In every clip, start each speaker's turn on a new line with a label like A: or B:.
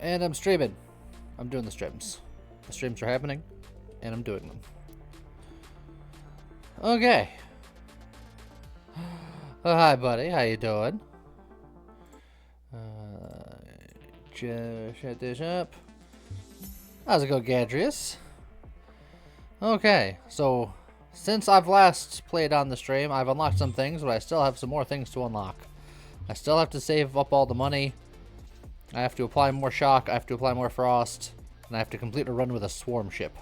A: And I'm streaming. I'm doing the streams. The streams are happening, and I'm doing them. Okay. Oh, hi, buddy. How you doing? Shut this up. How's it go, Gadrius? Okay, so since I've last played on the stream, I've unlocked some things, but I still have some more things to unlock. I still have to save up all the money. I have to apply more shock, I have to apply more frost, and I have to complete a run with a swarm ship.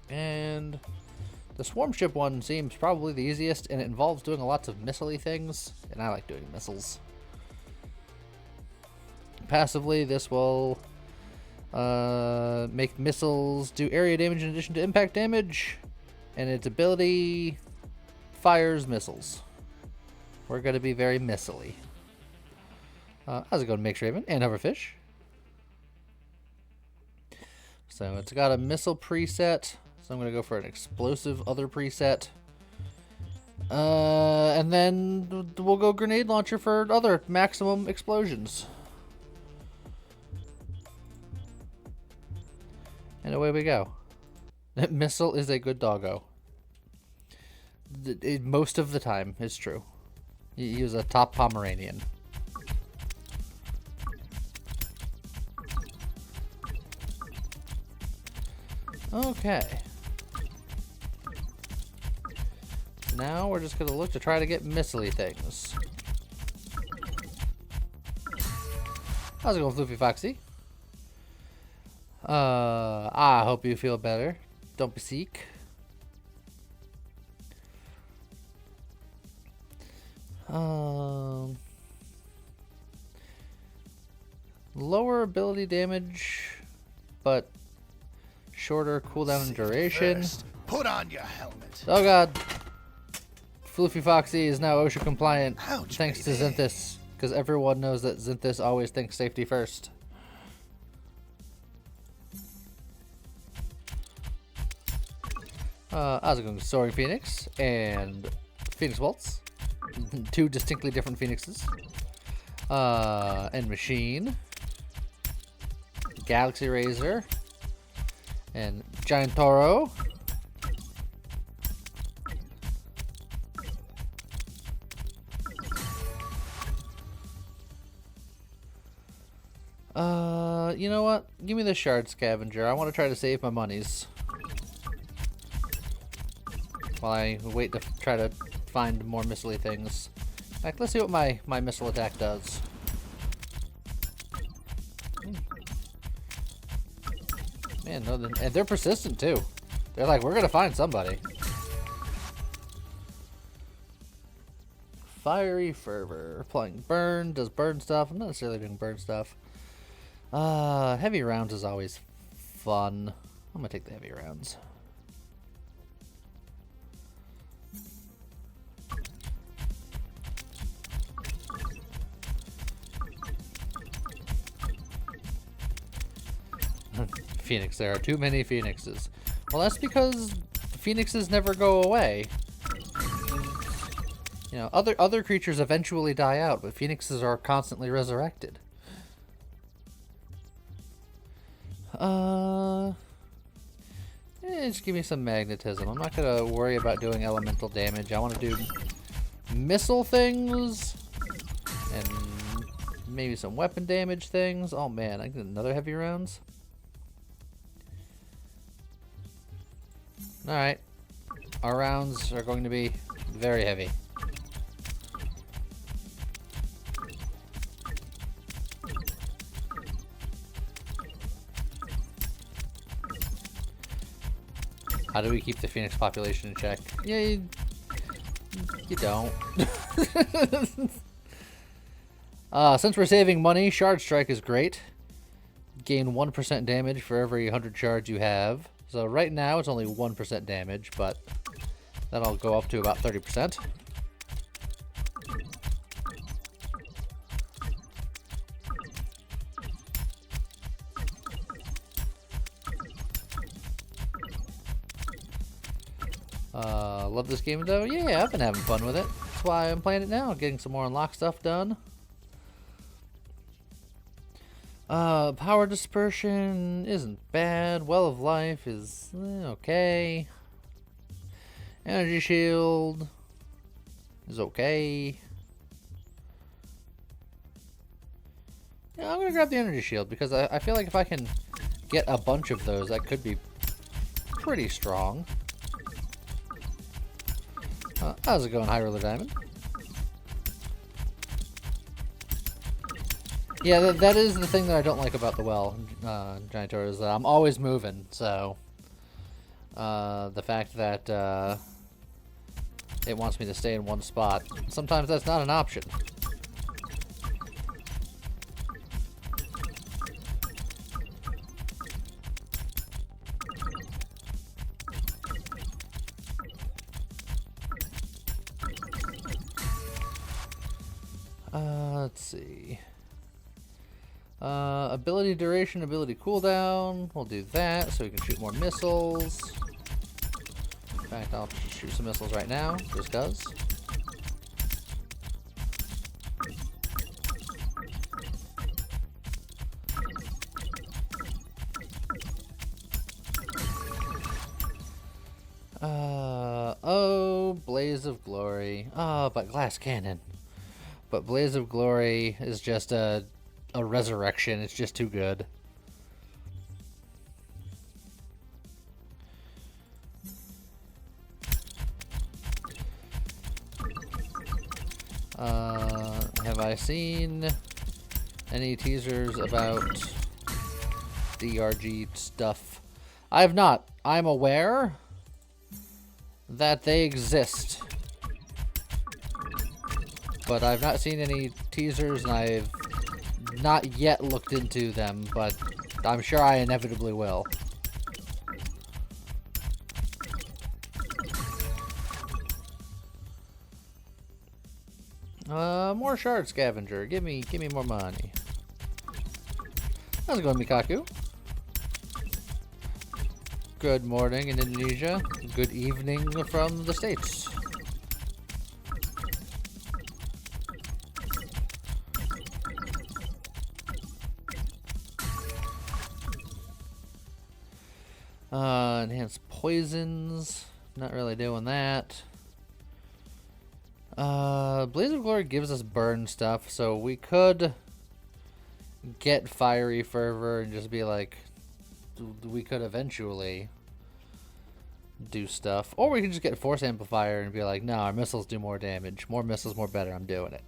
A: And the swarm ship one seems probably the easiest, and it involves doing lots of missile-y things, and I like doing missiles. Passively, this will make missiles do area damage in addition to impact damage, and its ability fires missiles. We're going to be very missile-y. How's it going, Mix Raven and Hoverfish? So it's got a missile preset, so I'm going to go for an explosive other preset. And then we'll go grenade launcher for other maximum explosions. And away we go. Missile is a good doggo. Most of the time, it's true. He was a top Pomeranian. Okay. Now we're just gonna look to try to get missile-y things. How's it going, Floofy Foxy? I hope you feel better. Don't be sick. Lower ability damage, but shorter cooldown and duration.
B: First, put on your helmet.
A: Oh god. Floofy Foxy is now OSHA compliant
B: Ouch,
A: thanks
B: baby.
A: to Zinthus, because everyone knows that Zinthus always thinks safety first. How's it going, Soaring Phoenix and Phoenix Waltz? Two distinctly different phoenixes. And Machine, Galaxy Razor, and Giant Toro. You know what? Give me the Shard Scavenger. I want to try to save my monies while I wait to try to find more missile-y things. In fact, let's see what my missile attack does. Man, no, and they're persistent too. They're like, we're gonna find somebody. Fiery Fervor. Applying burn. Does burn stuff. I'm not necessarily doing burn stuff. Heavy rounds is always fun. I'm gonna take the heavy rounds. Phoenix, there are too many phoenixes. Well, that's because phoenixes never go away. You know, other creatures eventually die out, but phoenixes are constantly resurrected. Just give me some magnetism. I'm not gonna worry about doing elemental damage. I want to do missile things and maybe some weapon damage things. Oh man, I get another heavy rounds. Alright. Our rounds are going to be very heavy. How do we keep the Phoenix population in check? Yeah, you don't. Since we're saving money, Shard Strike is great. Gain 1% damage for every 100 shards you have. So right now it's only 1% damage, but that'll go up to about 30%. Love this game though. Yeah, I've been having fun with it. That's why I'm playing it now, getting some more unlock stuff done. Power dispersion isn't bad. Well of life is okay. Energy shield is okay. Yeah, I'm gonna grab the energy shield because I feel like if I can get a bunch of those, that could be pretty strong. How's it going, High Roller Diamond? Yeah, that is the thing that I don't like about the well, Giantor, is that I'm always moving, so the fact that it wants me to stay in one spot, sometimes that's not an option. Let's see. Ability duration, ability cooldown. We'll do that so we can shoot more missiles. In fact, I'll shoot some missiles right now, just cuz. Oh, Blaze of Glory. Oh, but Glass Cannon. But Blaze of Glory is just a resurrection. It's just too good. Have I seen any teasers about DRG stuff? I have not. I'm aware that they exist, but I've not seen any teasers, and I've not yet looked into them, but I'm sure I inevitably will. More shard scavenger. Give me more money. How's it going, Mikaku? Good morning in Indonesia. Good evening from the States. Enhanced poisons. Not really doing that. Blaze of Glory gives us burn stuff, so we could get Fiery Fervor and just be like, we could eventually do stuff. Or we could just get Force Amplifier and be like, no, our missiles do more damage. More missiles, more better. I'm doing it.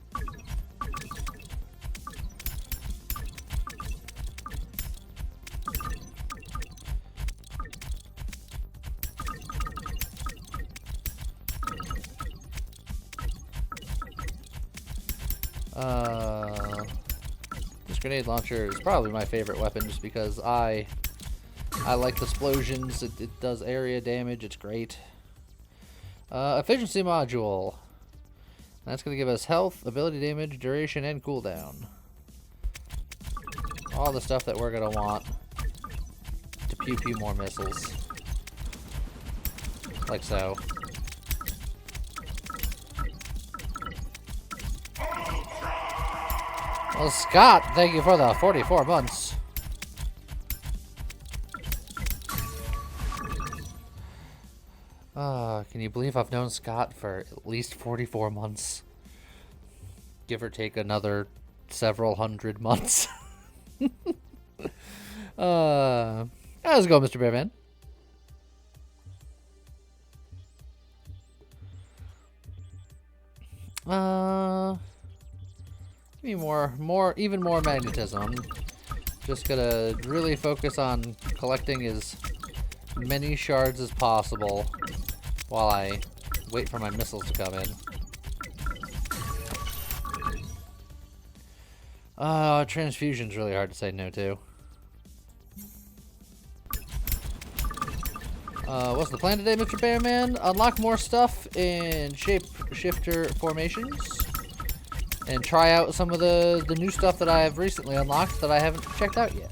A: This grenade launcher is probably my favorite weapon just because I like the explosions. It does area damage. It's great. Efficiency module. That's going to give us health, ability damage, duration, and cooldown. All the stuff that we're going to want to pew more missiles. Like so. Well, Scott, thank you for the 44 months. Can you believe I've known Scott for at least 44 months? Give or take another several hundred months. How's it going, Mr. Bearman? Give me even more magnetism. I'm just gonna really focus on collecting as many shards as possible while I wait for my missiles to come in. Transfusion's really hard to say no to. What's the plan today, Mr. Bearman? Unlock more stuff in shapeshifter formations. And try out some of the new stuff that I have recently unlocked that I haven't checked out yet.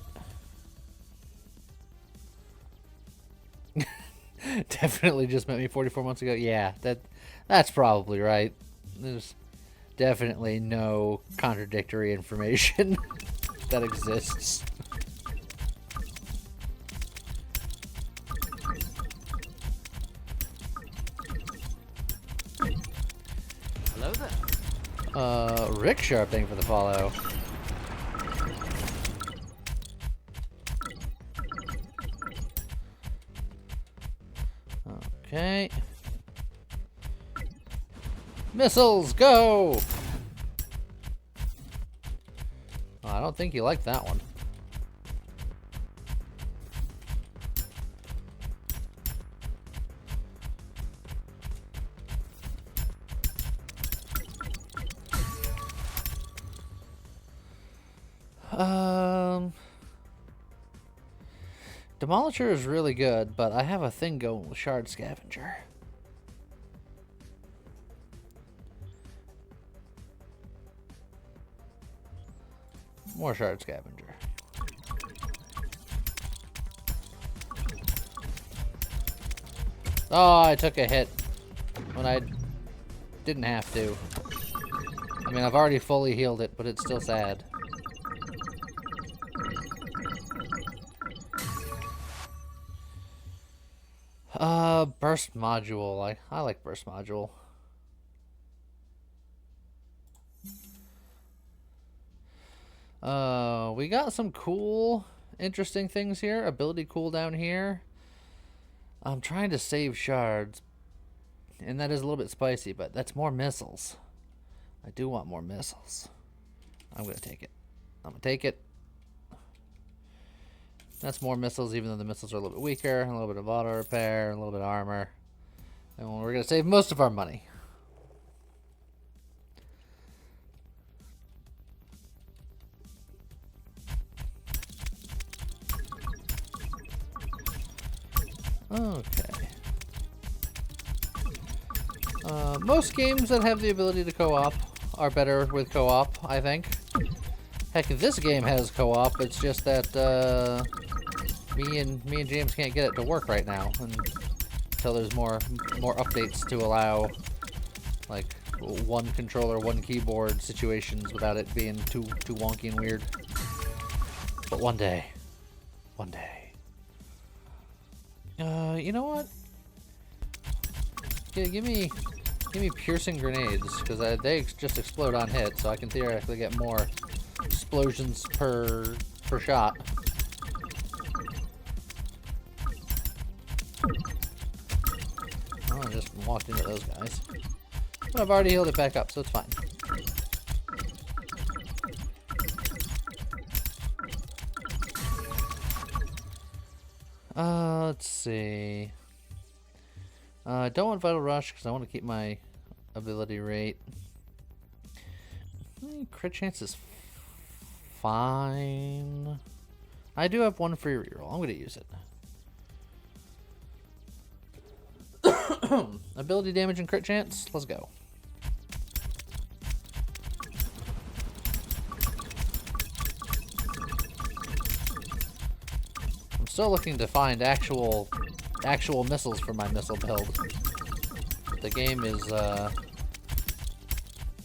A: Definitely just met me 44 months ago. Yeah, that's probably right. There's definitely no contradictory information. that exists.
C: Hello there.
A: Rick Sharp, thank you for the follow. Okay. Missiles, go! Oh, I don't think you like that one. Demolisher is really good, but I have a thing going with Shard Scavenger. More Shard Scavenger. Oh, I took a hit when I didn't have to. I mean, I've already fully healed it, but it's still sad. Burst module. I like burst module. We got some cool, interesting things here. Ability cooldown here. I'm trying to save shards, and that is a little bit spicy, but that's more missiles. I do want more missiles. I'm gonna take it. I'm gonna take it. That's more missiles, even though the missiles are a little bit weaker. A little bit of auto repair, a little bit of armor. And we're going to save most of our money. Okay. Most games that have the ability to co-op are better with co-op, I think. Heck, this game has co-op. It's just that me and James can't get it to work right now until there's more updates to allow like one controller, one keyboard situations without it being too wonky and weird. But one day. You know what? Yeah, give me piercing grenades, because they just explode on hit, so I can theoretically get more explosions per shot. Oh, I just walked into those guys. But I've already healed it back up, so it's fine. Let's see. I don't want Vital Rush because I want to keep my ability rate. Crit chance is fine. I do have one free reroll. I'm going to use it. Ability damage and crit chance. Let's go. I'm still looking to find actual missiles for my missile build. The game is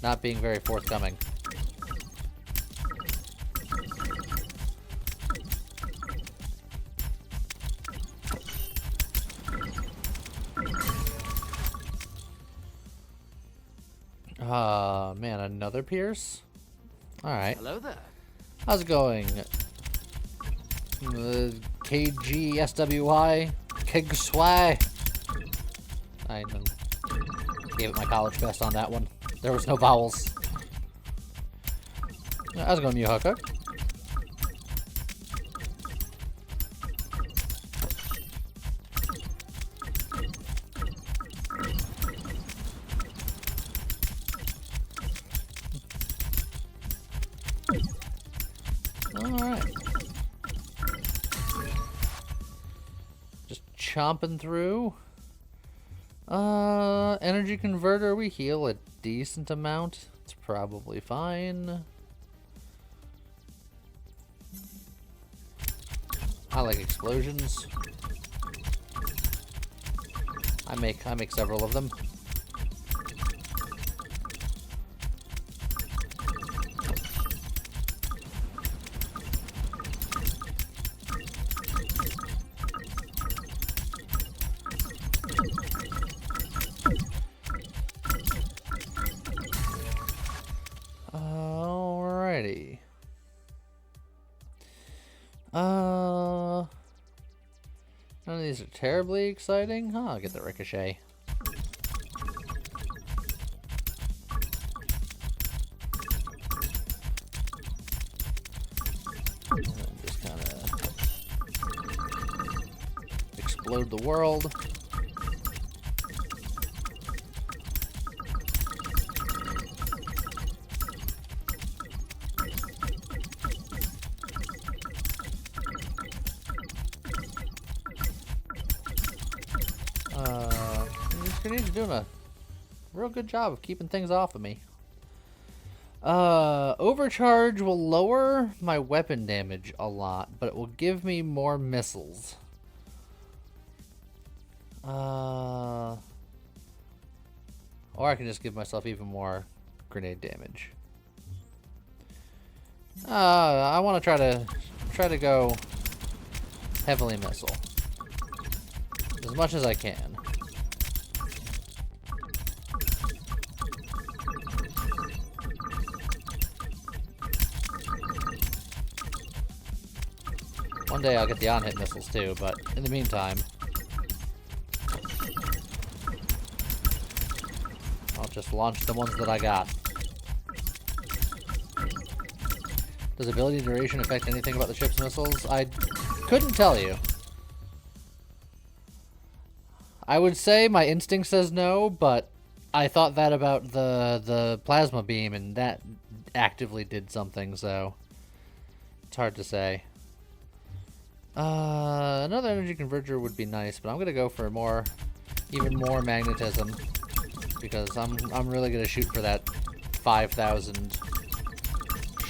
A: not being very forthcoming. Man, another Pierce? Alright.
C: Hello there.
A: How's it going? KGSWY? Kigswy? I gave it my college best on that one. There was no vowels. How's it going, Mewhawk? Alright. Just chomping through. Energy converter, we heal a decent amount. It's probably fine. I like explosions. I make several of them. None of these are terribly exciting. Huh, I'll get the ricochet. And just kind of explode the world. These grenades are doing a real good job of keeping things off of me. Overcharge will lower my weapon damage a lot, but it will give me more missiles. Or I can just give myself even more grenade damage. I want to try to go heavily missile as much as I can. One day I'll get the on-hit missiles too, but in the meantime, I'll just launch the ones that I got. Does ability duration affect anything about the ship's missiles? I couldn't tell you. I would say my instinct says no, but I thought that about the plasma beam, and that actively did something, so it's hard to say. Another energy converter would be nice, but I'm gonna go for even more magnetism, because I'm really gonna shoot for that 5,000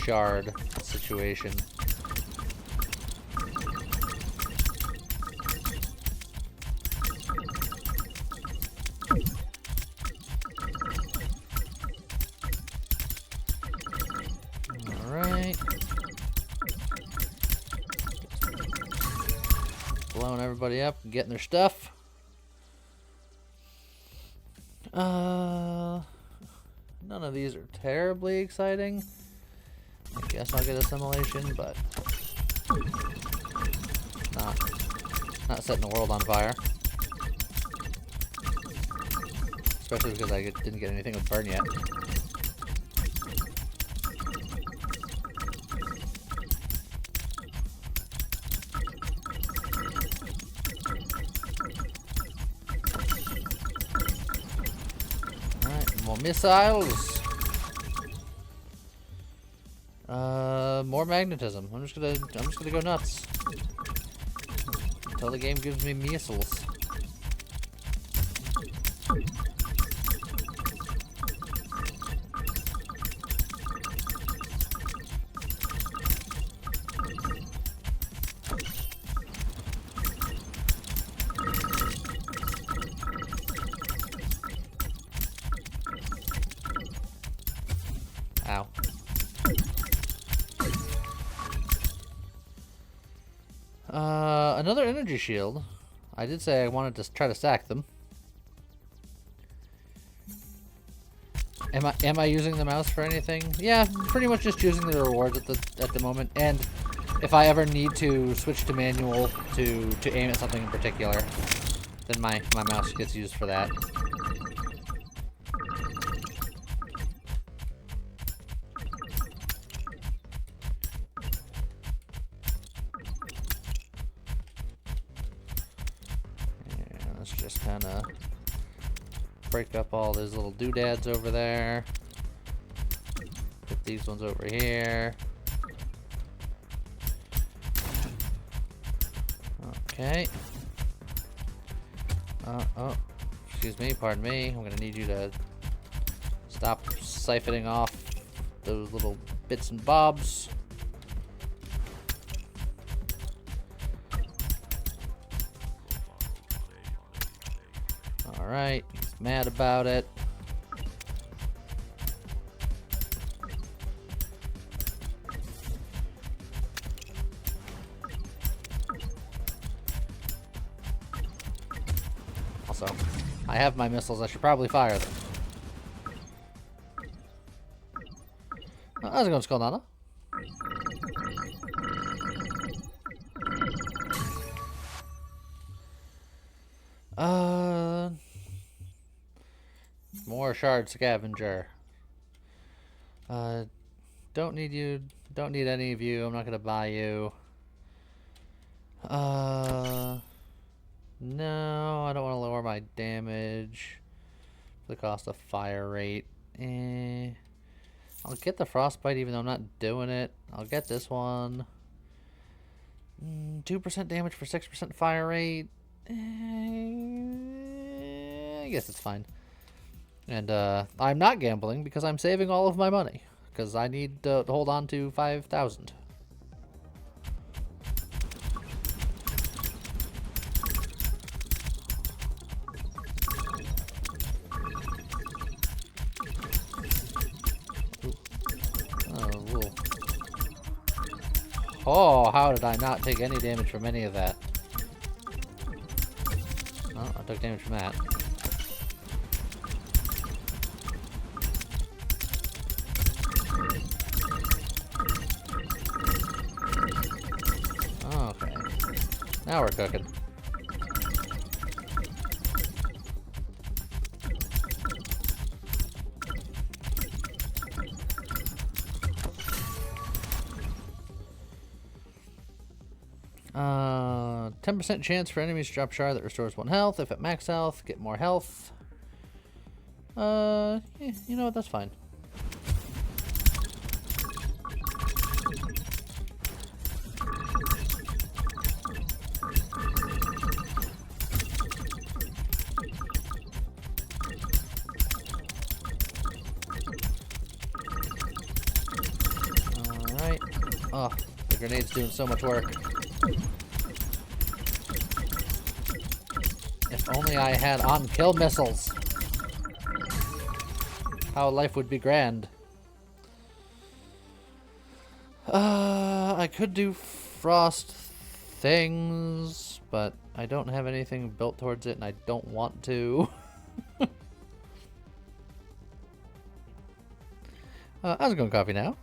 A: shard situation. Alright. Blowing everybody up and getting their stuff. None of these are terribly exciting. I guess I'll get assimilation, but not setting the world on fire. Especially because I didn't get anything with burn yet. Alright, more missiles. More magnetism. I'm just gonna go nuts until the game gives me missiles. Ow. Another energy shield. I did say I wanted to try to stack them. Am I using the mouse for anything? Yeah, pretty much just using the rewards at the moment. And if I ever need to switch to manual to aim at something in particular, then my mouse gets used for that. Just kind of break up all those little doodads over there. Put these ones over here. Okay. Oh, excuse me, pardon me. I'm gonna need you to stop siphoning off those little bits and bobs. Alright, he's mad about it. Also, I have my missiles, I should probably fire them. How's it going, Skull Nana? More shard scavenger. Don't need you. Don't need any of you. I'm not gonna buy you. No, I don't want to lower my damage. The cost of fire rate. I'll get the frostbite even though I'm not doing it. I'll get this one. 2% damage for 6% fire rate. I guess it's fine. And I'm not gambling because I'm saving all of my money. Because I need to hold on to 5,000. Oh, how did I not take any damage from any of that? Oh, I took damage from that. Okay. Now we're cooking. Uh, 10% chance for enemies to drop shard that restores 1 health. If at max health, get more health. Yeah, you know what? That's fine. Alright. Oh, the grenade's doing so much work. If only I had on-kill missiles. How life would be grand. I could do frost things, but I don't have anything built towards it and I don't want to. How's it going, coffee now?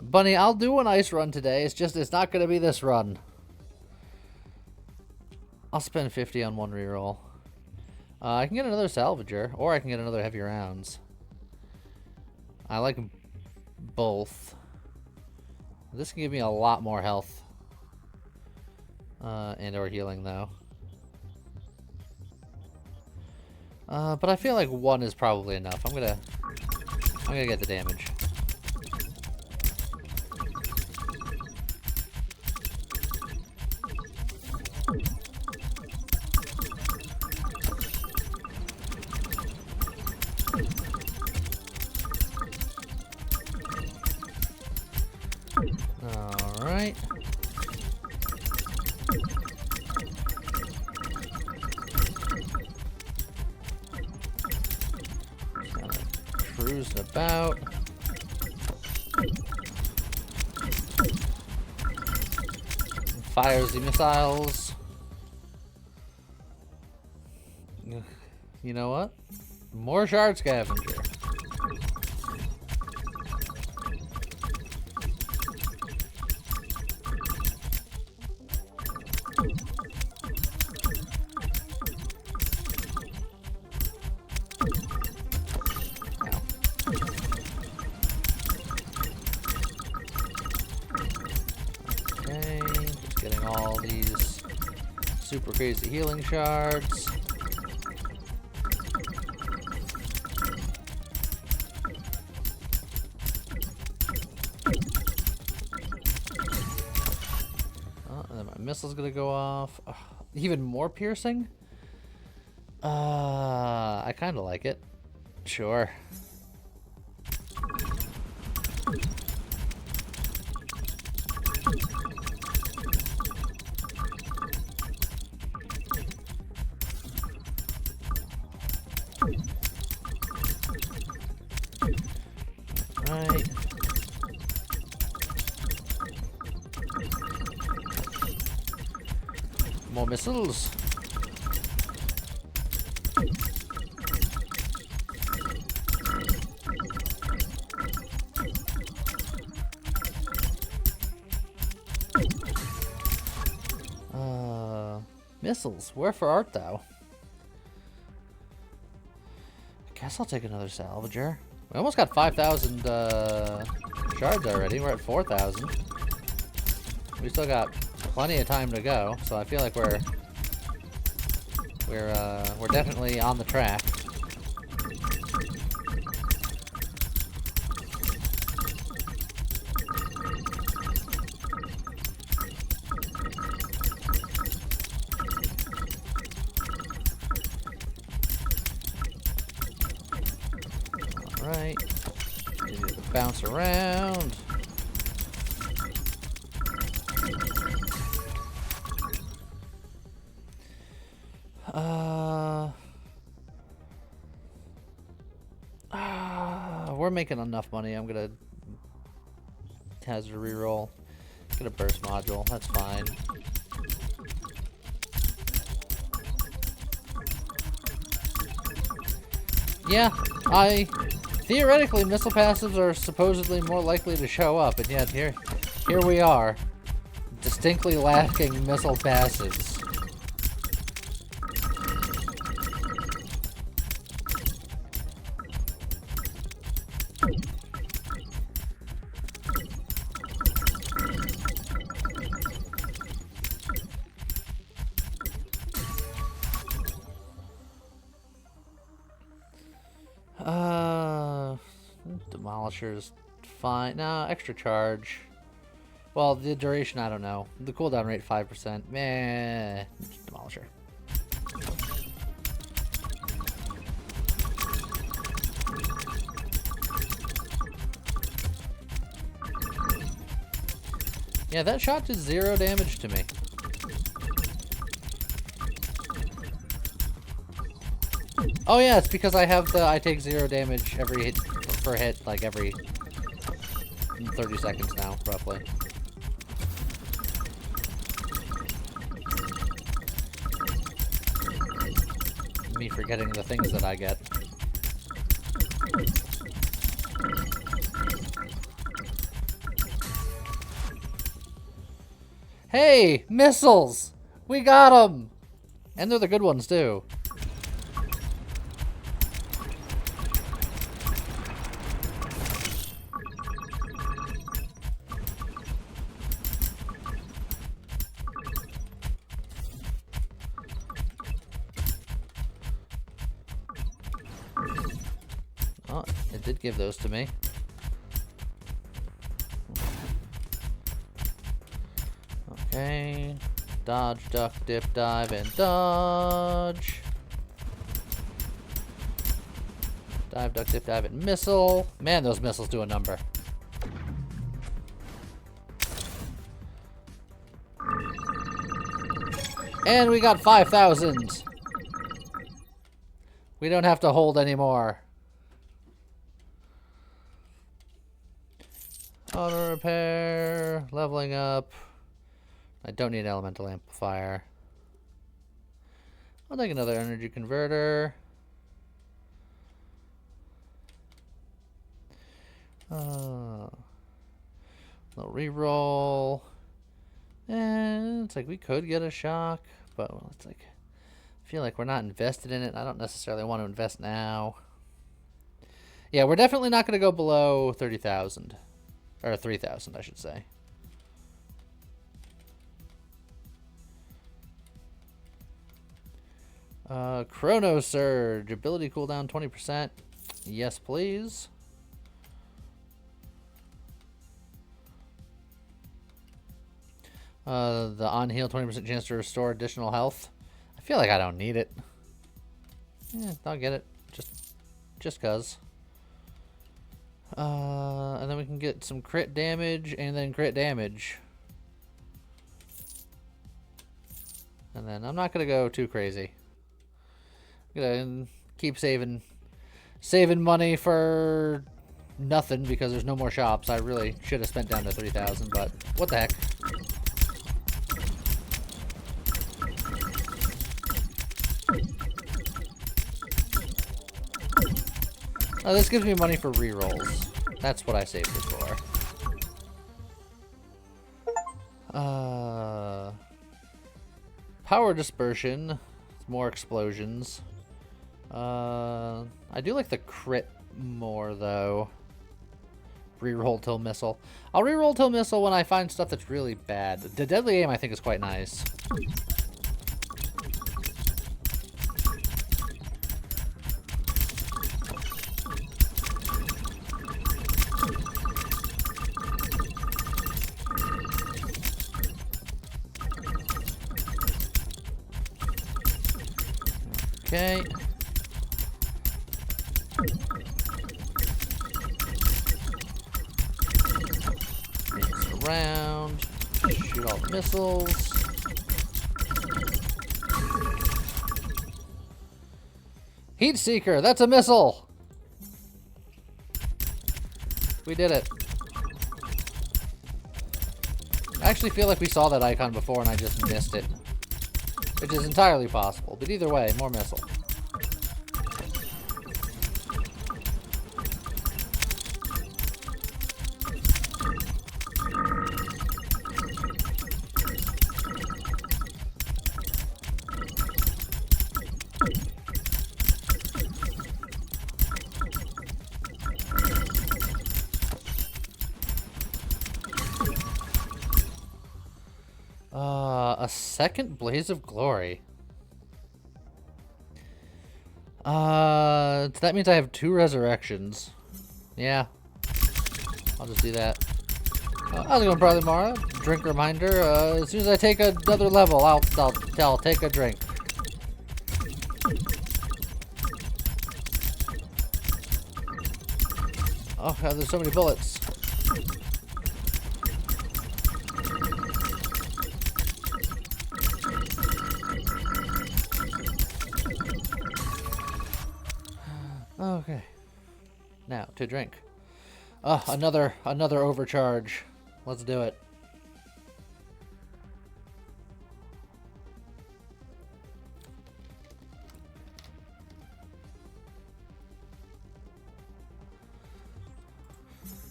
A: Bunny, I'll do an ice run today. It's not going to be this run. I'll spend 50 on one reroll. I can get another salvager, or I can get another heavy rounds. I like both. This can give me a lot more health. And or healing, though. But I feel like one is probably enough. I'm gonna get the damage. Alright. Kind of cruising about. Fires the missiles. You know what? More shard scavenger. Okay, just getting all these super crazy healing shards. And then my missile's gonna go off. Ugh, even more piercing? I kinda like it. Sure. Right. More missiles. Missiles, wherefore art thou? I guess I'll take another salvager. We almost got 5,000 shards already. We're at 4,000. We still got plenty of time to go, so I feel like we're definitely on the track. Alright. Bounce around. We're making enough money. I'm gonna hazard a reroll. Get a burst module. That's fine. Yeah, theoretically, missile passives are supposedly more likely to show up, and yet here we are, distinctly lacking missile passives. Demolisher's fine. No, extra charge. Well, the duration, I don't know. The cooldown rate, 5%. Meh. Demolisher. Yeah, that shot did 0 damage to me. Oh yeah, it's because I have the I take 0 damage every hit per hit, like every 30 seconds now, roughly. Me forgetting the things that I get. Hey, missiles! We got them! And they're the good ones too. Oh, it did give those to me. Okay. Dodge, duck, dip, dive, and dodge. Dive, duck, dip, dive, and missile. Man, those missiles do a number. And we got 5,000. We don't have to hold anymore. Auto repair, leveling up. I don't need elemental amplifier. I'll take another energy converter. Little reroll. And it's like we could get a shock, but well, it's like I feel like we're not invested in it. I don't necessarily want to invest now. Yeah, we're definitely not going to go below 30,000. Or 3,000, I should say. Chrono Surge. Ability cooldown 20%. Yes, please. The on heal 20% chance to restore additional health. I feel like I don't need it. Yeah, I'll get it. Just cuz. And then we can get some crit damage and then crit damage. And then I'm not gonna go too crazy. I'm gonna keep saving money for nothing because there's no more shops. I really should have spent down to 3,000, but what the heck. Oh, this gives me money for rerolls. That's what I saved it for. power dispersion. More explosions. I do like the crit more, though. Reroll till missile. I'll reroll till missile when I find stuff that's really bad. The deadly aim, I think, is quite nice. Okay. Mix around. Shoot all the missiles. Heat Seeker, that's a missile! We did it. I actually feel like we saw that icon before and I just missed it. Which is entirely possible, but either way, more missile. A second Blaze of Glory. That means I have 2 resurrections. Yeah. I'll just do that. How's it going, Brother Mara? Drink reminder. As soon as I take another level, I'll take a drink. Oh God, there's so many bullets. Okay. Now, to drink. Another overcharge. Let's do it.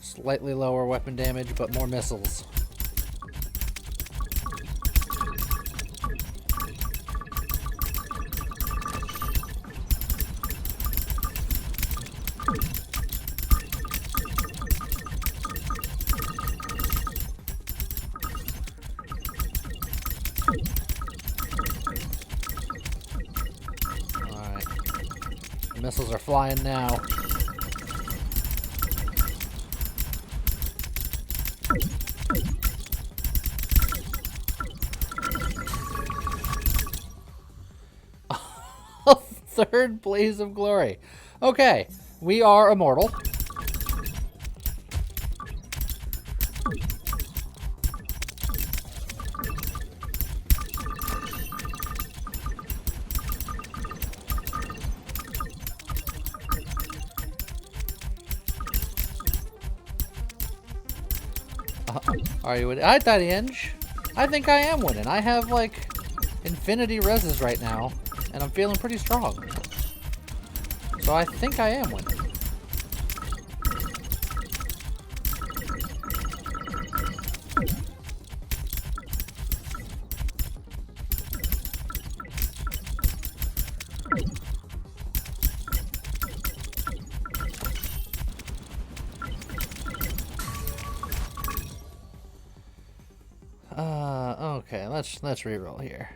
A: Slightly lower weapon damage, but more missiles. Missiles are flying now. Third Blaze of Glory. Okay, we are immortal. Are you winning? I thought Enge. I think I am winning. I have like infinity reses right now, and I'm feeling pretty strong. So I think I am winning. Okay, let's reroll here.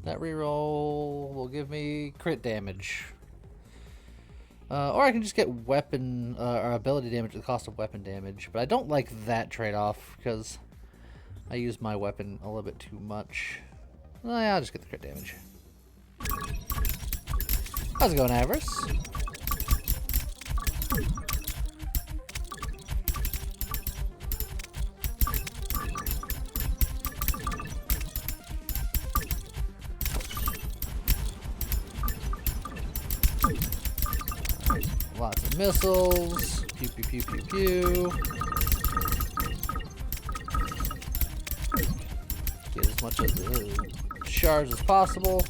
A: That reroll will give me crit damage. Or I can just get weapon or ability damage at the cost of weapon damage. But I don't like that trade-off because I use my weapon a little bit too much. Yeah, I'll just get the crit damage. How's it going, Avarice? Lots of missiles. Pew, pew, pew, pew, pew. Get as much of the shards as possible.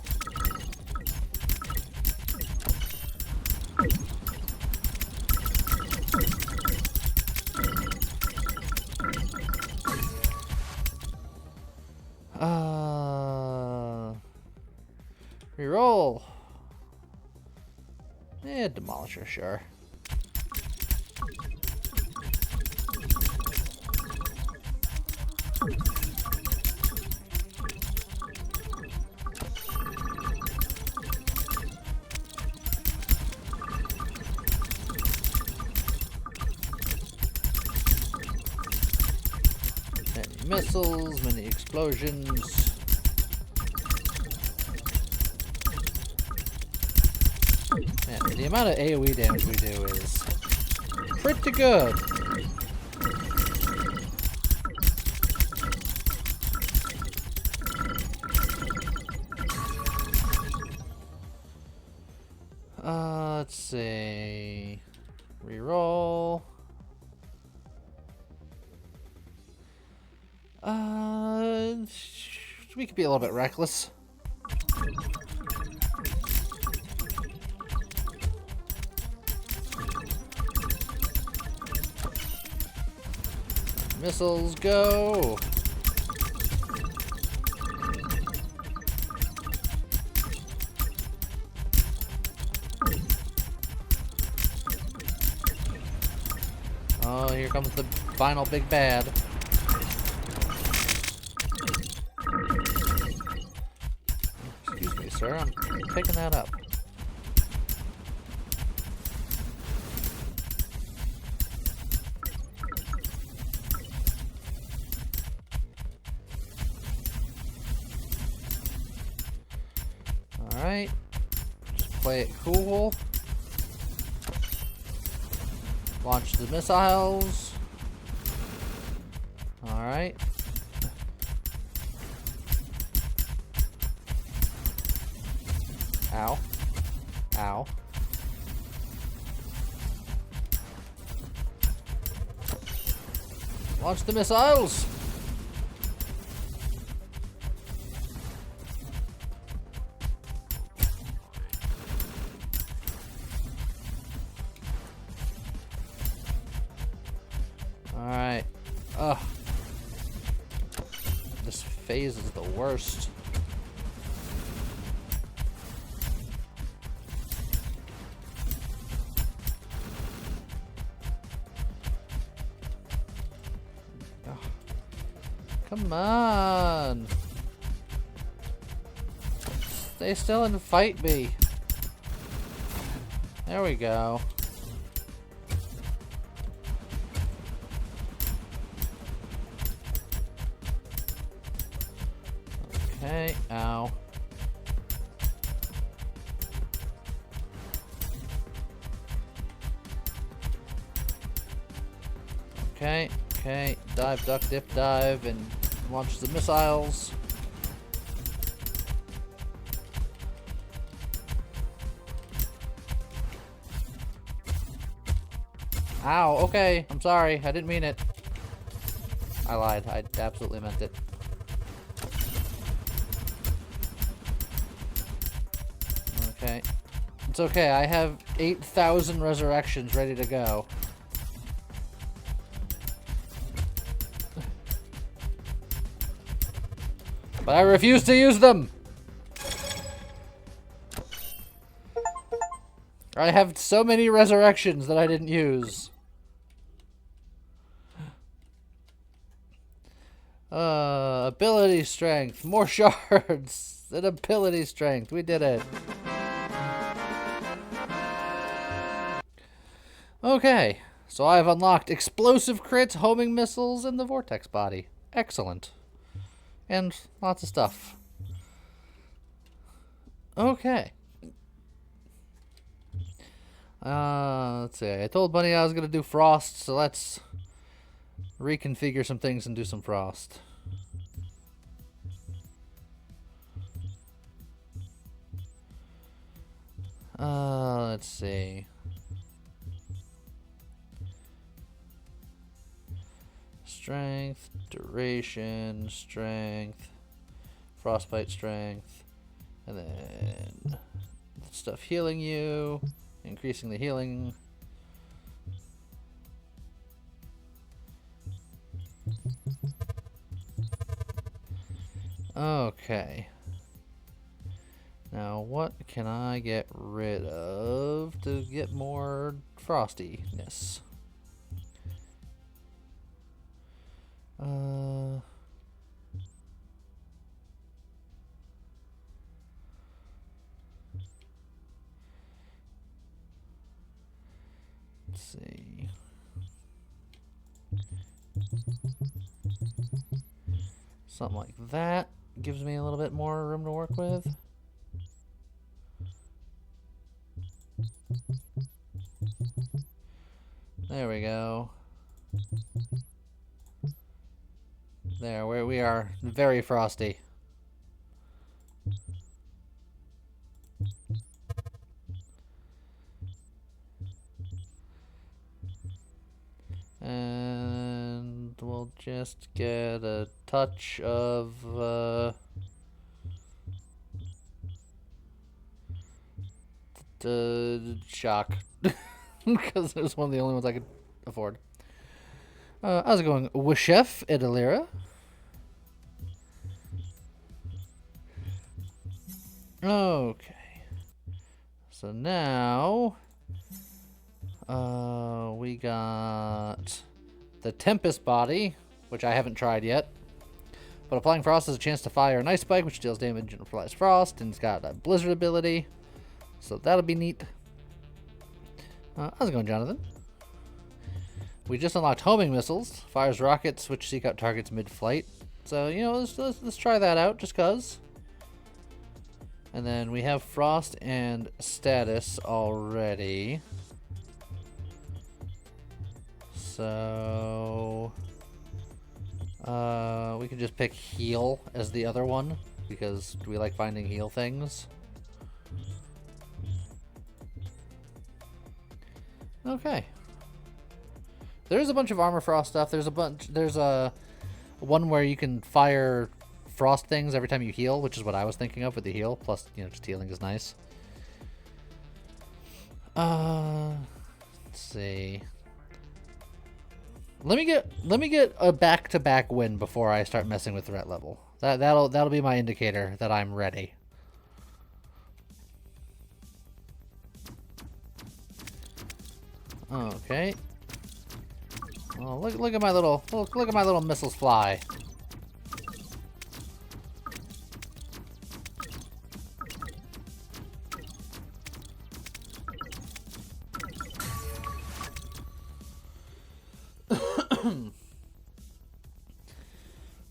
A: Reroll. Demolisher, sure. Many missiles, many explosions. Man, the amount of AoE damage we do is pretty good. Let's see. Reroll. We could be a little bit reckless. Missiles go. Oh, here comes the final big bad. Excuse me, sir. I'm picking that up. Alright. Just play it cool. Launch the missiles. Alright. Ow. Ow. Launch the missiles! Alright. Ugh. This phase is the worst. Ugh. Come on. Stay still and fight me. There we go. Okay, ow. Okay, dive, duck, dip, dive, and launch the missiles. Ow, okay, I'm sorry, I didn't mean it. I lied, I absolutely meant it. Okay. It's okay, I have 8,000 resurrections ready to go. But I refuse to use them! I have so many resurrections that I didn't use. Ability strength. More shards. And ability strength. We did it. Okay. So I've unlocked explosive crits, homing missiles, and the vortex body. Excellent. And lots of stuff. Okay. Let's see. I told Bunny I was going to do frost, so let's reconfigure some things and do some frost. Let's see. Strength, duration, strength, frostbite strength, and then stuff healing you, increasing the healing. Okay. Now, what can I get rid of to get more frostiness? Let's see. Something like that gives me a little bit more room to work with. There we go. There, we are very frosty. And we'll just get a touch of the shock, because it was one of the only ones I could afford. How's it going, Wishef Idalira? Okay. So now we got the Tempest Body, which I haven't tried yet. But applying frost has a chance to fire an ice spike, which deals damage and applies frost, and it's got a blizzard ability. So that'll be neat. How's it going, Jonathan? We just unlocked homing missiles. Fires rockets, which seek out targets mid-flight. So, you know, let's try that out, just cause. And then we have frost and status already. So we can just pick heal as the other one, because we like finding heal things. Okay. There's a bunch of armor frost stuff. There's a one where you can fire frost things every time you heal, which is what I was thinking of with the heal. Plus, you know, just healing is nice. Let's see. Let me get a back-to-back win before I start messing with threat level. That'll be my indicator that I'm ready. Okay. Oh, look at my little missiles fly.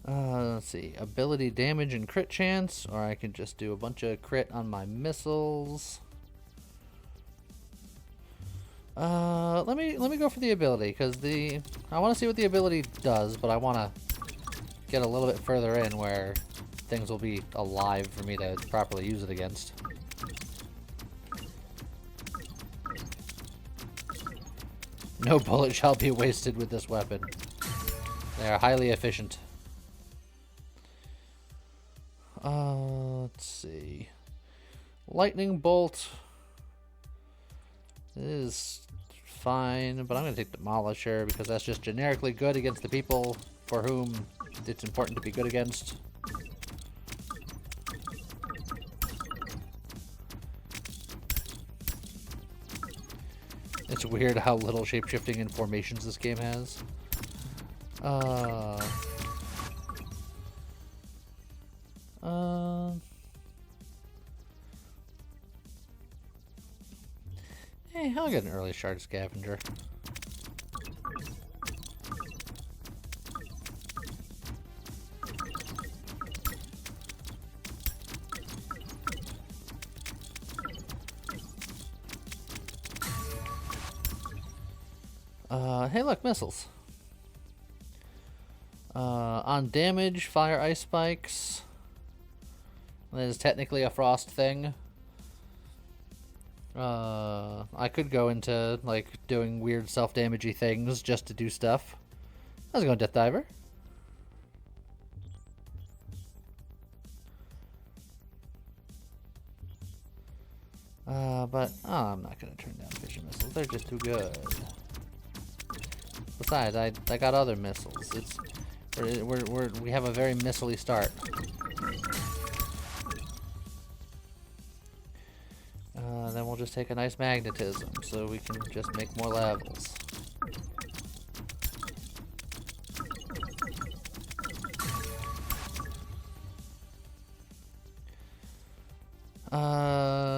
A: Let's see. Ability damage and crit chance, or I can just do a bunch of crit on my missiles. Let me go for the ability, because I want to see what the ability does, but I want to get a little bit further in where things will be alive for me to properly use it against. No bullet shall be wasted with this weapon. They are highly efficient. Let's see. Lightning bolt is fine, but I'm going to take Demolisher because that's just generically good against the people for whom it's important to be good against. It's weird how little shapeshifting in formations this game has. Hey, I'll get an early shard scavenger. Hey look, missiles. On damage, fire ice spikes. That is technically a frost thing. I could go into, like, doing weird self-damagey things just to do stuff. How's it going, Death Diver? But I'm not gonna turn down fission missiles. They're just too good. Besides, I got other missiles. We have a very missile-y start. Then we'll just take a nice magnetism so we can just make more levels.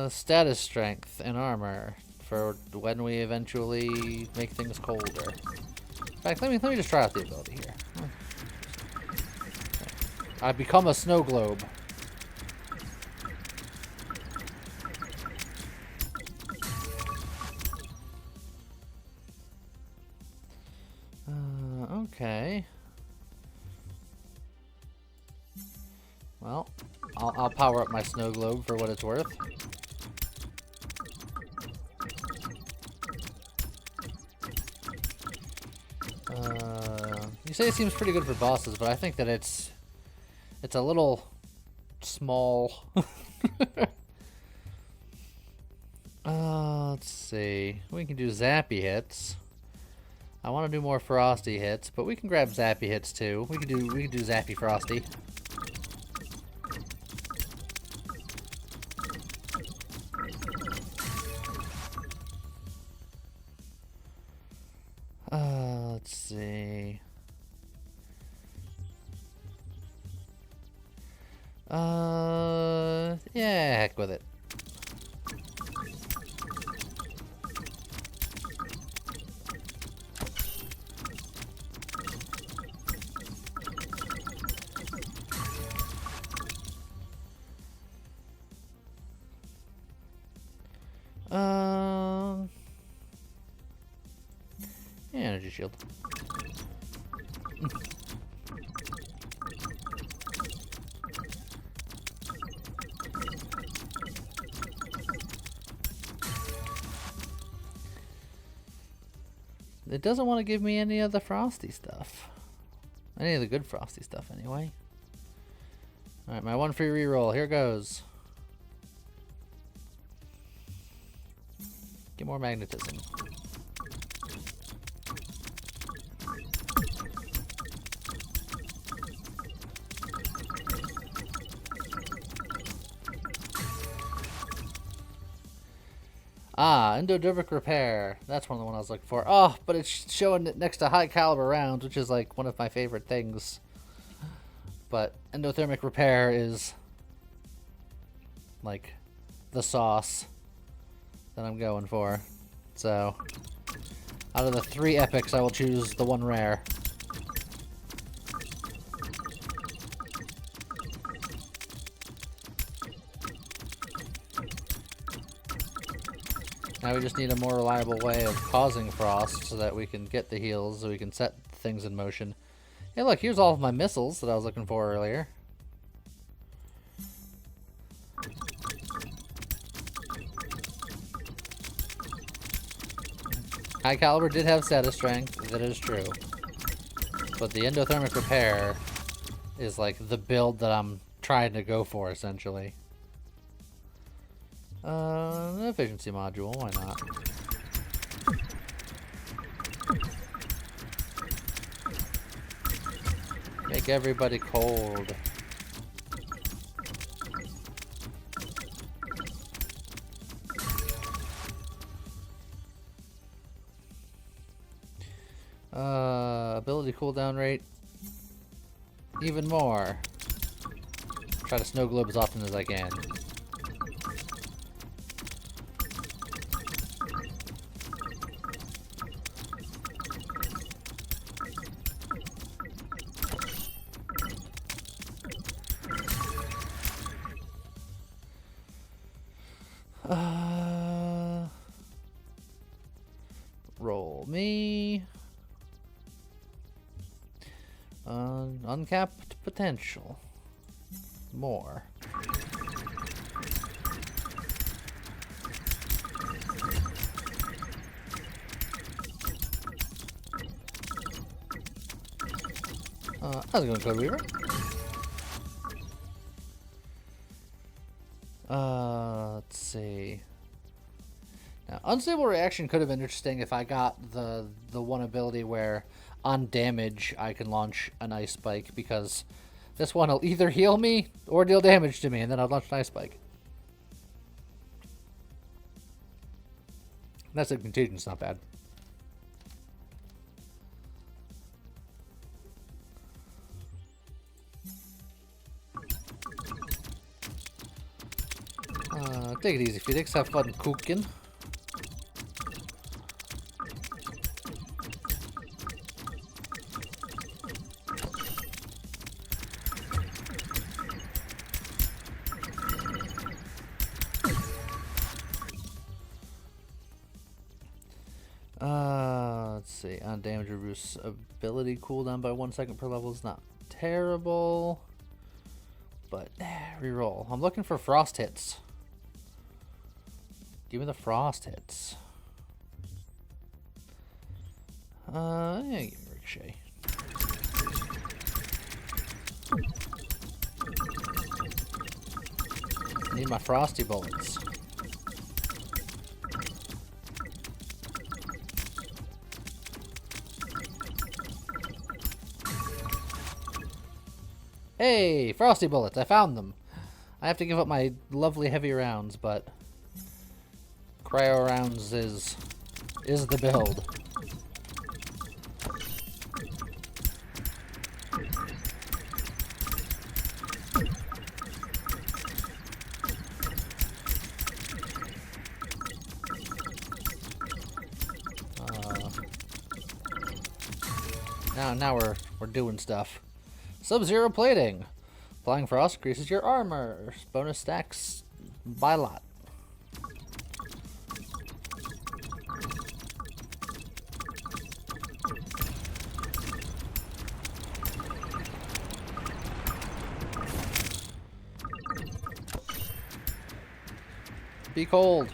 A: Status strength and armor for when we eventually make things colder. In fact, let me just try out the ability here. I become a snow globe. Okay. Well, I'll power up my snow globe for what it's worth. You say it seems pretty good for bosses, but I think that it's a little small. Let's see. We can do zappy hits. I want to do more frosty hits, but we can grab zappy hits too. We can do zappy frosty. Let's see. Yeah, heck with it. Yeah, energy shield. It doesn't want to give me any of the frosty stuff. Any of the good frosty stuff, anyway. Alright, my one free reroll. Here goes. Get more magnetism. Ah, Endodermic Repair. That's one of the ones I was looking for. Oh, but it's showing it next to high caliber rounds, which is like one of my favorite things. But Endothermic Repair is like the sauce that I'm going for. So, out of the 3 epics, I will choose the one rare. Now we just need a more reliable way of causing frost so that we can get the heals, so we can set things in motion. Hey look, here's all of my missiles that I was looking for earlier. High caliber did have status strength, that is true. But the endothermic repair is like the build that I'm trying to go for, essentially. Efficiency module, why not? Make everybody cold. Ability cooldown rate. Even more. Try to snow globe as often as I can. Roll me. Uncapped potential. More. How's it going, Code Weaver? Let's see. Now, Unstable Reaction could have been interesting if I got the one ability where on damage I can launch an ice spike, because This one will either heal me or deal damage to me, and then I'll launch an Ice Spike. That's a contagion, it's not bad. Take it easy, Felix. Have fun cooking. Let's see. On damage reduce ability cooldown by 1 second per level is not terrible. But reroll. I'm looking for frost hits. Give me the frost hits. Yeah, give me ricochet. Need my frosty bullets. Hey, frosty bullets! I found them. I have to give up my lovely heavy rounds, but cryo rounds is the build. Now we're doing stuff. Sub-Zero plating. Applying frost increases your armor. Bonus stacks by lot. Be cold.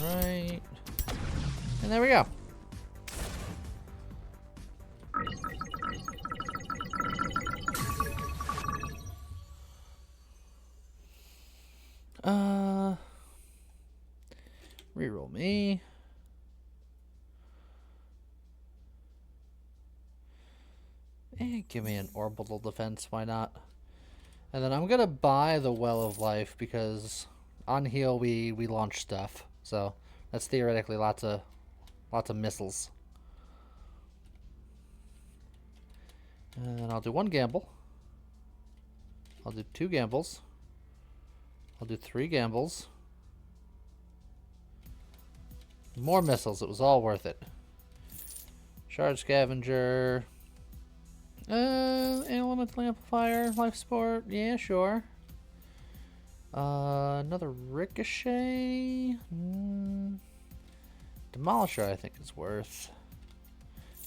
A: Alright. And there we go. Reroll me. And give me an orbital defense, why not? And then I'm gonna buy the Well of Life because on heal we launch stuff. So that's theoretically lots of missiles. And I'll do 1 gamble. I'll do 2 gambles. I'll do 3 gambles. More missiles. It was all worth it. Shard Scavenger. Elemental Amplifier. Life Support. Yeah, sure. Another Ricochet. Demolisher, I think, is worth.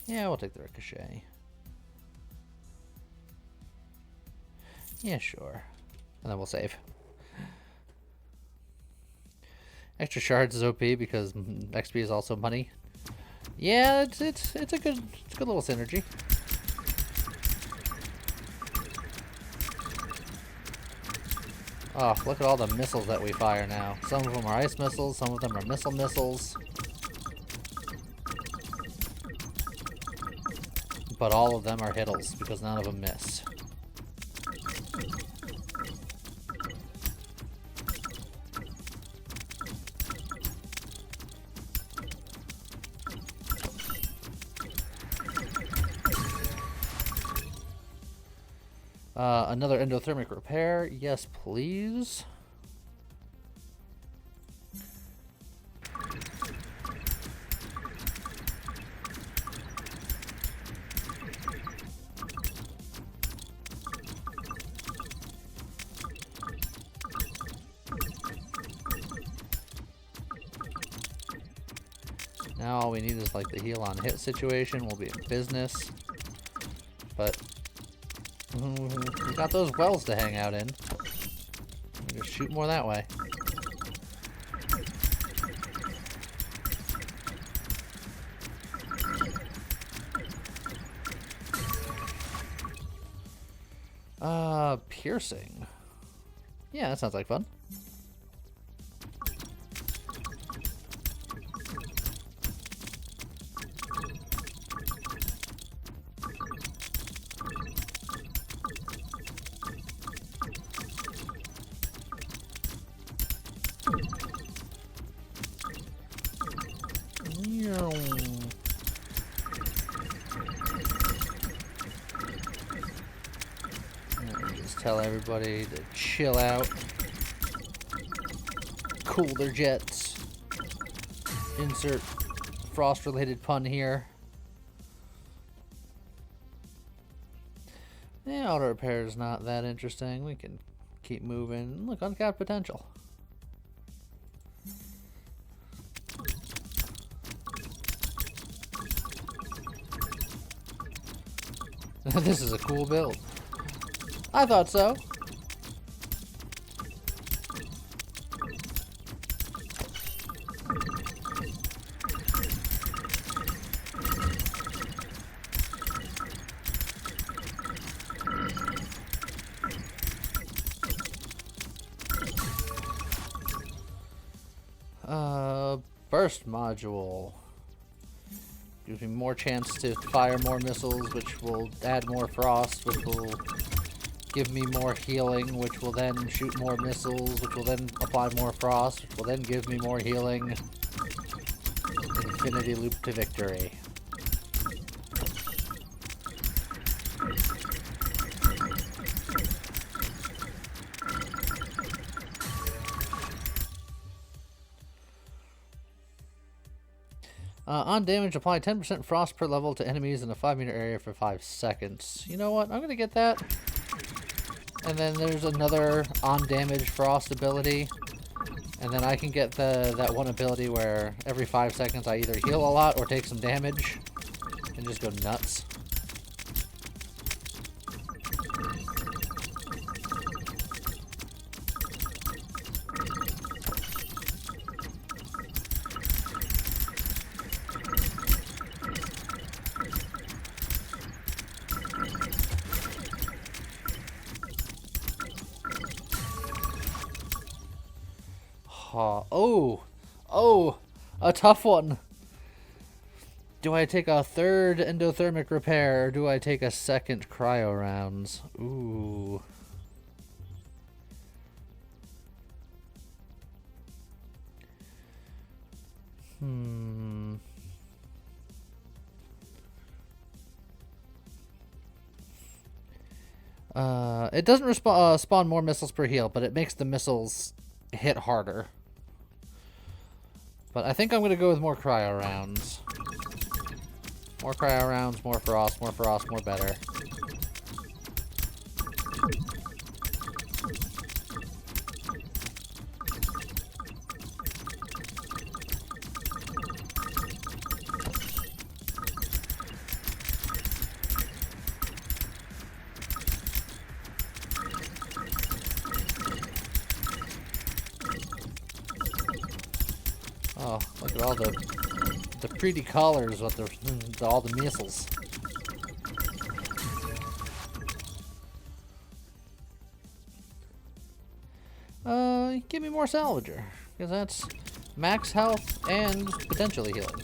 A: Yeah, we'll take the Ricochet. Yeah, sure. And then we'll save. Extra shards is OP because XP is also money. Yeah, it's a good little synergy. Oh, look at all the missiles that we fire now. Some of them are ice missiles, some of them are missiles. But all of them are hittles because none of them miss. Another endothermic repair. Yes, please. Now all we need is like the heal on hit situation. We'll be in business. But we got those wells to hang out in. We'll just shoot more that way. Piercing. Yeah, that sounds like fun. Just tell everybody to chill out. Cool their jets. Insert frost-related pun here. Yeah, auto repair is not that interesting. We can keep moving. Look, uncapped potential. This is a cool build. I thought so. Burst module. Gives me more chance to fire more missiles, which will add more frost, which will give me more healing, which will then shoot more missiles, which will then apply more frost, which will then give me more healing. Infinity loop to victory. On damage, apply 10% frost per level to enemies in a 5-meter area for 5 seconds. You know what? I'm going to get that. And then there's another on damage frost ability. And then I can get that one ability where every 5 seconds I either heal a lot or take some damage. And just go nuts. Oh, a tough one. Do I take a third endothermic repair or do I take a second cryo rounds? Ooh. It doesn't spawn more missiles per heal, but it makes the missiles hit harder. But I think I'm going to go with more cryo rounds. More cryo rounds, more frost, more better. Oh, look at all the pretty colors with all the missiles. Give me more salvager, because that's max health and potentially healing.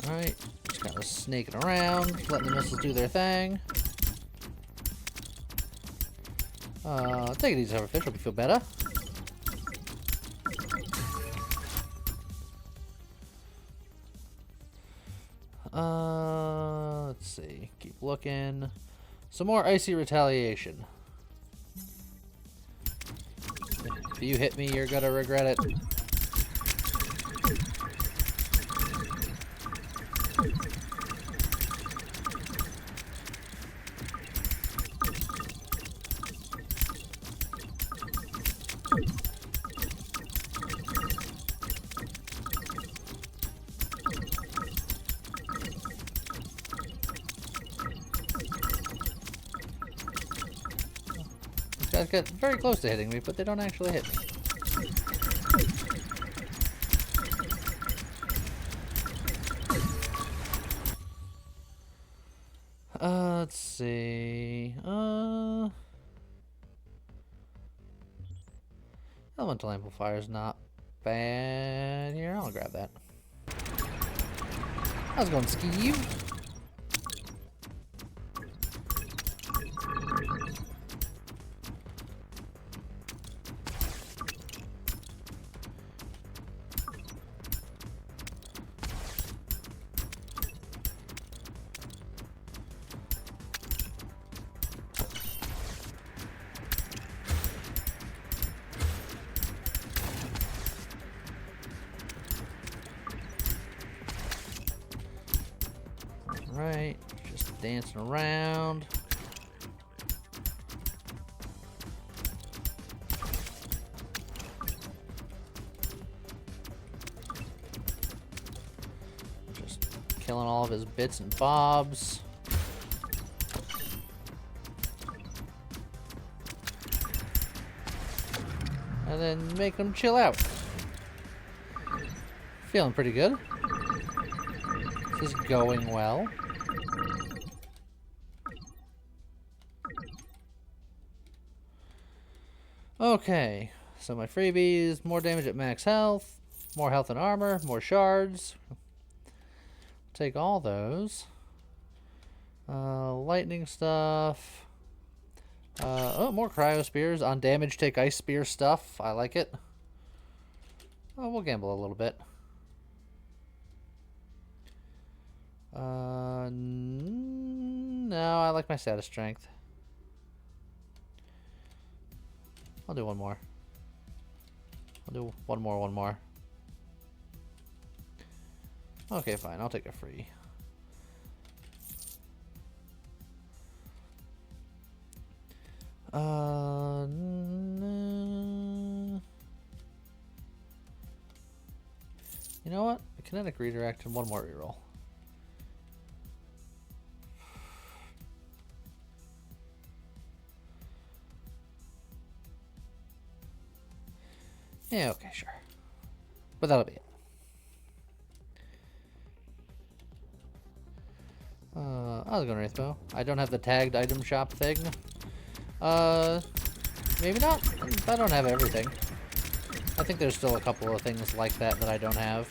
A: Alright, just kind of snaking around, letting the missiles do their thing. Take it easy, Hoverfish, hope you feel better. Let's see, keep looking. Some more icy retaliation. If you hit me, you're gonna regret it. guys get very close to hitting me, but they don't actually hit me. Let's see. Elemental amplifier is not bad here. I'll grab that. How's it going, Skeeve? Right, just dancing around. Just killing all of his bits and bobs. And then make him chill out. Feeling pretty good. This is going well. Okay, so my freebies, more damage at max health, more health and armor, more shards. Take all those. Lightning stuff. Oh, more cryo spears. On damage, take ice spear stuff. I like it. Oh, we'll gamble a little bit. No, I like my status strength. I'll do one more. I'll do one more. Okay, fine. I'll take a free. You know what? A kinetic redirect and one more reroll. Yeah, okay, sure. But that'll be it. I'll go Wraithbow. I don't have the tagged item shop thing. Maybe not. I don't have everything. I think there's still a couple of things like that I don't have.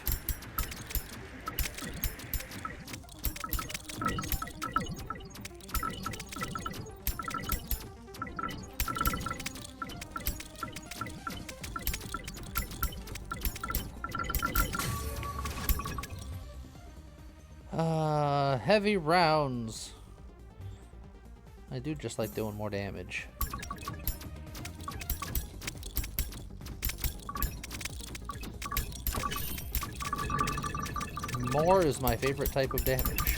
A: Heavy rounds. I do just like doing more damage. More is my favorite type of damage.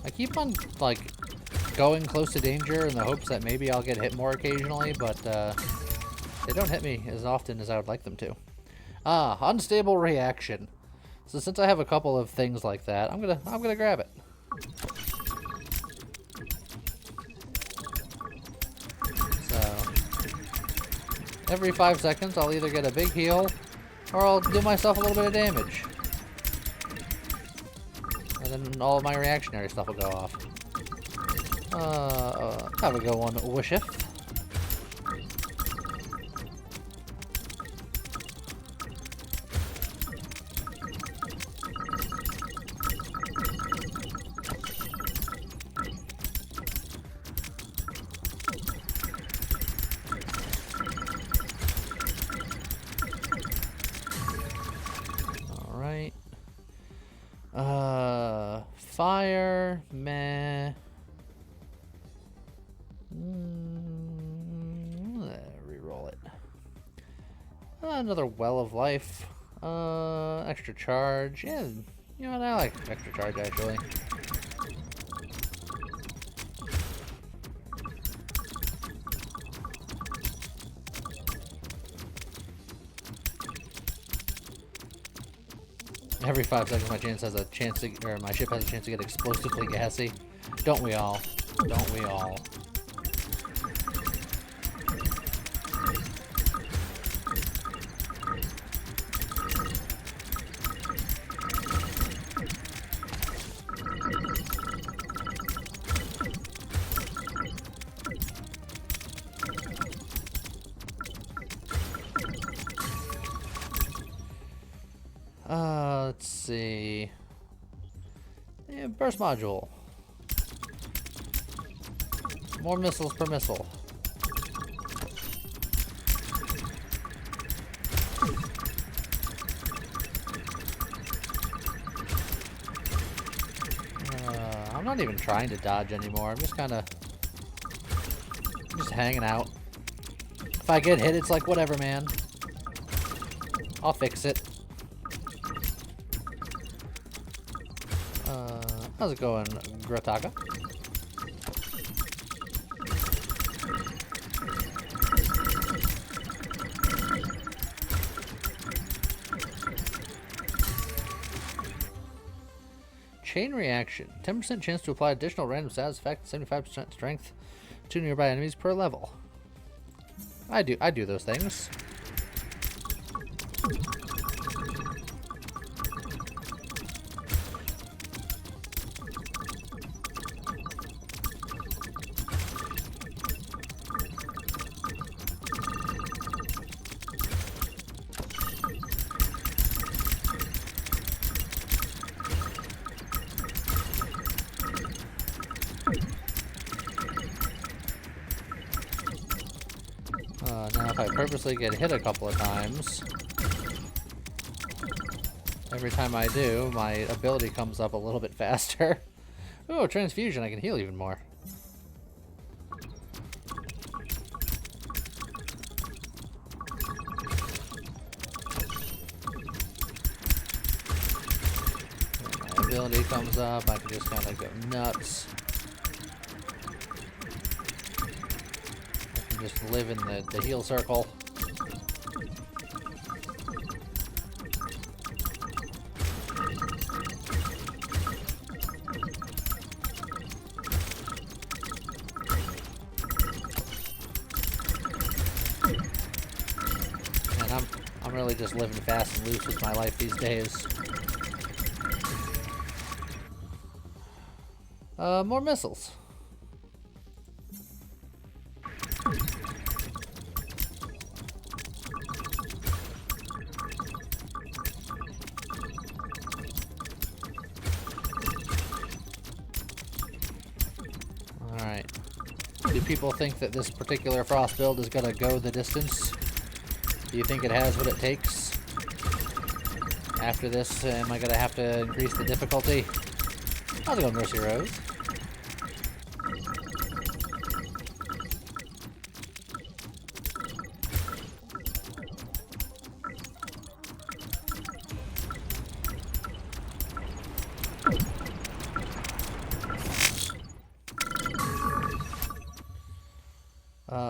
A: I keep on, like, going close to danger in the hopes that maybe I'll get hit more occasionally, but they don't hit me as often as I would like them to. Ah, unstable reaction. So since I have a couple of things like that, I'm gonna grab it. So every 5 seconds, I'll either get a big heal or I'll do myself a little bit of damage. And then all of my reactionary stuff will go off. Have a good one, Wishif. Alright. Fire, meh. Reroll it. Another Well of Life. Extra charge. Yeah, you know what? I like extra charge actually. Every 5 seconds, my my ship has a chance to get explosively gassy. Don't we all? Don't we all? Let's see. Yeah, burst module. More missiles per missile. I'm not even trying to dodge anymore. I'm just kind of just hanging out. If I get hit, it's like, whatever, man. I'll fix it. How's it going, Grataga? Chain reaction. 10% chance to apply additional random status effect, 75% strength to nearby enemies per level. I do those things. Now if I purposely get hit a couple of times, every time I do, my ability comes up a little bit faster. Oh, transfusion, I can heal even more. My ability comes up, I can just kind of go nuts. Just live in the heal circle. And I'm really just living fast and loose with my life these days. More missiles. Do people think that this particular Frost build is going to go the distance? Do you think it has what it takes? After this, am I going to have to increase the difficulty? How's it going, Mercy Rose?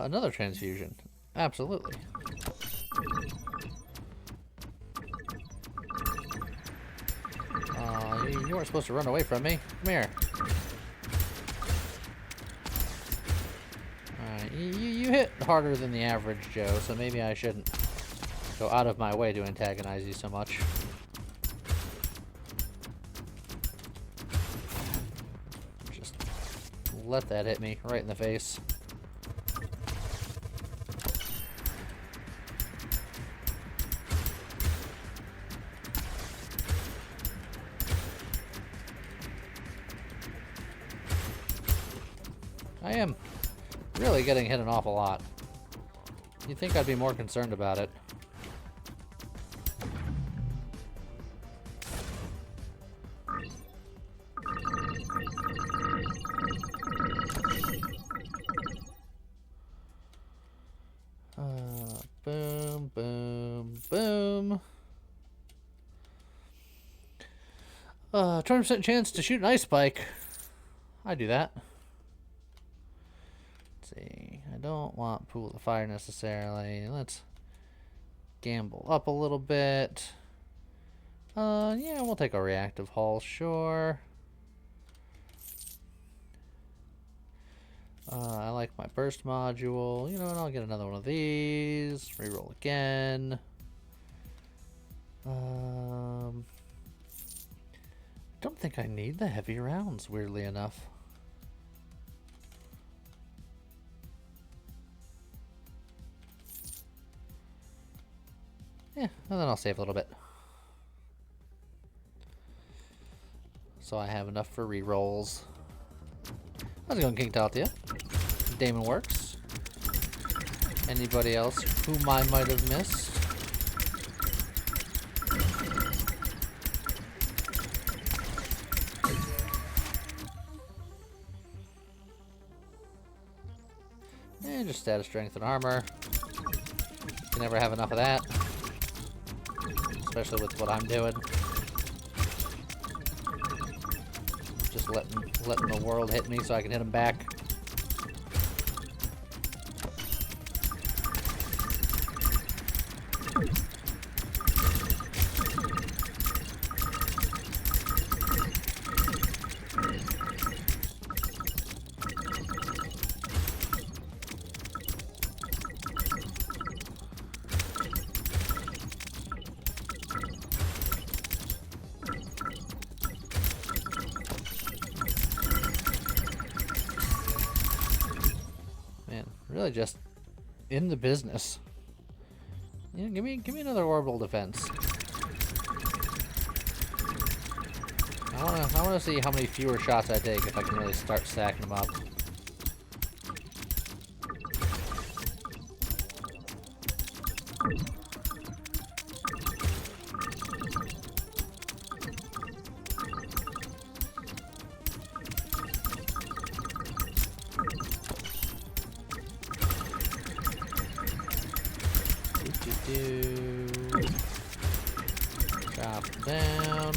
A: Another transfusion. Absolutely. You weren't supposed to run away from me. Come here. Alright, you hit harder than the average Joe, so maybe I shouldn't go out of my way to antagonize you so much. Just let that hit me right in the face. I am really getting hit an awful lot. You'd think I'd be more concerned about it. Boom, boom, boom. 20% chance to shoot an ice spike. I do that. See, I don't want Pool of Fire necessarily. Let's gamble up a little bit. Yeah, we'll take a reactive hull, sure. I like my burst module. You know what, I'll get another one of these. Reroll again. Don't think I need the heavy rounds, weirdly enough. Yeah, and then I'll save a little bit. So I have enough for rerolls. How's it going, King Taltia? Damon Works. Anybody else whom I might have missed? And just status strength and armor. You never have enough of that. Especially with what I'm doing. Just letting the world hit me so I can hit him back. Really just in the business. Yeah, give me another orbital defense. I wanna see how many fewer shots I take if I can really start stacking them up. Drop down.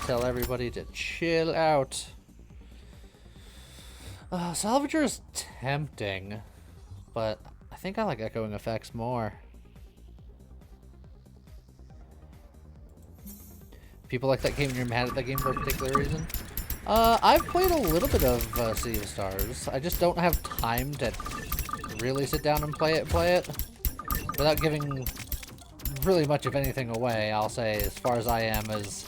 A: Tell everybody to chill out. Salvager is tempting, but I think I like echoing effects more. People like that game and you're mad at that game for a particular reason? I've played a little bit of Sea of Stars. I just don't have time to really sit down and play it. Without giving really much of anything away, I'll say, as far as I am, is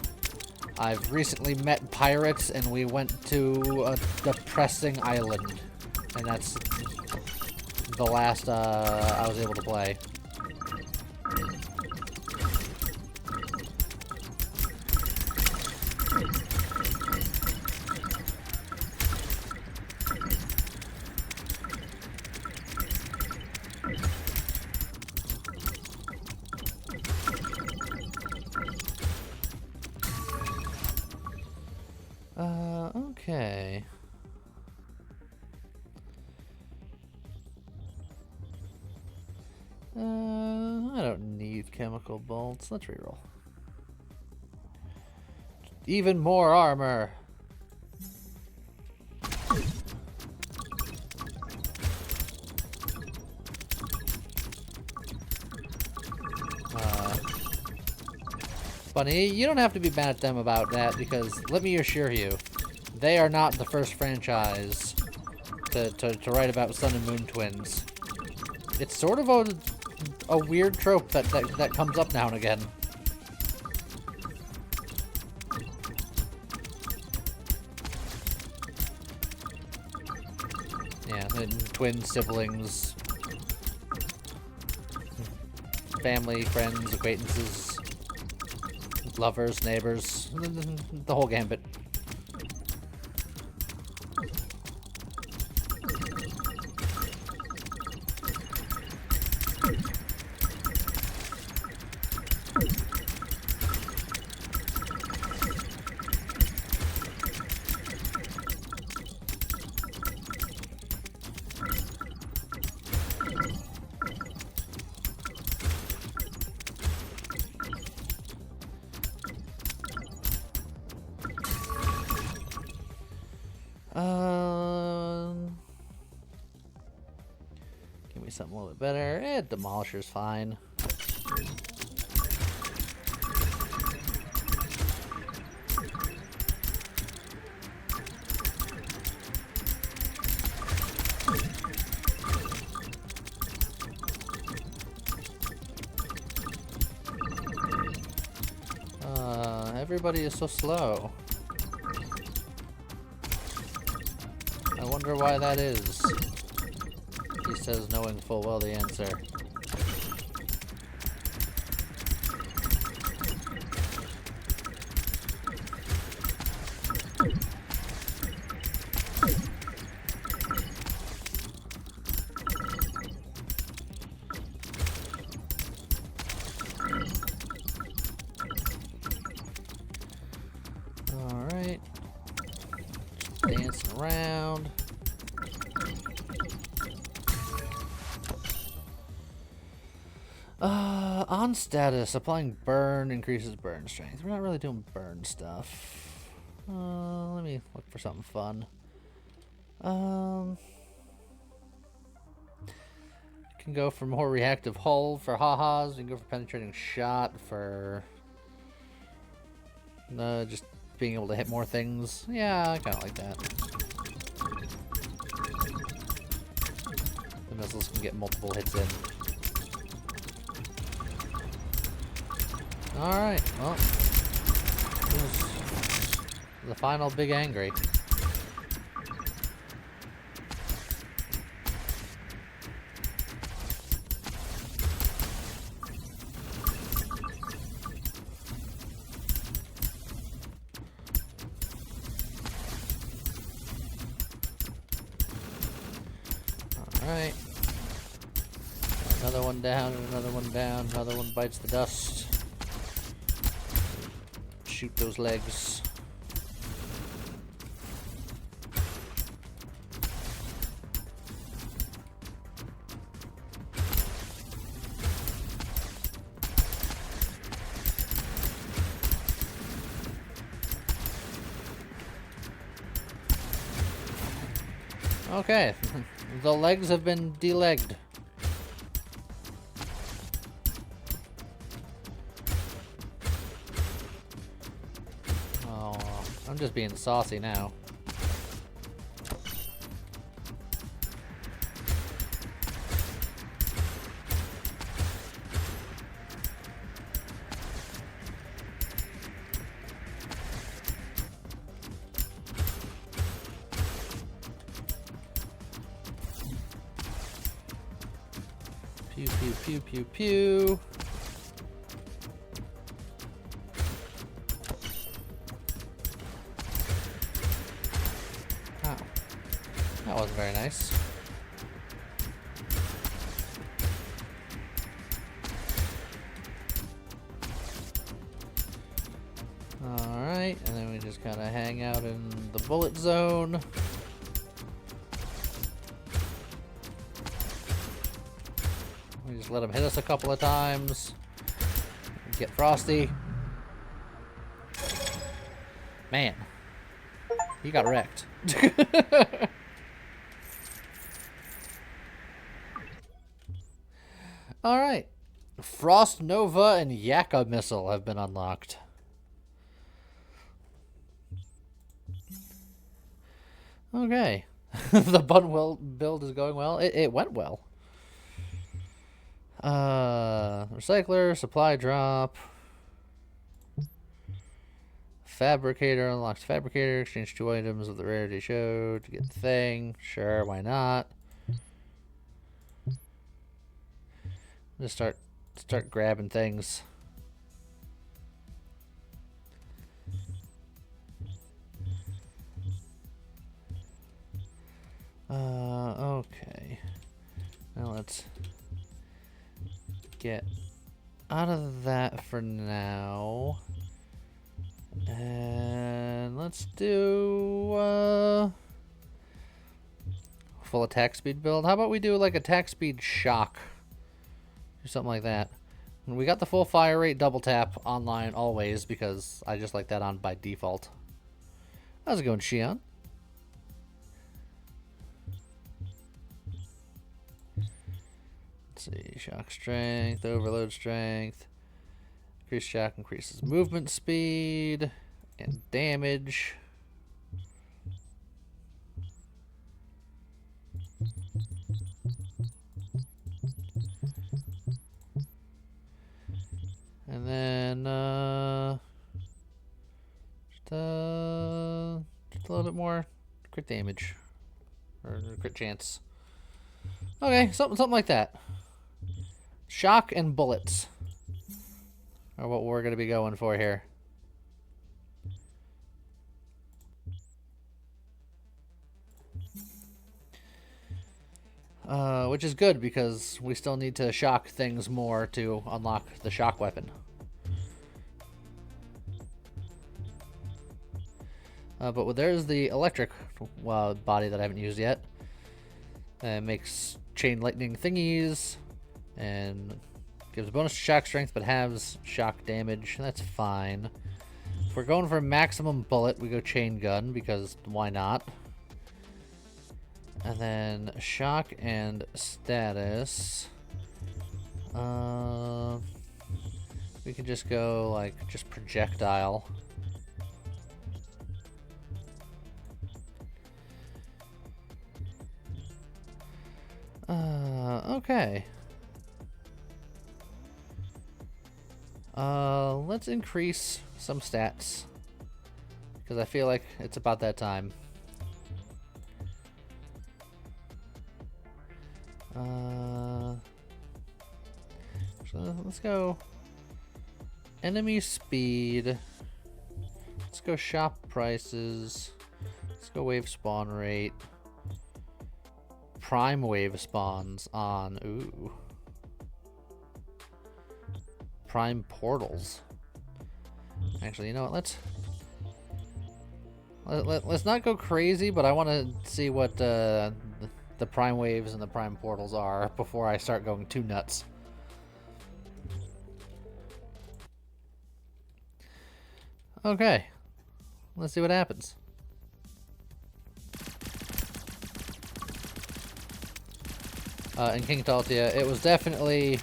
A: I've recently met pirates and we went to a depressing island. And that's the last I was able to play. Okay. I don't need chemical bolts. Let's reroll. Even more armor. Bunny, you don't have to be mad at them about that, because let me assure you, they are not the first franchise to write about Sun and Moon twins. It's sort of a weird trope that comes up now and again. Yeah, twin siblings, family, friends, acquaintances, lovers, neighbors, the whole gambit. Give me something a little bit better. Demolisher's fine. Everybody is so slow. I wonder why that is. He says, knowing full well the answer. Alright. Dancing around. On status, applying burn increases burn strength. We're not really doing burn stuff. Let me look for something fun. Can go for more reactive hull for ha-has. You can go for penetrating shot for just being able to hit more things. Yeah, I kind of like that. The missiles can get multiple hits in. Alright, well, this is the final big angry. Alright. Another one down, and another one down, another one bites the dust. Shoot those legs. Okay, the legs have been delegged. I'm just being saucy now. Pew, pew, pew, pew, pew. That wasn't very nice. Alright, and then we just kind of hang out in the bullet zone. We just let him hit us a couple of times. Get frosty. Man, he got wrecked. Alright. Frost Nova and Yaka Missile have been unlocked. Okay. The Bunwell build is going well. It went well. Recycler, supply drop. Fabricator unlocks Fabricator. Exchange 2 items of the rarity show to get the thing. Sure, why not? Just start grabbing things. Okay. Now let's get out of that for now. And let's do full attack speed build. How about we do like attack speed shock? Or something like that. And we got the full fire rate double tap online always because I just like that on by default. How's it going, Shion? Let's see. Shock strength, overload strength. Increased shock increases movement speed and damage. And then, just a little bit more crit damage. Or crit chance. Okay, something like that. Shock and bullets are what we're going to be going for here. Which is good because we still need to shock things more to unlock the shock weapon. But there's the electric body that I haven't used yet. It makes chain lightning thingies and gives a bonus to shock strength but halves shock damage. That's fine. If we're going for maximum bullet, we go chain gun because why not? And then shock and status. We can just go like just projectile. Okay. Let's increase some stats because I feel like it's about that time. So let's go enemy speed. Let's go shop prices. Let's go wave spawn rate. Prime wave spawns on. Ooh. Prime portals. Actually, you know what? Let's not go crazy, but I want to see what the prime waves and the prime portals are before I start going too nuts. Okay, let's see what happens. In King Taltia, it was definitely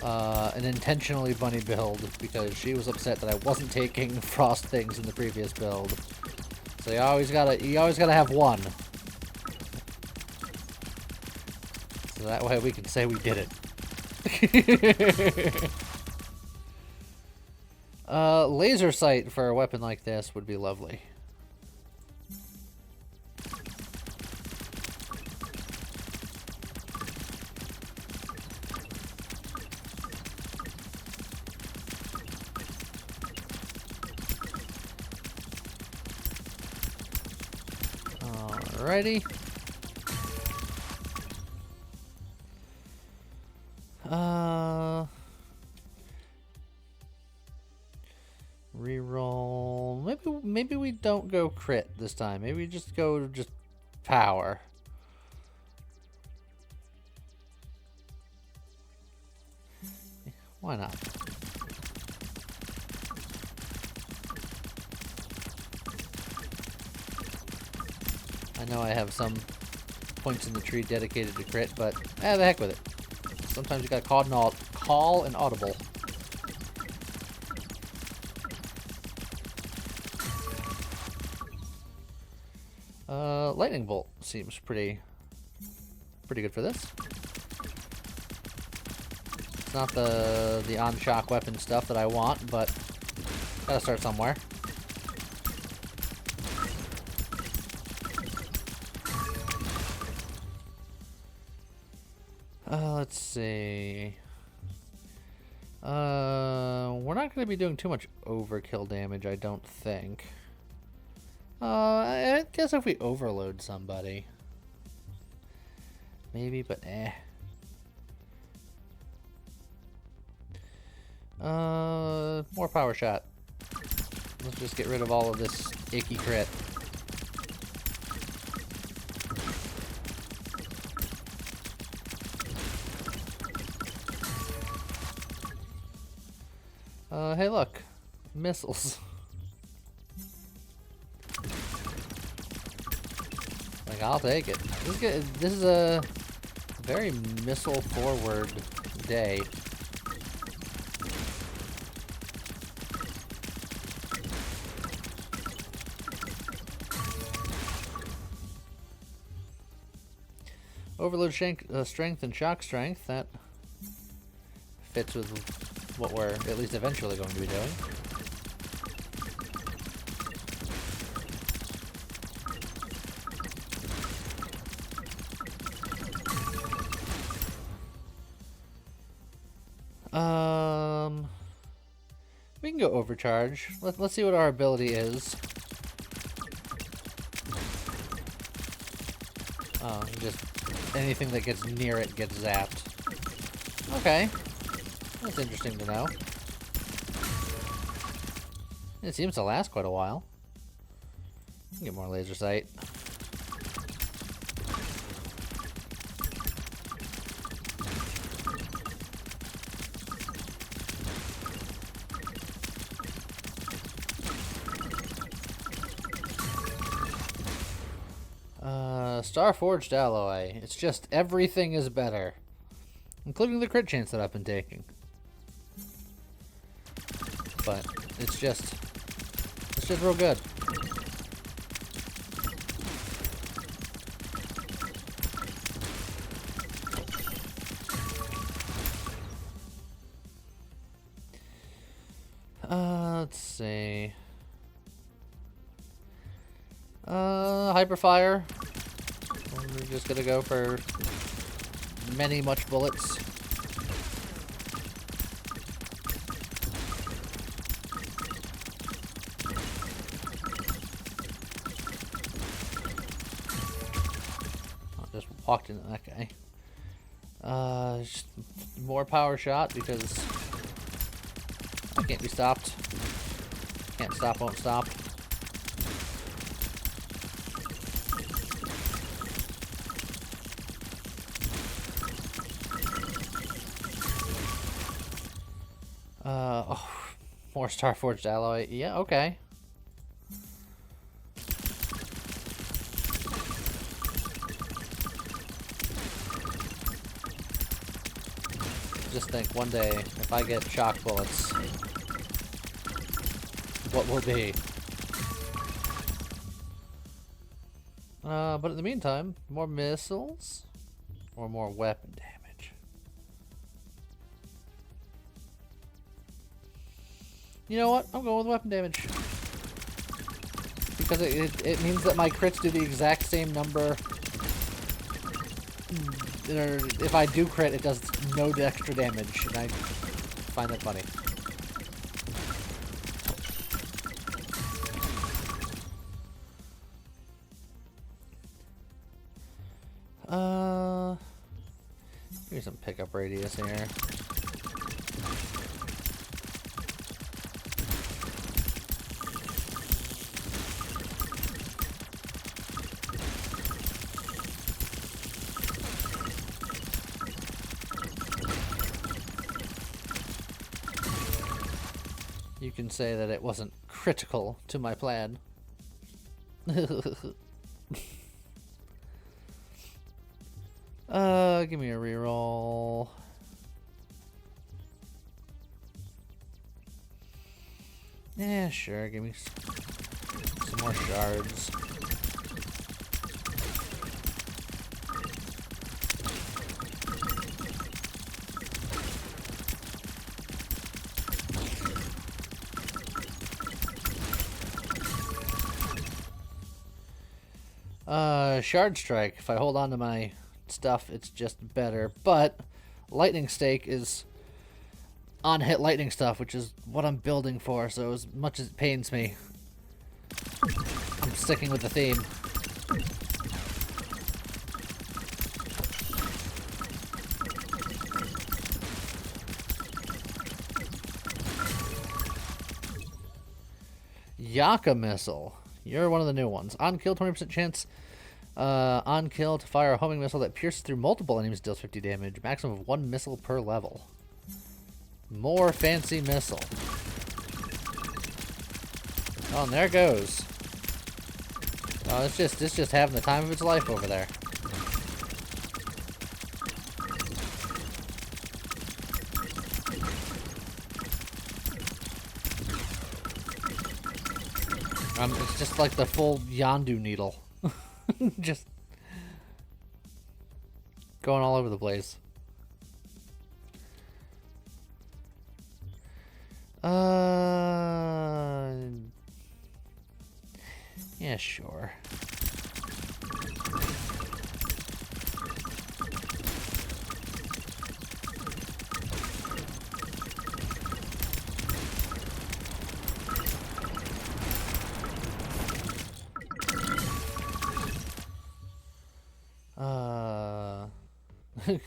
A: an intentionally bunny build because she was upset that I wasn't taking frost things in the previous build. So you always gotta have one. So that way we can say we did it. Laser sight for a weapon like this would be lovely. Alrighty. Reroll. Maybe we don't go crit this time. Maybe we just go power. Why not? I know I have some points in the tree dedicated to crit, but the heck with it. Sometimes you gotta call an audible. Lightning bolt seems pretty good for this. It's not the on-shock weapon stuff that I want, but gotta start somewhere. Let's see. We're not going to be doing too much overkill damage, I don't think. I guess if we overload somebody. Maybe, but eh. More power shot. Let's just get rid of all of this icky crit. Hey look. Missiles. Like, I'll take it. This is a Very missile forward day. Overload strength and shock strength. That fits with what we're at least eventually going to be doing. We can go overcharge. Let's see what our ability is. Oh, just anything that gets near it gets zapped. Okay. That's interesting to know. It seems to last quite a while. Get more laser sight. Starforged alloy. It's just everything is better. Including the crit chance that I've been taking. But it's just real good. Let's see. Hyperfire. We're just gonna go for much bullets. I just walked into that guy. Just more power shot because I can't be stopped. Can't stop, won't stop. Oh, more Starforged alloy. Yeah, okay. Just think, one day, if I get shock bullets, what will be? But in the meantime, more missiles or more weapon damage. You know what? I'm going with weapon damage. Because it means that my crits do the exact same number. If I do crit, it does no extra damage, and I find that funny. Here's some pickup radius here. You can say that it wasn't critical to my plan. Give me a reroll. Yeah, sure, give me some more shards. Shard Strike. If I hold on to my stuff, it's just better. But Lightning Stake is on-hit lightning stuff, which is what I'm building for, so as much as it pains me, I'm sticking with the theme. Yaka Missile. You're one of the new ones. On kill, 20% chance. On kill to fire a homing missile that pierces through multiple enemies, deals 50 damage. Maximum of 1 missile per level. More fancy missile. Oh, and there it goes. Oh, it's just having the time of its life over there. It's just like the full Yondu needle. Just going all over the place. Yeah, sure.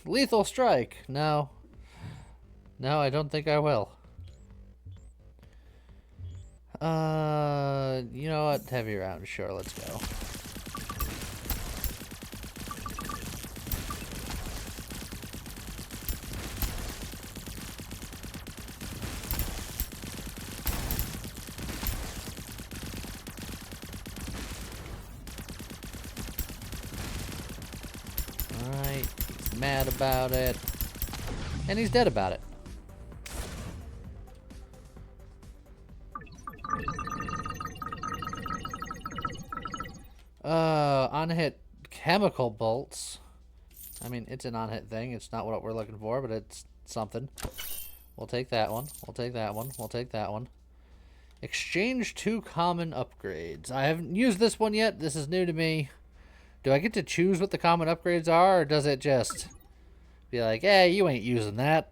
A: Lethal strike. No. No, I don't think I will. You know what? Heavy round. Sure, let's go. Alright, he's mad about it. And he's dead about it. On-hit chemical bolts. I mean, it's an on-hit thing. It's not what we're looking for, but it's something. We'll take that one. We'll take that one. We'll take that one. Exchange 2 common upgrades. I haven't used this one yet. This is new to me. Do I get to choose what the common upgrades are, or does it just be like, hey, you ain't using that?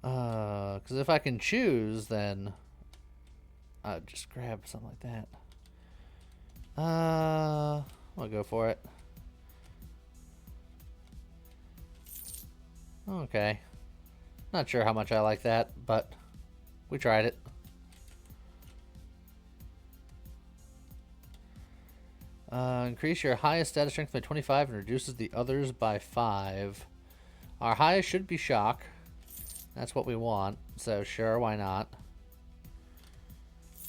A: Because if I can choose, then I'll just grab something like that. I'll go for it. Okay. Not sure how much I like that, but we tried it. Increase your highest status strength by 25 and reduces the others by 5. Our highest should be shock. That's what we want, so sure, why not?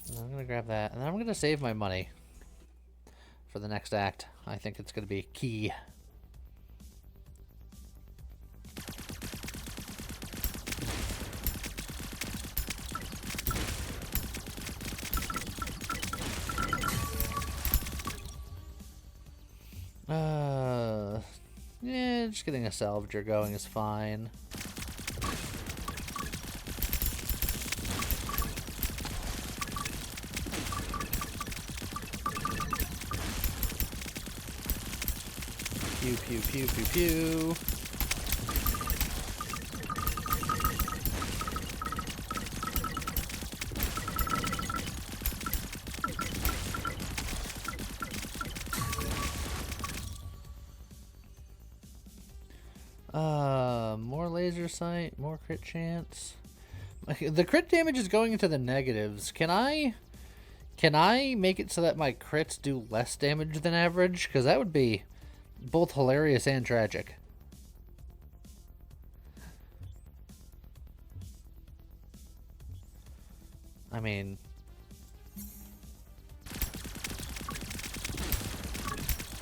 A: And I'm gonna grab that, and then I'm gonna save my money for the next act. I think it's gonna be key. Yeah, just getting a salvager going is fine. Pew, pew, pew, pew, pew. More laser sight, more crit chance. The crit damage is going into the negatives. Can I make it so that my crits do less damage than average? Because that would be both hilarious and tragic. I mean,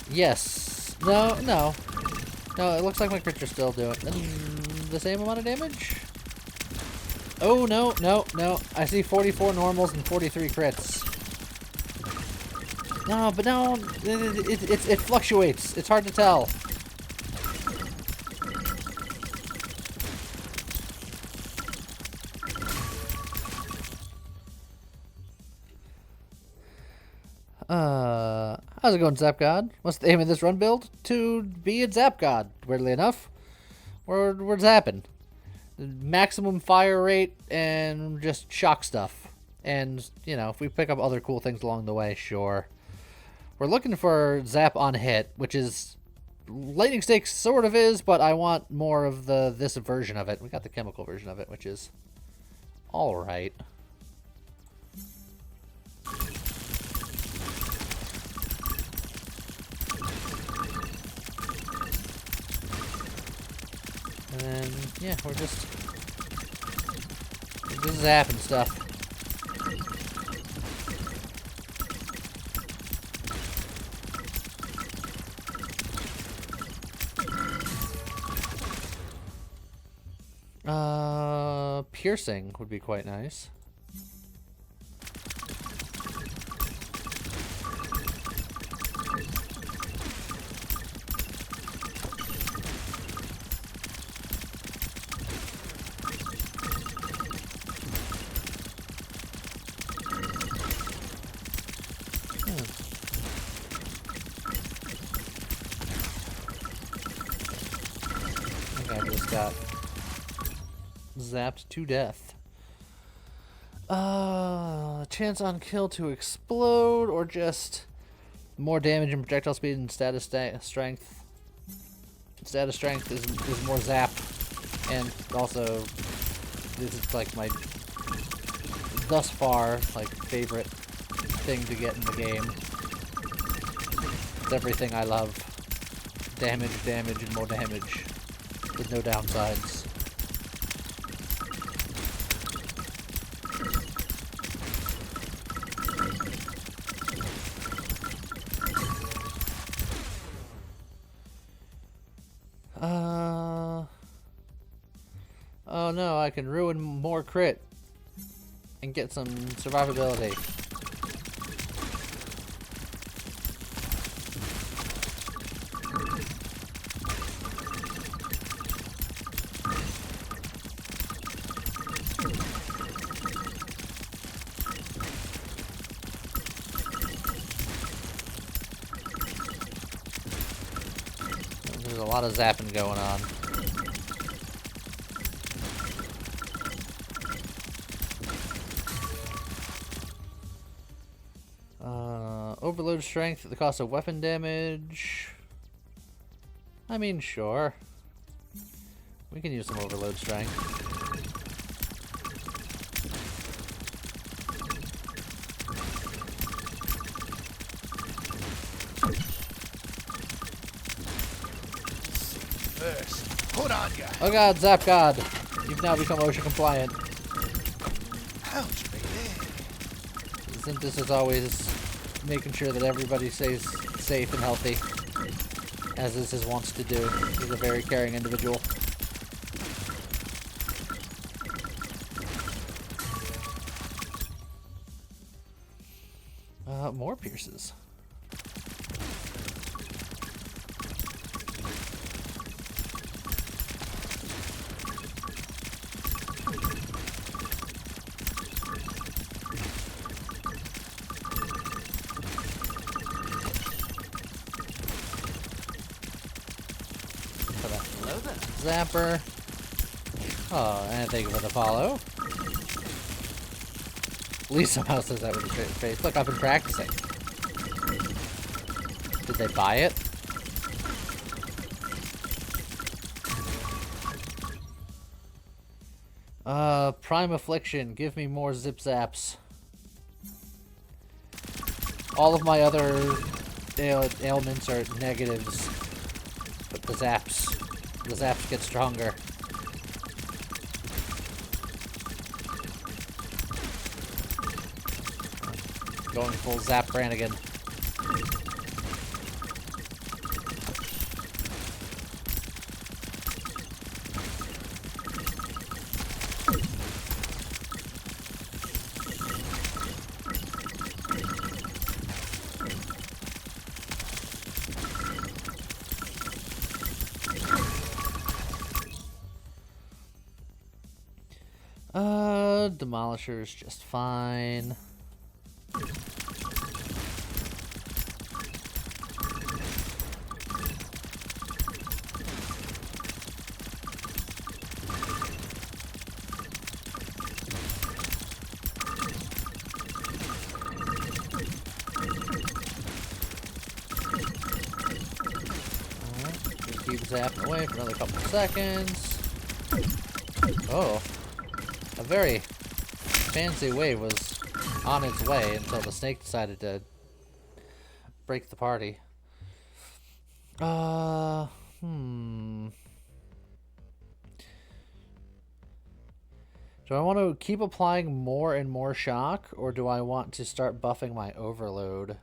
A: yes. No, no. No, it looks like my crits are still doing the same amount of damage. Oh, no, no, no. I see 44 normals and 43 crits. No, but no, it fluctuates. It's hard to tell. How's it going, Zap God? What's the aim of this run build? To be a Zap God, weirdly enough. We're zapping. Maximum fire rate and just shock stuff. And, you know, if we pick up other cool things along the way, sure. We're looking for Zap on hit, which is... Lightning Stakes sort of is, but I want more of this version of it. We got the chemical version of it, which is alright. And then, yeah, we're just zapping stuff. piercing would be quite nice. I just got zapped to death. Chance on kill to explode, or just more damage and projectile speed and strength. Status strength is more zap, and also this is like my thus far like favorite thing to get in the game. It's everything I love. Damage, damage, and more damage with no downsides. Oh no, I can ruin more crit and get some survivability. There's a lot of zapping going on. Overload strength at the cost of weapon damage. I mean, sure. We can use some overload strength.
B: First, put on your
A: Oh god, Zap God! You've now become OSHA compliant.
B: ouch, baby.
A: Zintus is always making sure that everybody stays safe and healthy, as this is wants to do. He's a very caring individual. More pierces.
C: Hello there.
A: Zapper. Oh, and thank you for the follow. Lee somehow says that with a straight face. Look, I've been practicing. Did they buy it? Prime Affliction. Give me more zip zaps. All of my other ailments are negatives. But the zaps get stronger. Going full Zap Brannigan. Demolisher is just fine. Keep zapping away for another couple seconds. Oh. A very fancy wave was on its way until the snake decided to break the party. Do I want to keep applying more and more shock, or do I want to start buffing my overload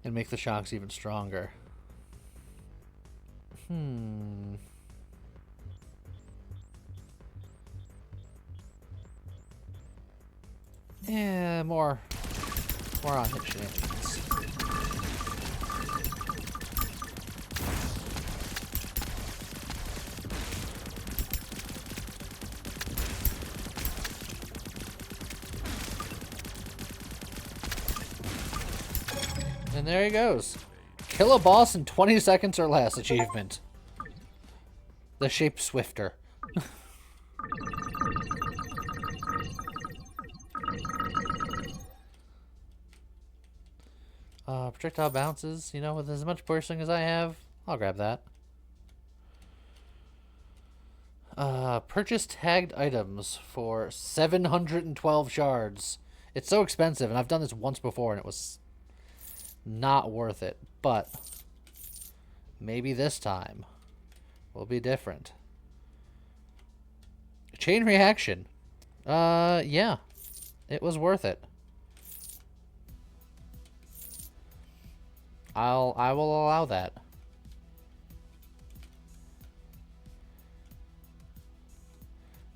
A: and make the shocks even stronger? Yeah, more on hit shenanigans. And there he goes. Kill a boss in 20 seconds or less achievement. The Shape Swifter. Projectile bounces, you know, with as much bursting as I have, I'll grab that. Purchase tagged items for 712 shards. It's so expensive, and I've done this once before, and it was not worth it. But maybe this time will be different. Chain reaction. Yeah. It was worth it. I will allow that.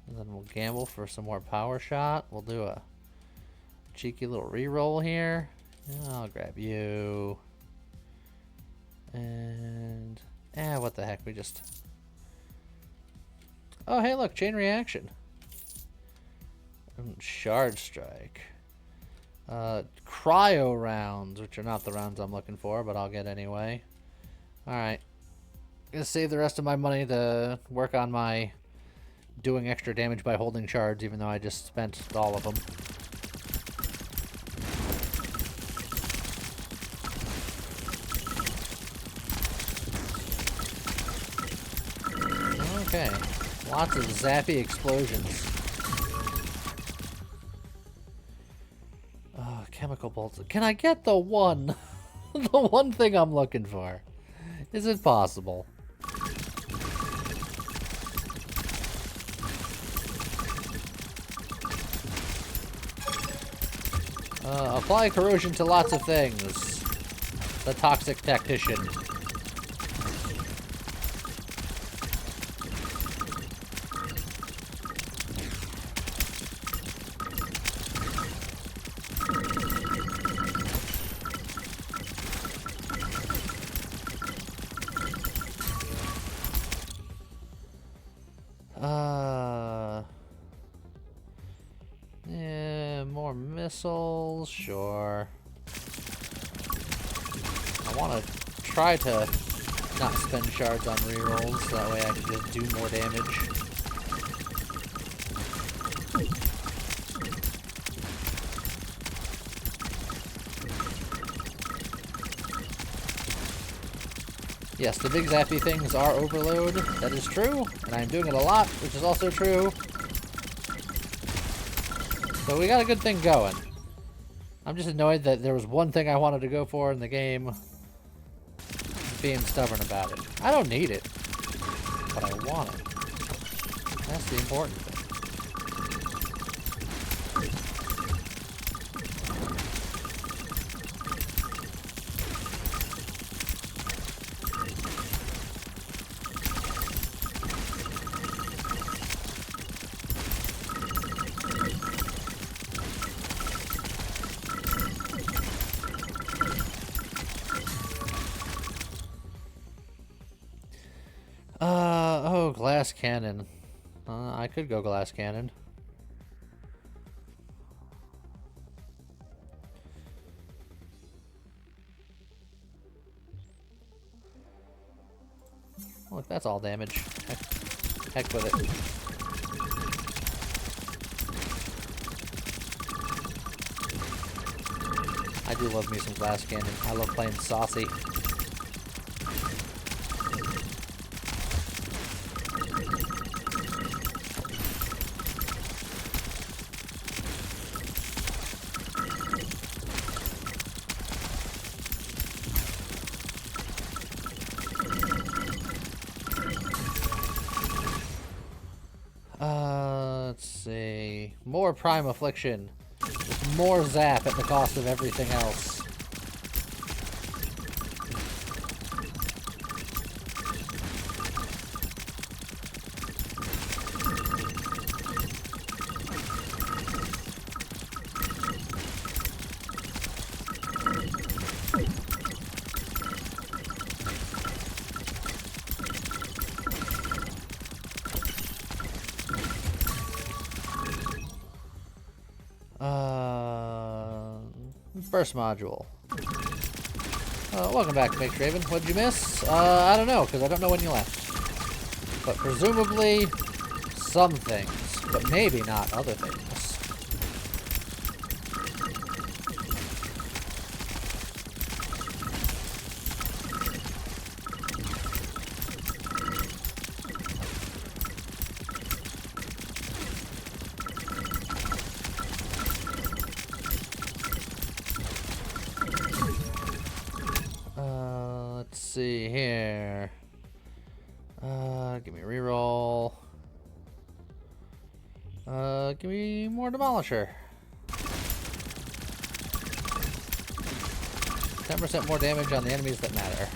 A: And then we'll gamble for some more power shot. We'll do a cheeky little reroll here. I'll grab you. And what the heck? We just... Oh, hey, look, chain reaction. Shard strike. Cryo rounds, which are not the rounds I'm looking for, but I'll get anyway. Alright. Gonna save the rest of my money to work on my doing extra damage by holding shards, even though I just spent all of them. Okay. Lots of zappy explosions. Chemical bolts. Can I get the one? The one thing I'm looking for. Is it possible? Apply corrosion to lots of things. The toxic tactician. Yeah, more missiles, sure. I want to try to not spend shards on rerolls, so that way I can just do more damage. Yes, the big zappy things are overload. That is true, and I'm doing it a lot, which is also true. So we got a good thing going. I'm just annoyed that there was one thing I wanted to go for in the game. Being stubborn about it. I don't need it, but I want it. That's the important thing. Oh, glass cannon. I could go glass cannon. Look, that's all damage. Heck with it. I do love me some glass cannon. I love playing saucy. Let's see. More Prime Affliction. With more zap at the cost of everything else. Burst module. Welcome back, Mix Raven. What'd you miss? I don't know, because I don't know when you left. But presumably, some things. But maybe not other things. Let's see here. Give me a reroll. Give me more Demolisher. 10% more damage on the enemies that matter.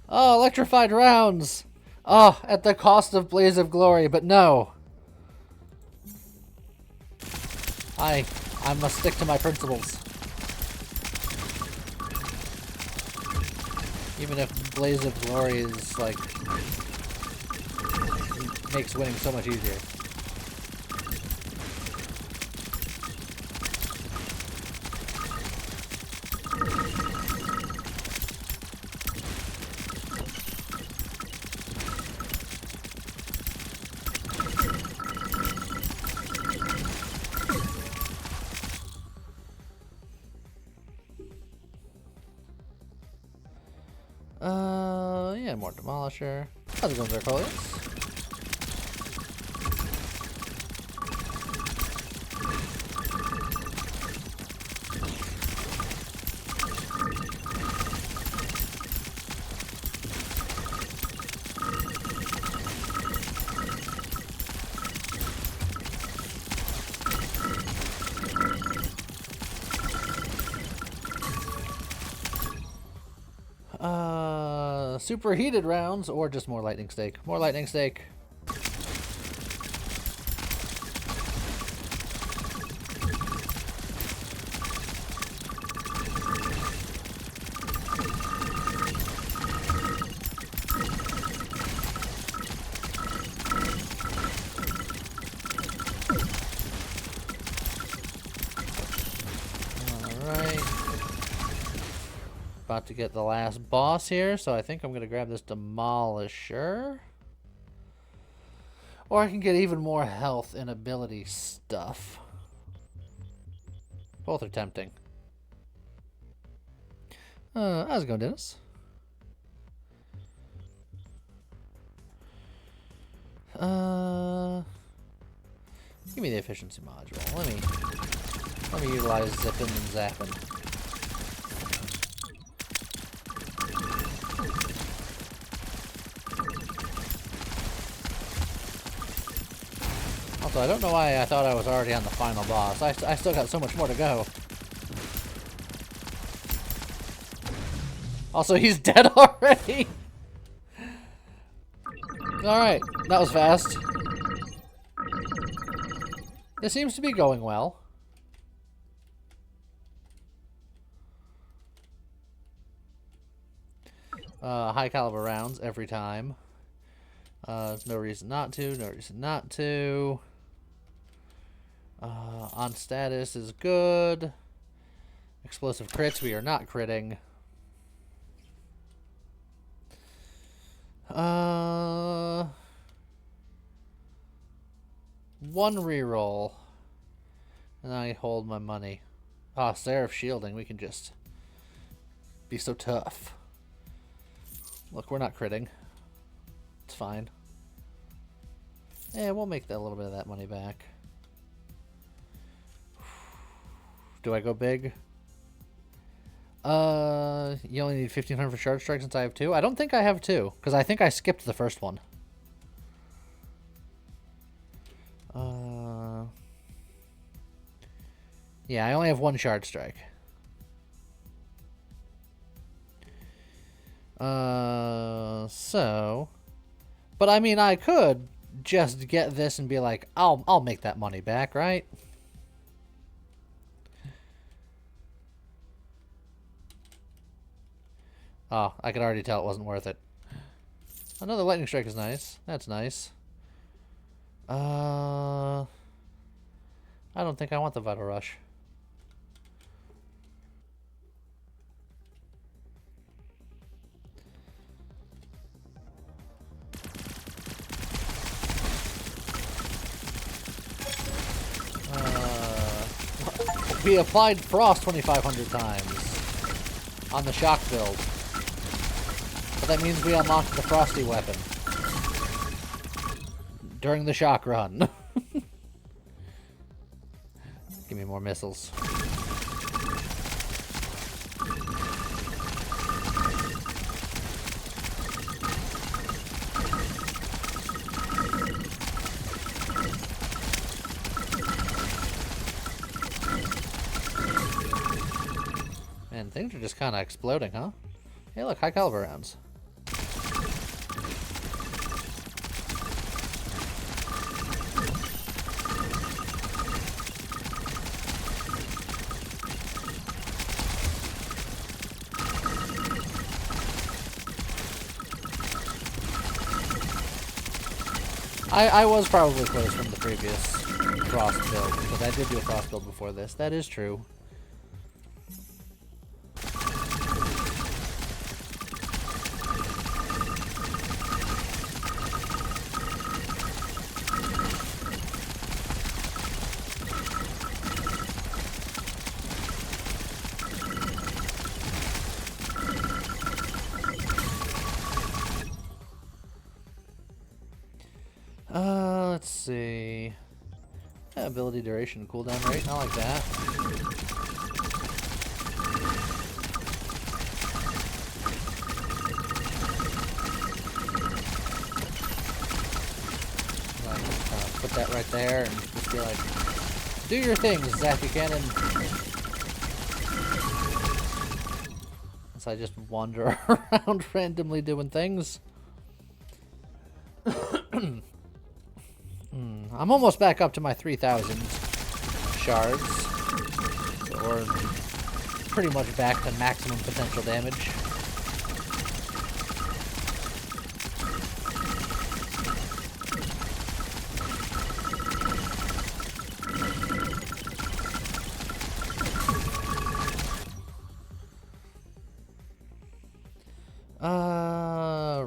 A: Oh, electrified rounds! Oh, at the cost of Blaze of Glory, but no. I must stick to my principles. Even if Blaze of Glory is, like, makes winning so much easier. Yeah, more Demolisher. How's it going, Zircolius? Superheated rounds, or just more lightning stake. More lightning stake. About to get the last boss here, so I think I'm going to grab this Demolisher. Or I can get even more health and ability stuff. Both are tempting. How's it going, Dennis? Give me the efficiency module. Let me utilize zipping and zapping. Also, I don't know why I thought I was already on the final boss. I still got so much more to go. Also, he's dead already! Alright, that was fast. This seems to be going well. High caliber rounds every time. No reason not to, no reason not to. On status is good. Explosive crits, we are not critting. One reroll. And I hold my money. Ah, Seraph shielding, we can just be so tough. Look, we're not critting. It's fine. Yeah, we'll make that, a little bit of that money back. Do I go big? You only need 1,500 for Shard Strike since I have 2? I don't think I have 2, because I think I skipped the first one. Yeah, I only have 1 Shard Strike. So... But I mean, I could just get this and be like, I'll make that money back, right? Oh, I could already tell it wasn't worth it. Another lightning strike is nice. That's nice. I don't think I want the Vital Rush. We applied Frost 2,500 times on the shock build. But that means we unlocked the Frosty weapon during the shock run. Give me more missiles. Man, things are just kind of exploding, huh? Hey, look, high caliber rounds. I was probably close from the previous Frost build, because I did do a Frost build before this. That is true. Let's see. Yeah, ability duration, cooldown rate, I like that. Put that right there and just be like, do your things, Zappy Cannon. As I just wander around randomly doing things. I'm almost back up to my 3,000 shards. Or pretty much back to maximum potential damage.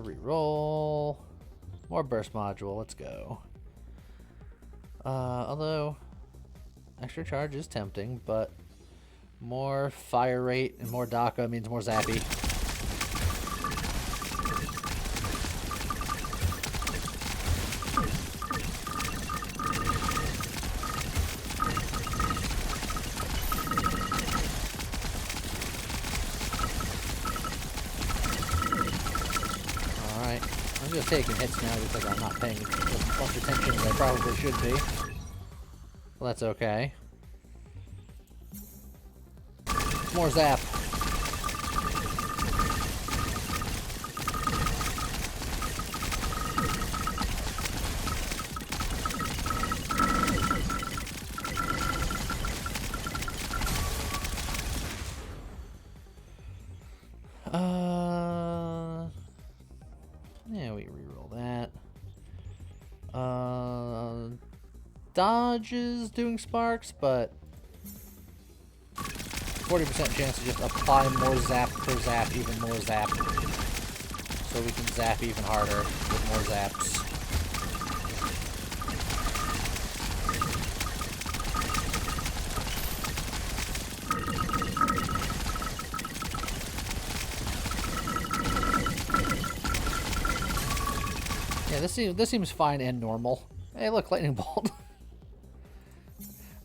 A: Reroll. More burst module, let's go. Although extra charge is tempting, but more fire rate and more DACA means more Zappy. Alright, I'm just taking hits now because I'm not paying as much attention as I probably should be. Well, that's okay. More zap. Yeah, we reroll that. Dodge is doing sparks, but 40% chance to just apply more zap per zap, even more zap. So we can zap even harder with more zaps. Yeah, this seems fine and normal. Hey, look, lightning bolt.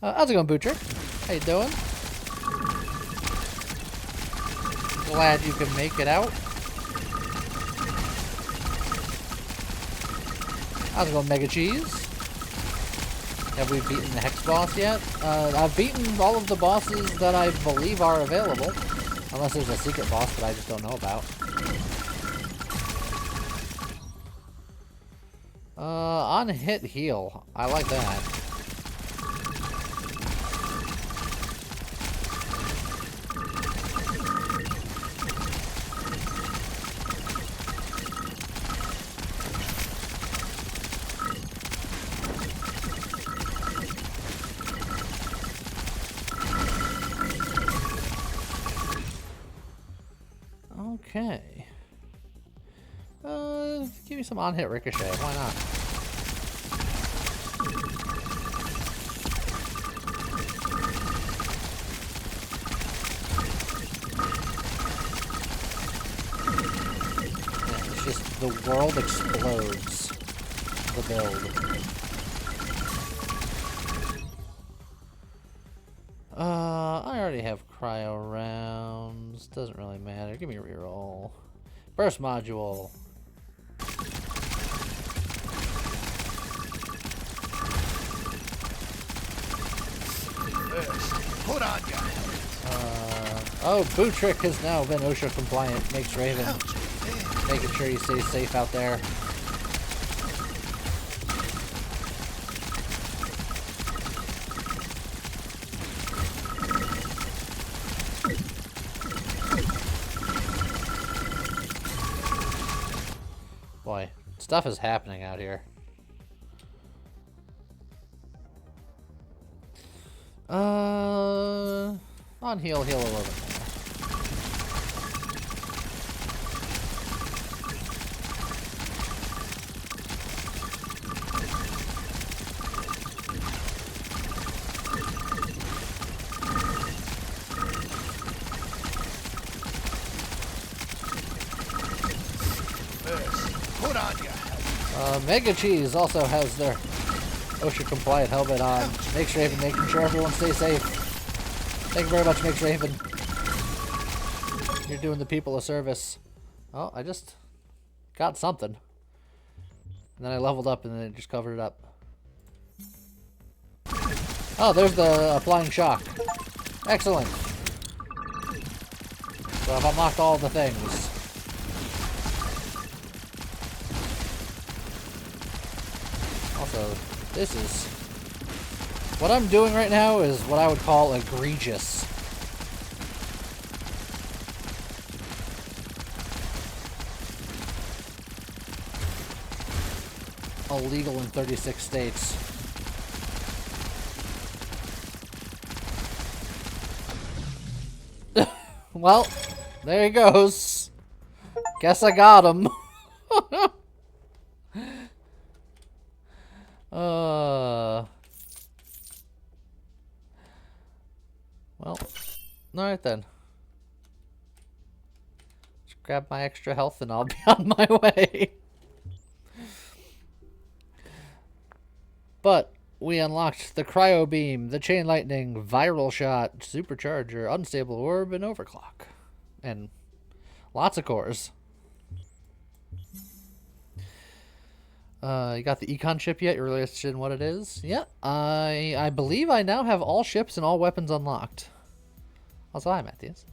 A: How's it going, Butcher? How you doing? Glad you can make it out. How's it going, Mega Cheese? Have we beaten the Hex boss yet? I've beaten all of the bosses that I believe are available. Unless there's a secret boss that I just don't know about. On hit heal. I like that. Okay. Give me some on-hit ricochet. Why not? Yeah, it's just the world explodes. The build. I already have cryo rounds. Doesn't really matter. Give me a reroll. Burst module.
B: First, put on your helmet.
A: Oh, Bootrick has now been OSHA compliant. Makes Raven.
B: Ouch, man.
A: Making sure he stays safe out there. Boy, stuff is happening out here. On heal a little bit more.
B: First, put on your helmet.
A: Mega Cheese also has their OSHA compliant helmet on. Makes Raven, making sure everyone stays safe. Thank you very much, Makes Raven. You're doing the people a service. Oh, I just got something. And then I leveled up and then it just covered it up. Oh, there's the applying shock. Excellent. So I've unlocked all the things. Also, this is... what I'm doing right now is what I would call egregious. Illegal in 36 states. Well, there he goes. Guess I got him. Well, alright then. Just grab my extra health and I'll be on my way. But we unlocked the Cryo Beam, the Chain Lightning, Viral Shot, Supercharger, Unstable Orb, and Overclock. And lots of cores. You got the Econ ship yet? You're really interested in what it is? Yeah, I believe I now have all ships and all weapons unlocked. Also, hi, Matthias.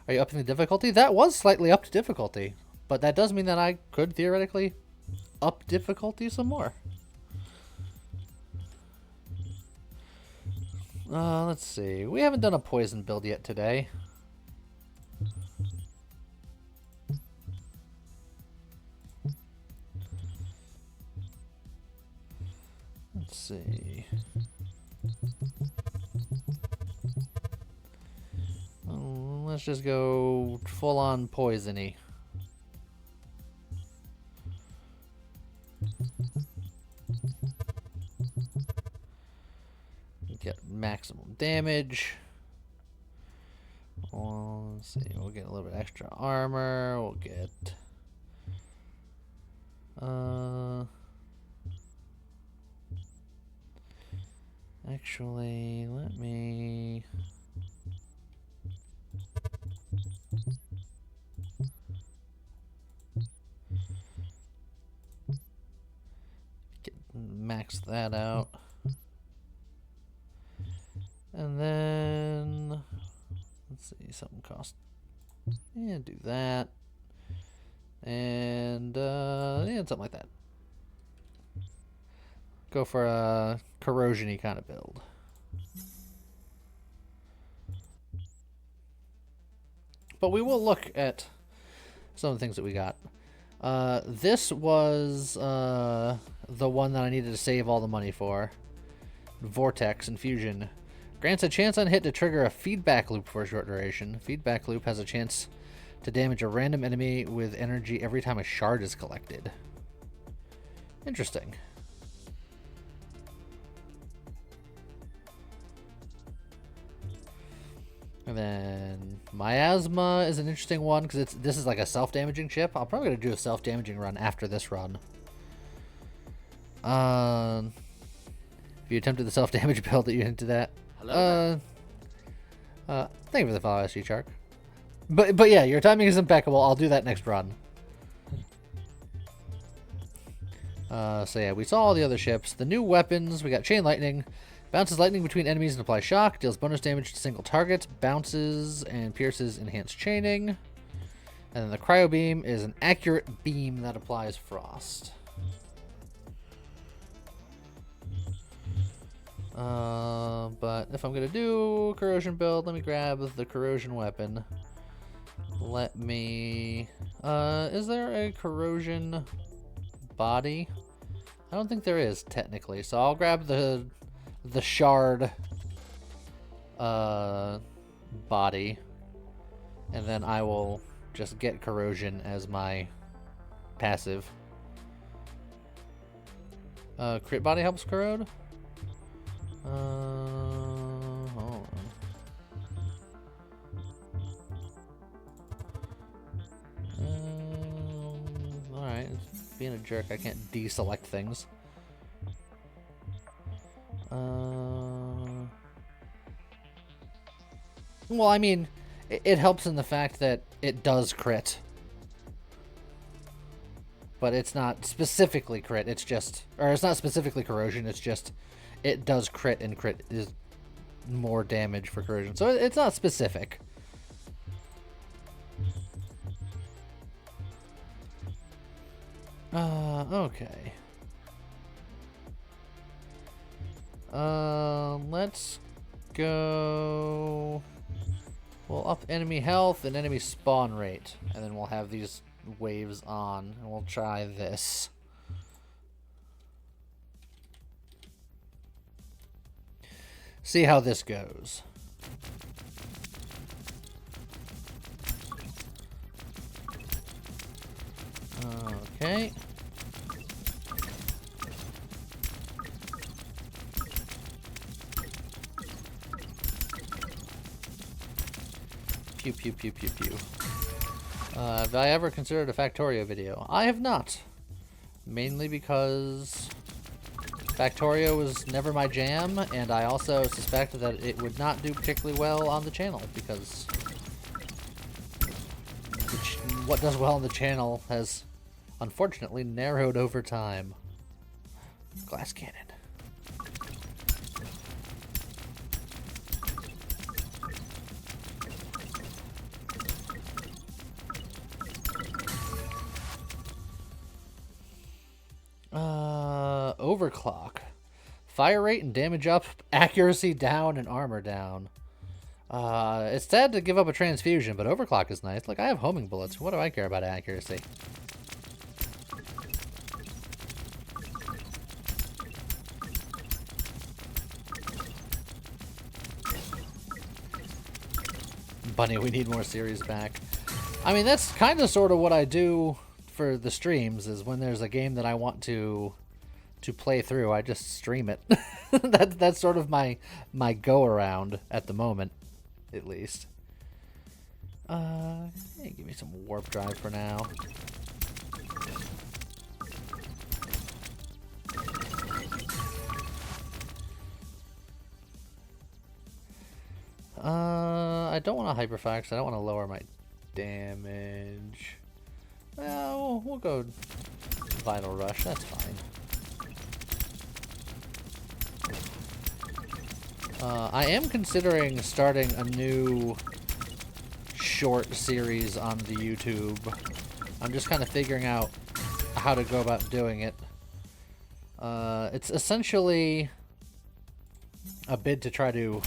A: Are you upping the difficulty? That was slightly upped difficulty. But that does mean that I could theoretically up difficulty some more. Let's see. We haven't done a poison build yet today. Let's see. Let's just go full-on poisony. Get maximum damage. Well, let's see. We'll get a little bit extra armor. We'll get... Actually, let me... max that out. And then... let's see, something cost... yeah, do that. And, yeah, something like that. go for a corrosion-y kind of build. But we will look at some of the things that we got. This was the one that I needed to save all the money for. Vortex Infusion. Grants a chance on hit to trigger a feedback loop for a short duration. Feedback loop has a chance to damage a random enemy with energy every time a shard is collected. Interesting. And then Miasma is an interesting one because this is like a self-damaging chip. I'm probably gonna do a self-damaging run after this run. If you attempted the self-damage build that you into that.
C: Hello.
A: Thank you for the follow, SG Shark. But yeah, your timing is impeccable. I'll do that next run. So yeah, we saw all the other ships. The new weapons, we got Chain Lightning. Bounces lightning between enemies and applies shock. Deals bonus damage to single targets. Bounces and pierces enhanced chaining. And then the Cryo Beam is an accurate beam that applies frost. But if I'm going to do corrosion build, let me grab the corrosion weapon. Let me... is there a corrosion body? I don't think there is, technically. So I'll grab the shard body, and then I will just get corrosion as my passive. Crit body helps corrode? Hold on. Alright, being a jerk, I can't deselect things. Well, I mean, it helps in the fact that it does crit. But it's not specifically crit, it's just... Or it's not specifically corrosion, it's just... It does crit, and crit is more damage for corrosion. So it's not specific. Okay. Let's go... We'll up enemy health and enemy spawn rate. And then we'll have these waves on. And we'll try this. See how this goes. Okay. Pew pew pew pew pew. Have I ever considered a Factorio video? I have not. Mainly because Factorio was never my jam, and I also suspect that it would not do particularly well on the channel, because what does well on the channel has unfortunately narrowed over time. Glass cannon. Overclock. Fire rate and damage up, accuracy down, and armor down. It's sad to give up a transfusion, but overclock is nice. Like, I have homing bullets. What do I care about accuracy? Bunny, we need more series back. I mean, that's kind of sort of what I do for the streams, is when there's a game that I want to play through, I just stream it. That's sort of my go around at the moment, at least. Hey, give me some warp drive for now. I don't want to hyperfax. I don't want to lower my damage. Well, we'll go Vital Rush. That's fine. I am considering starting a new short series on the YouTube. I'm just kind of figuring out how to go about doing it. It's essentially a bid to try to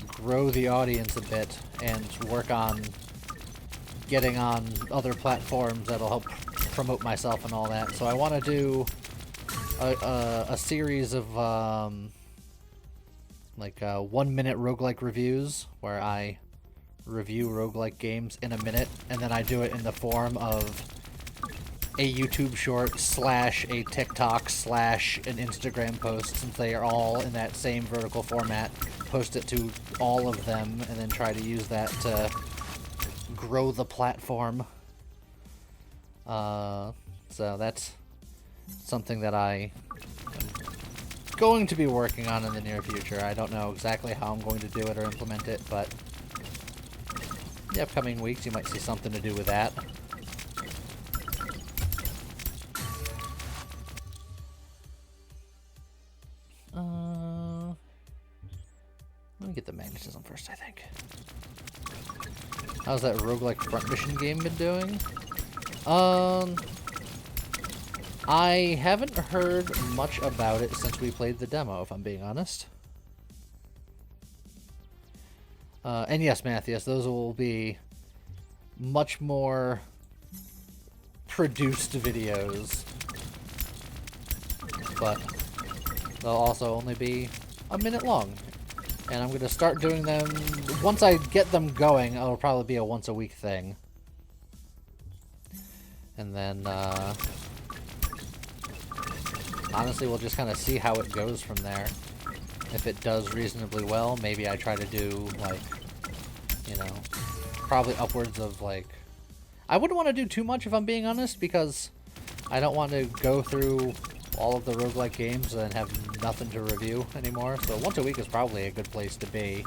A: grow the audience a bit and work on getting on other platforms that'll help promote myself and all that. So I want to do a series of like 1 minute roguelike reviews where I review roguelike games in a minute, and then I do it in the form of a YouTube short slash a TikTok slash an Instagram post, since they are all in that same vertical format. Post it to all of them and then try to use that to grow the platform. So that's something that I am going to be working on in the near future. I don't know exactly how I'm going to do it or implement it, but the upcoming weeks you might see something to do with that. Let me get the magnetism first, I think. How's that roguelike front mission game been doing? I haven't heard much about it since we played the demo, if I'm being honest. And yes, Matthias, those will be much more produced videos. But they'll also only be a minute long. And I'm going to start doing them, once I get them going, it'll probably be a once a week thing. And then, honestly, we'll just kind of see how it goes from there. If it does reasonably well, maybe I try to do, like, you know, probably upwards of, like... I wouldn't want to do too much, if I'm being honest, because I don't want to go through all of the roguelike games and have nothing to review anymore. So once a week is probably a good place to be.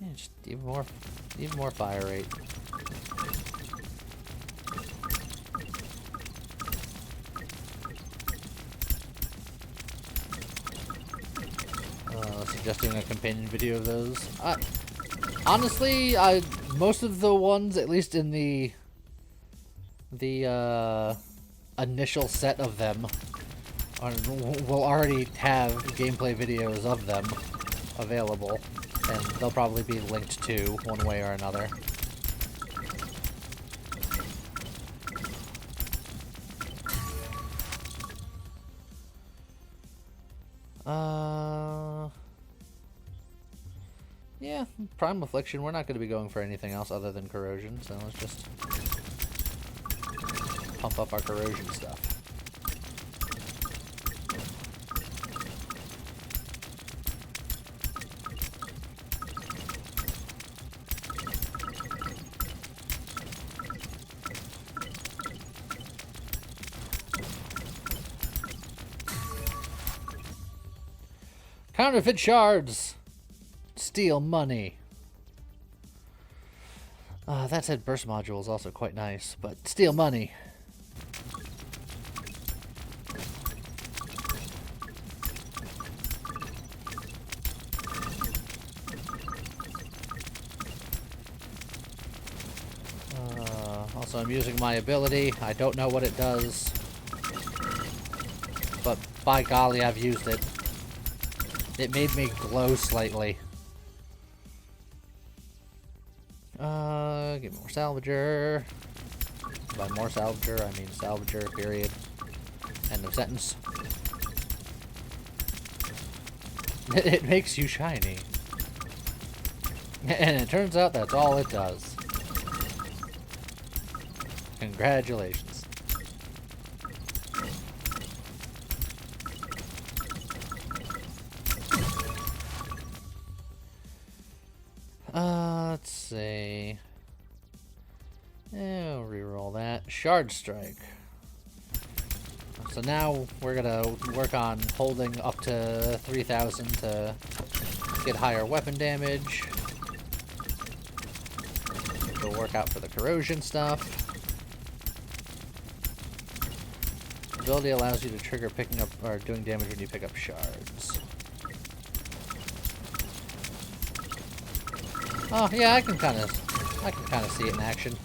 A: Yeah, just even more fire rate. Suggesting a companion video of those. Honestly, most of the ones, at least in the initial set of them, will already have gameplay videos of them available, and they'll probably be linked to one way or another. Yeah, Prime Affliction, we're not going to be going for anything else other than Corrosion, so let's just pump up our Corrosion stuff. Counterfeit shards! Steal money. That said, burst module is also quite nice, but steal money. Also, I'm using my ability. I don't know what it does, but by golly, I've used it. It made me glow slightly. Get more salvager. By more salvager, I mean salvager, period. End of sentence. It makes you shiny. And it turns out that's all it does. Congratulations. Let's see. Yeah, we'll reroll that. Shard Strike. So now we're gonna work on holding up to 3,000 to get higher weapon damage. Go work out for the corrosion stuff. ability allows you to trigger picking up or doing damage when you pick up shards. Oh yeah, I can kind of see it in action.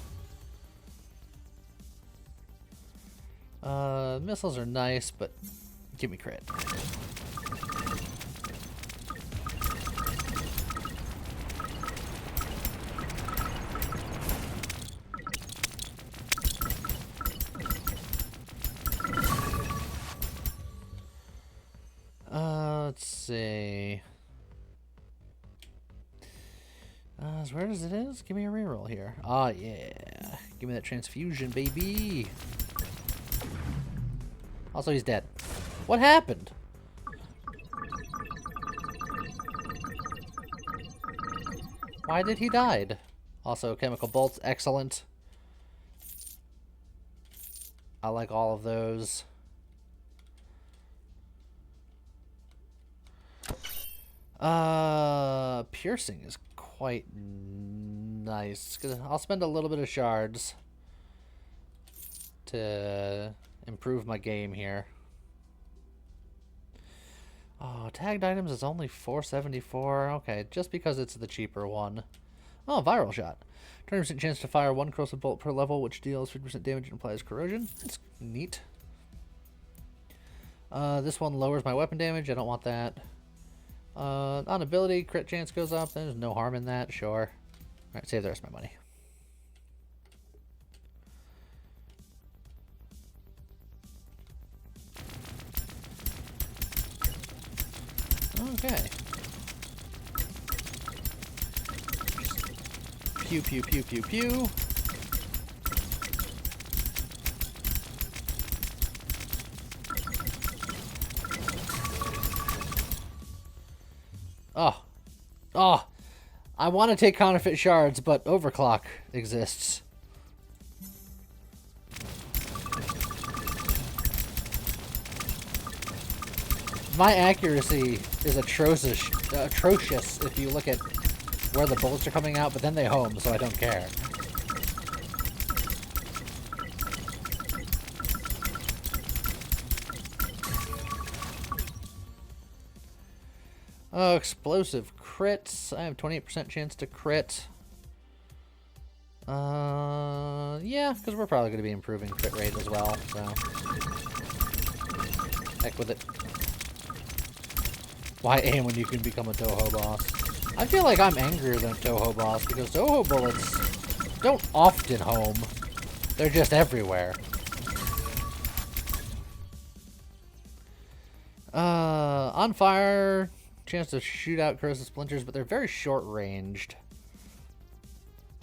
A: Missiles are nice, but give me crit. Let's see. As weird as it is, give me a reroll here. Oh yeah, give me that transfusion, baby. Also, he's dead. What happened? Why did he die? Also, chemical bolts, excellent. I like all of those. Piercing is quite nice. I'll spend a little bit of shards to improve my game here. Oh, tagged items is only 474. Okay, just because it's the cheaper one. Oh, viral shot. 20% chance to fire one corrosive bolt per level, which deals 50% damage and applies corrosion. That's neat. This one lowers my weapon damage. I don't want that. On ability, crit chance goes up. There's no harm in that. Sure. Alright, save the rest of my money. Okay. Pew, pew, pew, pew, pew. Oh. Oh. I want to take counterfeit shards, but overclock exists. My accuracy is atrocious if you look at where the bullets are coming out, but then they home, so I don't care. Oh, explosive crits. I have 28% chance to crit. Yeah, because we're probably going to be improving crit rate as well, so. Heck with it. Why aim when you can become a Touhou boss? I feel like I'm angrier than a Touhou boss because Touhou bullets don't often home. They're just everywhere. On fire, chance to shoot out corrosive splinters, but they're very short ranged.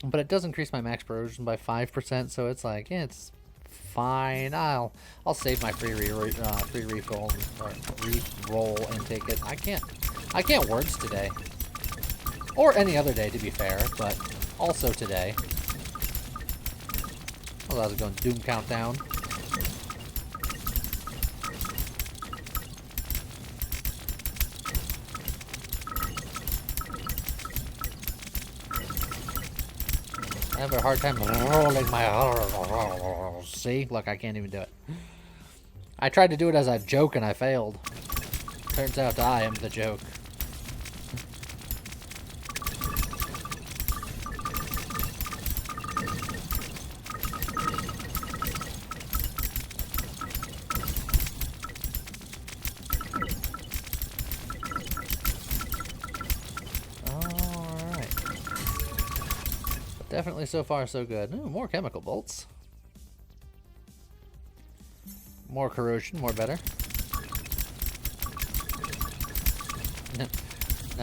A: But it does increase my max corrosion by 5%, so it's like, yeah, it's fine. I'll save my free refill or re-roll and take it. I can't words today, or any other day to be fair, but also today. Oh, how's it going? Doom countdown. I have a hard time rolling my... See? Look, I can't even do it. I tried to do it as a joke and I failed. Turns out I am the joke. Definitely so far so good. Ooh, more chemical bolts. More corrosion, more better. No,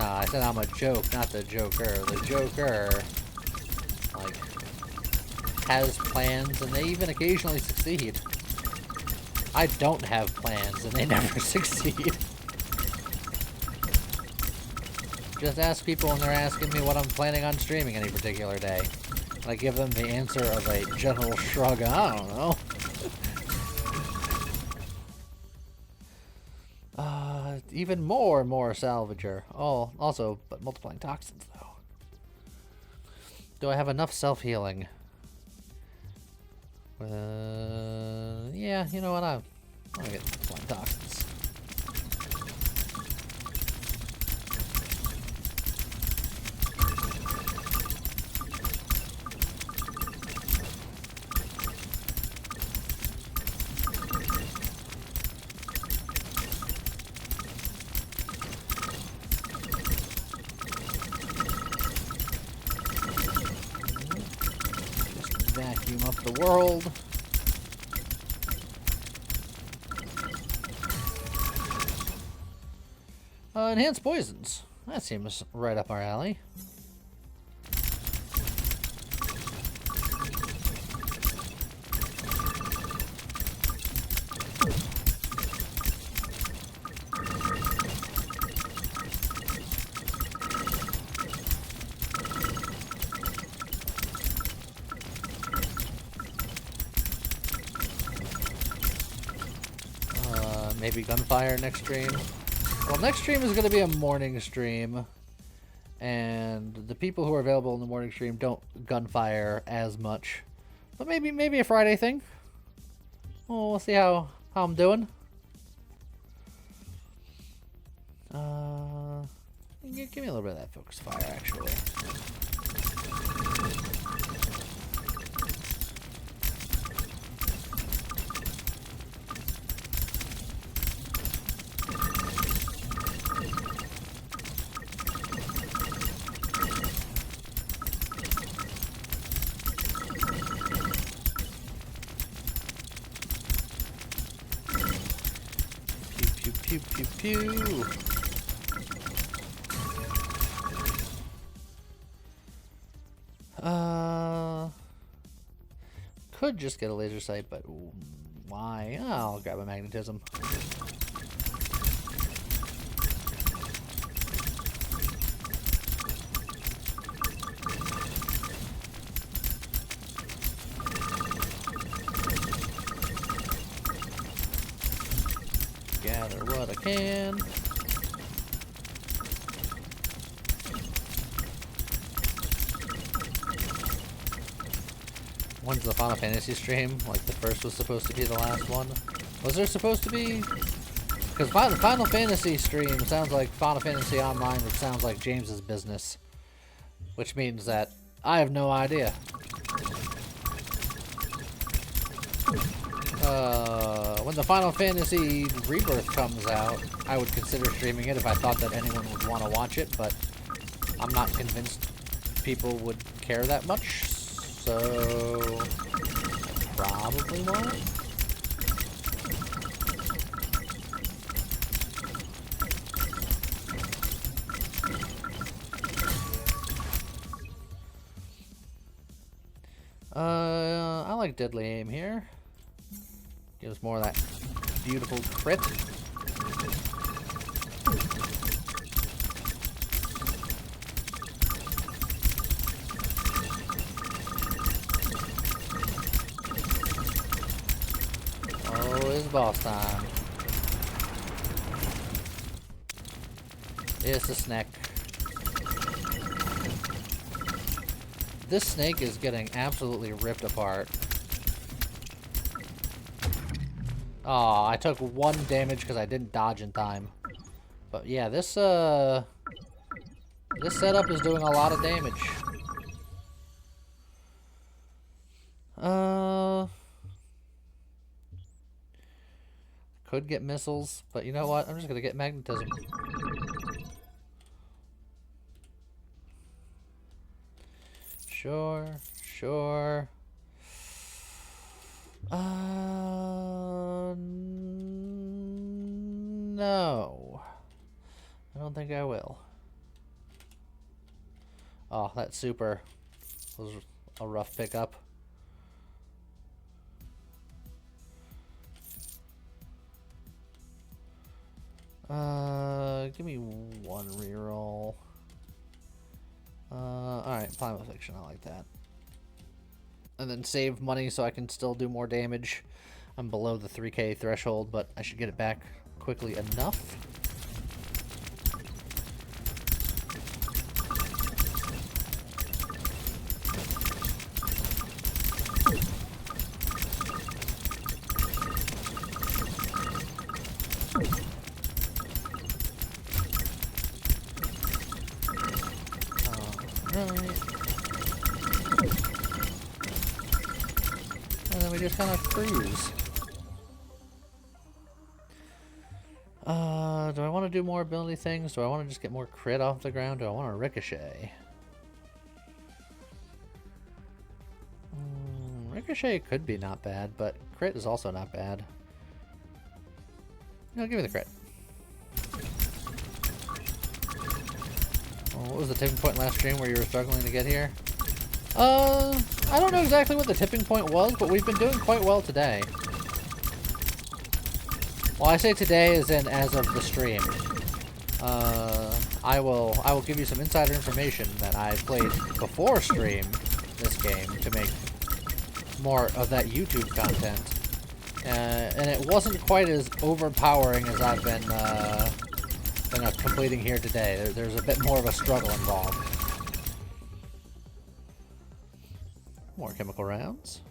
A: I said I'm a joke, not the Joker. The Joker, like, has plans and they even occasionally succeed. I don't have plans and they never succeed. Just ask people when they're asking me what I'm planning on streaming any particular day. And I give them the answer of a general shrug. I don't know. Even more and more salvager. Oh, also, but multiplying toxins, though. Do I have enough self-healing? Yeah, you know what? I get flying toxins. Just vacuum up the world. Enhanced poisons. That seems right up our alley. Maybe gunfire next stream. Well, next stream is going to be a morning stream, and the people who are available in the morning stream don't gunfire as much. But maybe a Friday thing. Well, we'll see how I'm doing. Give me a little bit of that focus fire, actually. Pew, pew, pew. Could just get a laser sight, but why? I'll grab a magnetism. Gather what I can. When's the Final Fantasy stream? Like the first was supposed to be the last one? Was there supposed to be? Because the Final Fantasy stream sounds like Final Fantasy Online, which sounds like James's business. Which means that I have no idea. When the Final Fantasy Rebirth comes out, I would consider streaming it if I thought that anyone would want to watch it, but I'm not convinced people would care that much, so probably won't. I like Deadly Aim here. Gives more of that beautiful crit. Oh, it's boss time. It's a snake. This snake is getting absolutely ripped apart. Oh, I took 1 damage because I didn't dodge in time. But yeah, this setup is doing a lot of damage. Could get missiles, but you know what? I'm just gonna get magnetism. Sure, sure. No. I don't think I will. Oh, that super was a rough pickup. Give me 1 reroll. Alright, Primal Fiction, I like that. And then save money so I can still do more damage. I'm below the 3k threshold, but I should get it back quickly enough. then we just kind of cruise. Do I want to do more ability things? Do I want to just get more crit off the ground? Do I want to ricochet? Ricochet could be not bad, but crit is also not bad. No, give me the crit. What was the tipping point last stream where you were struggling to get here? I don't know exactly what the tipping point was, but we've been doing quite well today. Well, I say today as in as of the stream. I will give you some insider information that I played before stream this game to make more of that YouTube content. And it wasn't quite as overpowering as I've been completing here today. There's a bit more of a struggle involved. More chemical rounds.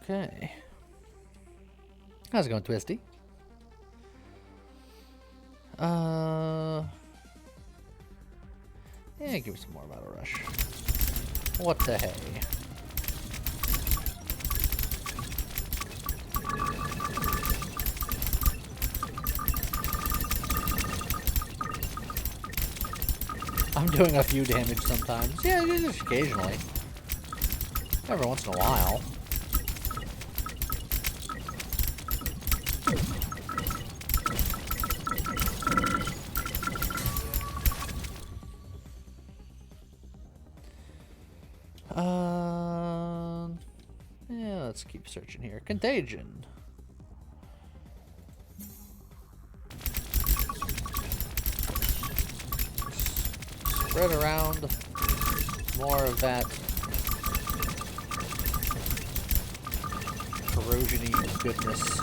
A: Okay. How's it going, Twisty? Yeah, give me some more Battle Rush. What the hey? I'm doing a few damage sometimes. Yeah, just occasionally. Every once in a while. Yeah, let's keep searching here. Contagion. Spread around more of that corrosion-y goodness.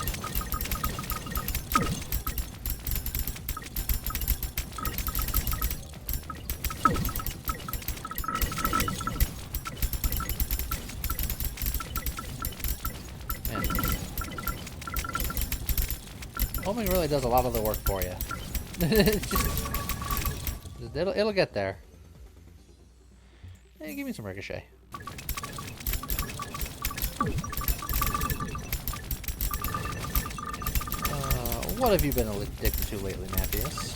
A: Homing really does a lot of the work for you. It'll get there. Hey, give me some ricochet. What have you been addicted to lately, Mathias?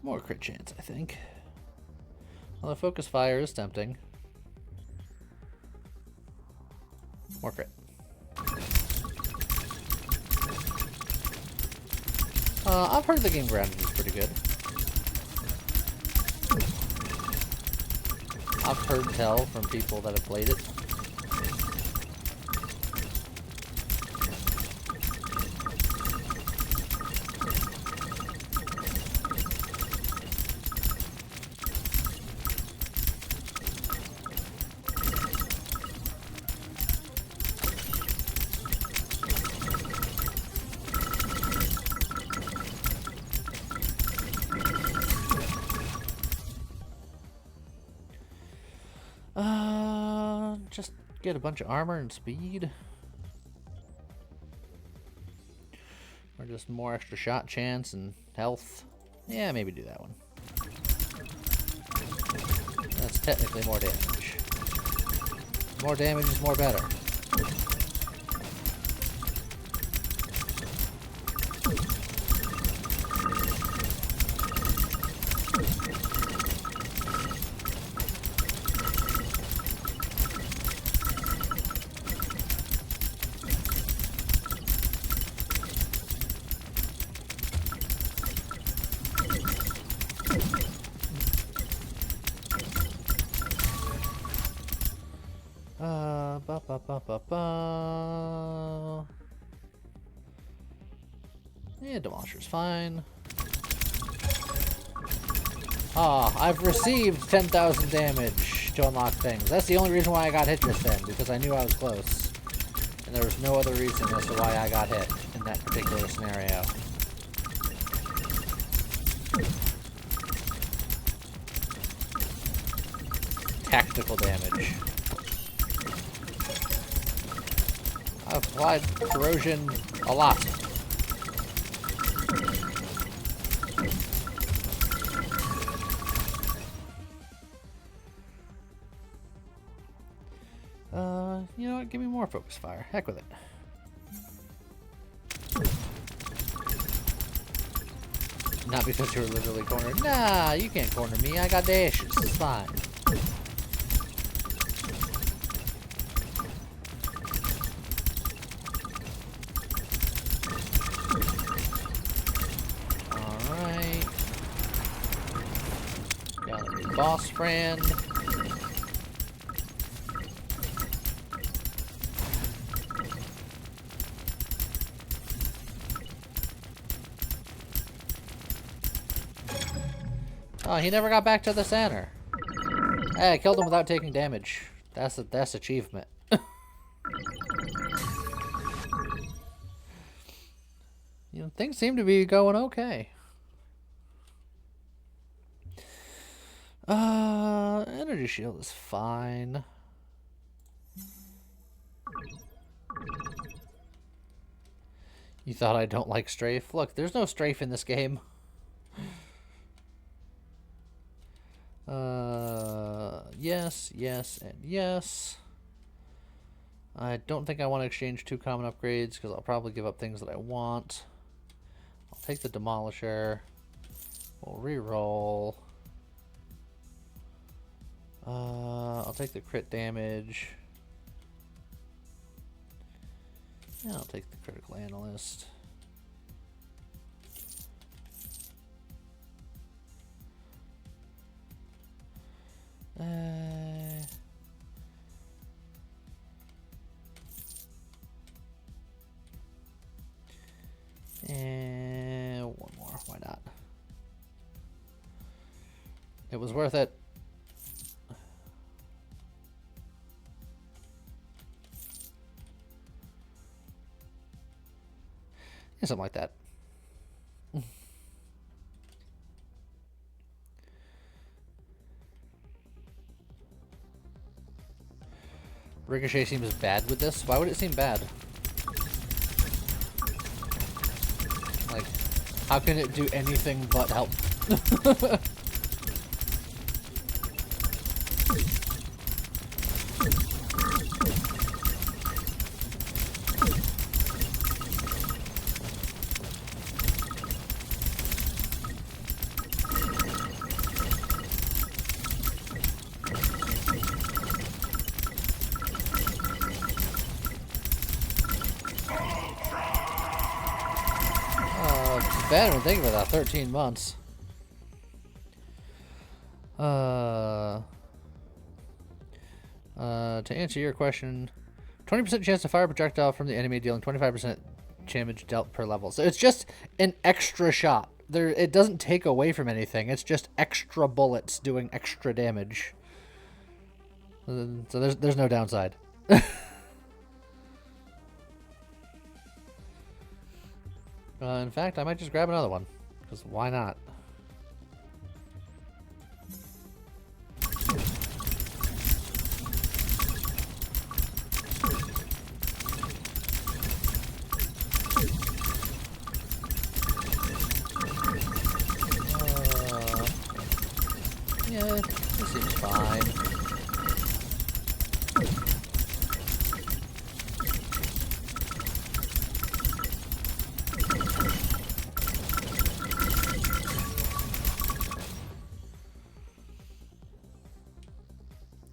A: More crit chance, I think. Well, the focus fire is tempting. More crit. I've heard the game grounded is pretty good. I've heard tell from people that have played it. Just get a bunch of armor and speed. Or just more extra shot chance and health. Yeah, maybe do that one. That's technically more damage. More damage is more better. Ba ba ba ba ba. Yeah, Demolisher's fine. Ah, I've received 10,000 damage to unlock things. That's the only reason why I got hit just then, because I knew I was close. And there was no other reason as to why I got hit in that particular scenario. Tactical damage. I've applied corrosion a lot. You know what? Give me more focus fire. Heck with it. Not because you were literally cornered. Nah, you can't corner me. I got dashes. It's fine. Alright. Got a new boss friend. Oh, he never got back to the center. Hey, I killed him without taking damage. That's achievement. You know, things seem to be going okay. Energy shield is fine. You thought I don't like strafe? Look, there's no strafe in this game. Yes, yes, and yes. I don't think I want to exchange 2 common upgrades because I'll probably give up things that I want. I'll take the Demolisher. We'll re-roll. I'll take the crit damage. Yeah, I'll take the Critical Analyst. And one more. Why not? It was worth it. Yeah, something like that. Ricochet seems bad with this. Why would it seem bad? Like, how can it do anything but help? Bad when thinking about that. 13 months. To answer your question, 20% chance to fire a projectile from the enemy, dealing 25% damage dealt per level. So it's just an extra shot. It doesn't take away from anything. It's just extra bullets doing extra damage. So there's no downside. In fact, I might just grab another one, because why not? Yeah, this seems fine.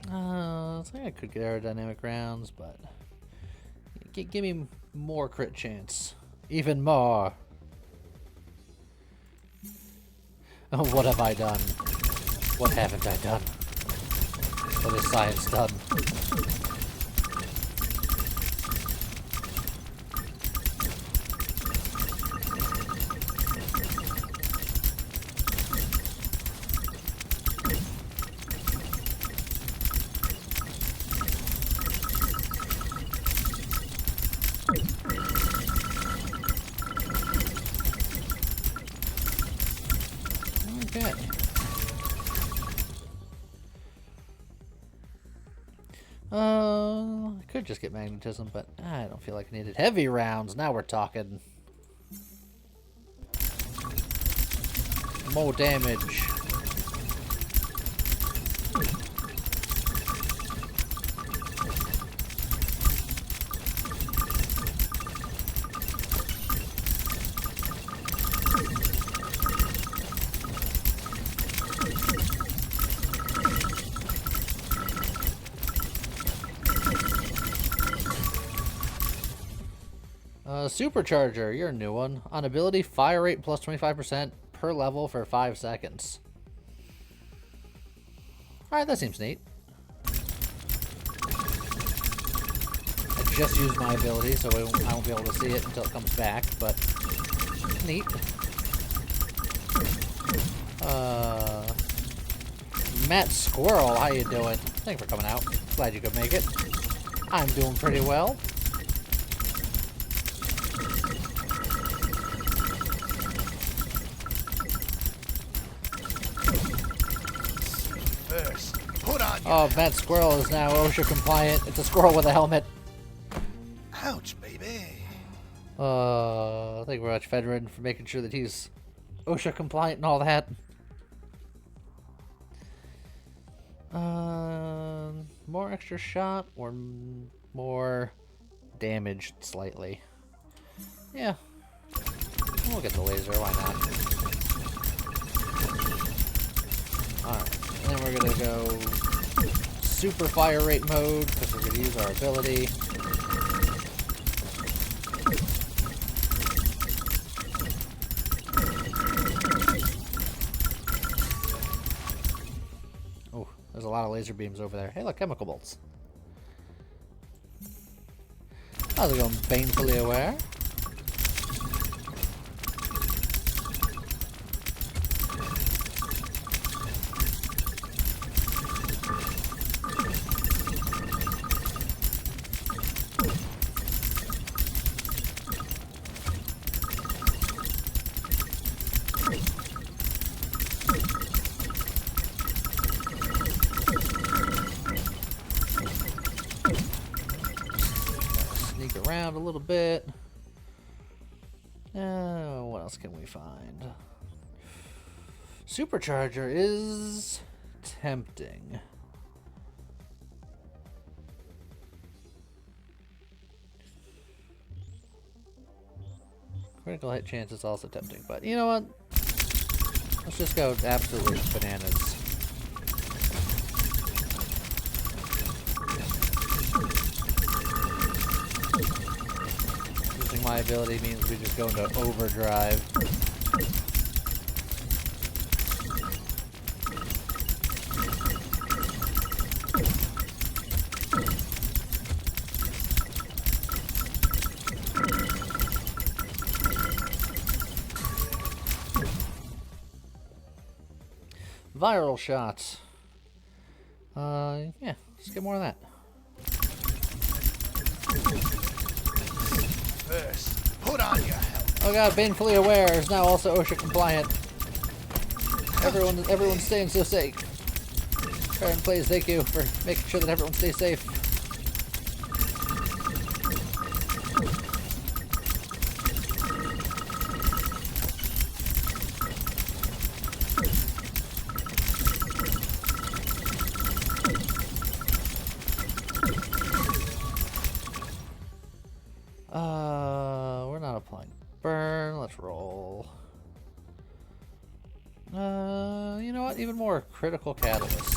A: I think I could get aerodynamic rounds, but give me more crit chance. Even more. Oh, what have I done? What haven't I done? What has science done? I could just get magnetism, but I don't feel like I needed heavy rounds. Now we're talking. More damage. Supercharger, you're a new one. On ability, fire rate plus 25% per level for 5 seconds. Alright, that seems neat. I just used my ability, so I won't be able to see it until it comes back, but neat. Matt Squirrel, how you doing? Thanks for coming out. Glad you could make it. I'm doing pretty well.
B: First, put on your
A: Oh, Matt Squirrel is now OSHA compliant. It's a squirrel with a helmet.
B: Ouch, baby.
A: Thank you very much, Federin, for making sure that he's OSHA compliant and all that. More extra shot or more damaged slightly. Yeah. We'll get the laser, why not? Alright, and then we're gonna go super fire rate mode because we're gonna use our ability. Oh, there's a lot of laser beams over there. Hey, look, chemical bolts. How's it going, Painfully Aware? Around a little bit. What else can we find? Supercharger is tempting. Critical hit chance is also tempting, but you know what? Let's just go absolute bananas. My ability means we just go into overdrive. Viral shots. Yeah, let's get more of that.
B: First, put on your helmet.
A: Oh god, Painfully Aware is now also OSHA compliant. Everyone's staying so safe. Karen Plays, thank you for making sure that everyone stays safe. We're not applying burn. Let's roll. You know what? Even more critical catalyst.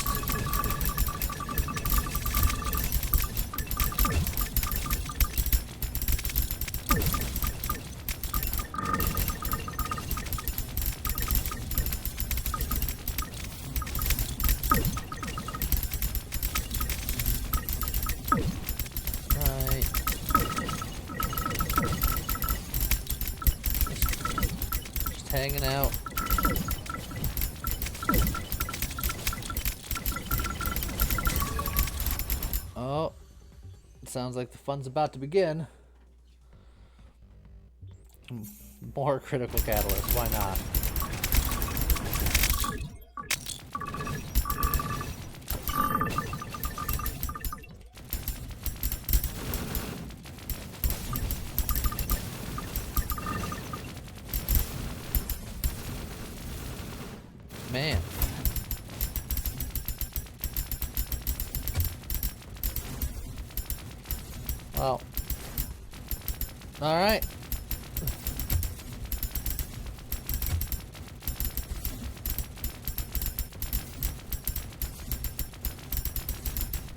A: Hanging out. Oh, it sounds like the fun's about to begin. More critical catalyst, why not? Well. Alright.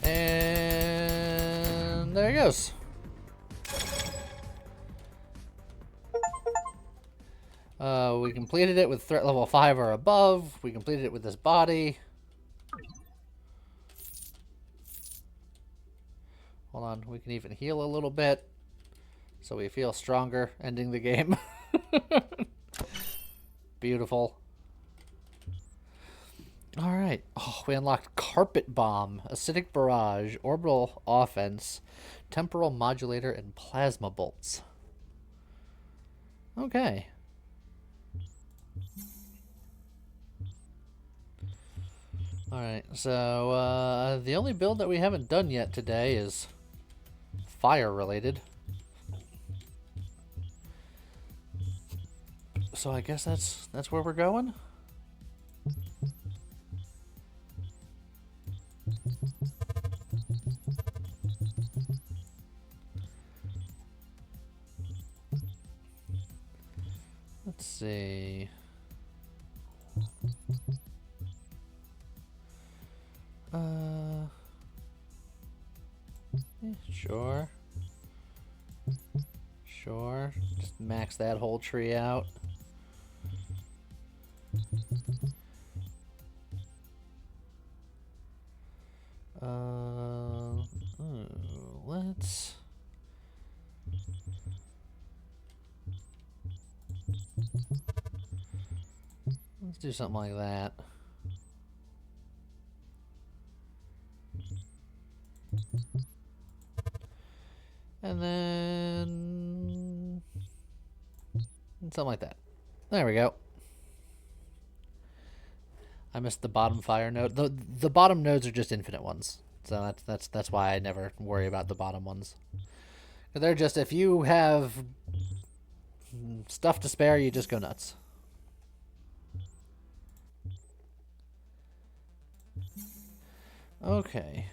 A: And there he goes. We completed it with threat level 5 or above. We completed it with this body. Hold on, we can even heal a little bit. So we feel stronger ending the game. Beautiful. Alright. Oh, we unlocked Carpet Bomb, Acidic Barrage, Orbital Offense, Temporal Modulator, and Plasma Bolts. Okay. Alright, so the only build that we haven't done yet today is fire related. So I guess that's where we're going. Let's see. Sure. Sure. Just max that whole tree out. Let's do something like that. And then something like that. There we go. I missed the bottom fire node. The bottom nodes are just infinite ones. So that's why I never worry about the bottom ones. They're just, if you have stuff to spare, you just go nuts. Okay.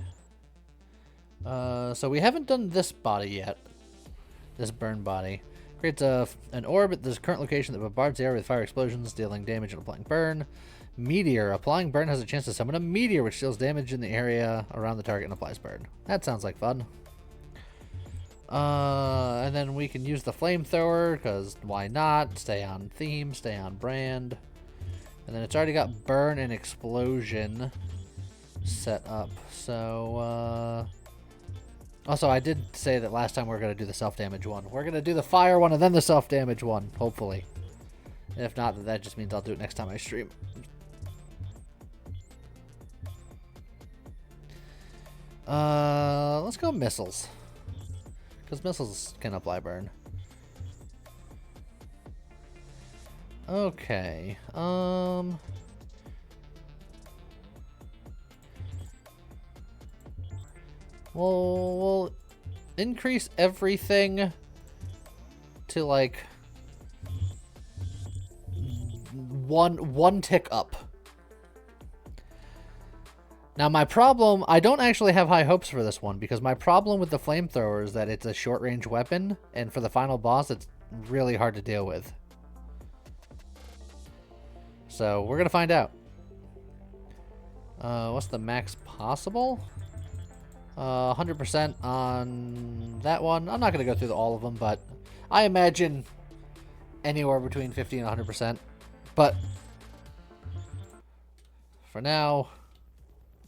A: So we haven't done this body yet. This burn body. Creates an orb at this current location that bombards the area with fire explosions, dealing damage and applying burn. Meteor. Applying burn has a chance to summon a meteor, which deals damage in the area around the target and applies burn. That sounds like fun. And then we can use the flamethrower, because why not? Stay on theme, stay on brand. And then it's already got burn and explosion set up. So, also, I did say that last time we were going to do the self-damage one. We're going to do the fire one and then the self-damage one, hopefully. If not, that just means I'll do it next time I stream. Let's go missiles. Because missiles can apply burn. Okay. We'll increase everything to like one tick up. Now my problem, I don't actually have high hopes for this one, because my problem with the flamethrower is that it's a short range weapon, and for the final boss it's really hard to deal with. So we're gonna find out. What's the max possible? 100% on that one. I'm not gonna go through all of them, but I imagine anywhere between 50 and 100%. But for now,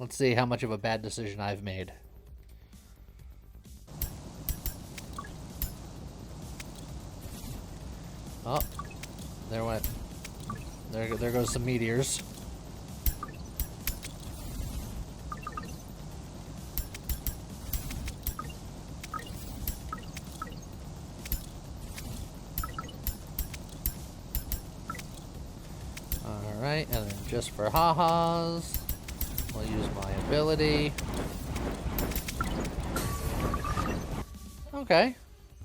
A: let's see how much of a bad decision I've made. Oh, there went. There goes some meteors. All right, and then just for ha-has, we'll use my ability. Okay.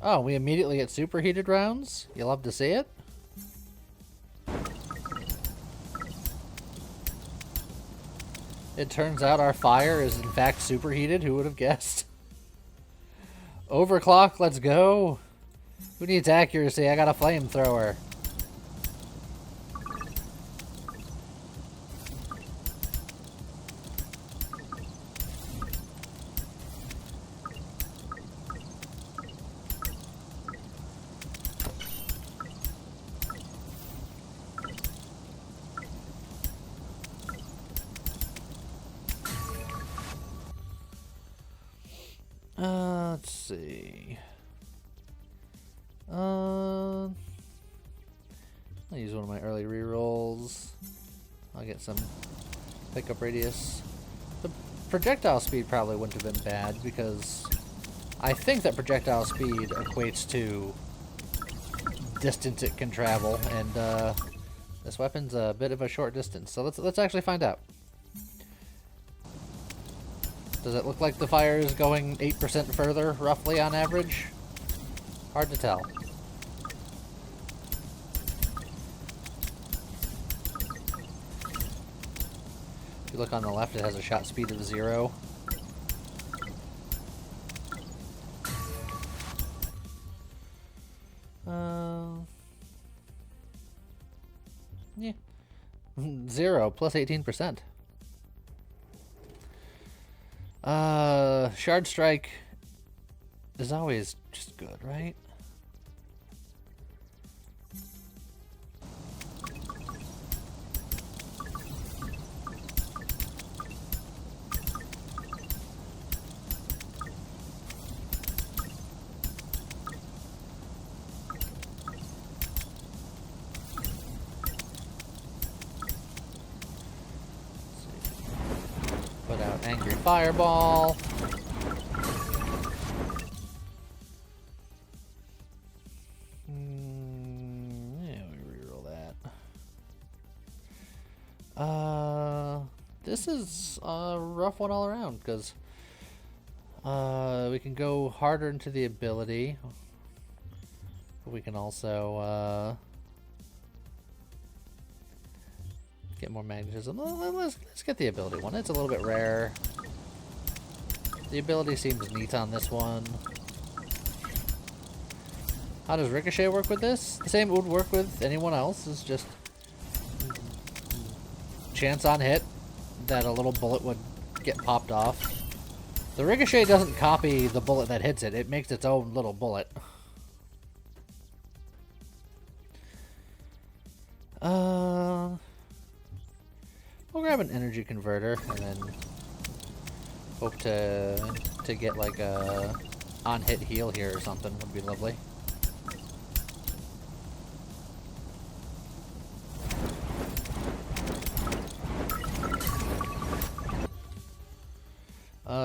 A: Oh, we immediately get superheated rounds? You love to see it? It turns out our fire is in fact superheated. Who would have guessed? Overclock, let's go. Who needs accuracy? I got a flamethrower. Let's see. I'll use one of my early rerolls. I'll get some pickup radius. The projectile speed probably wouldn't have been bad because I think that projectile speed equates to distance it can travel, and this weapon's a bit of a short distance. So let's actually find out. Does it look like the fire is going 8% further, roughly, on average? Hard to tell. If you look on the left, it has a shot speed of 0. Yeah. 0 plus 18%. Shard Strike is always just good, right? Put out Angry Fireball. Yeah, we reroll that. This is a rough one all around because we can go harder into the ability. But we can also get more magnetism. Let's get the ability one. It's a little bit rare. The ability seems neat on this one. How does Ricochet work with this? The same would work with anyone else. It's just chance on hit that a little bullet would get popped off. The Ricochet doesn't copy the bullet that hits it. It makes its own little bullet. We'll grab an energy converter and then hope to get like a on-hit heal here or something. Would be lovely.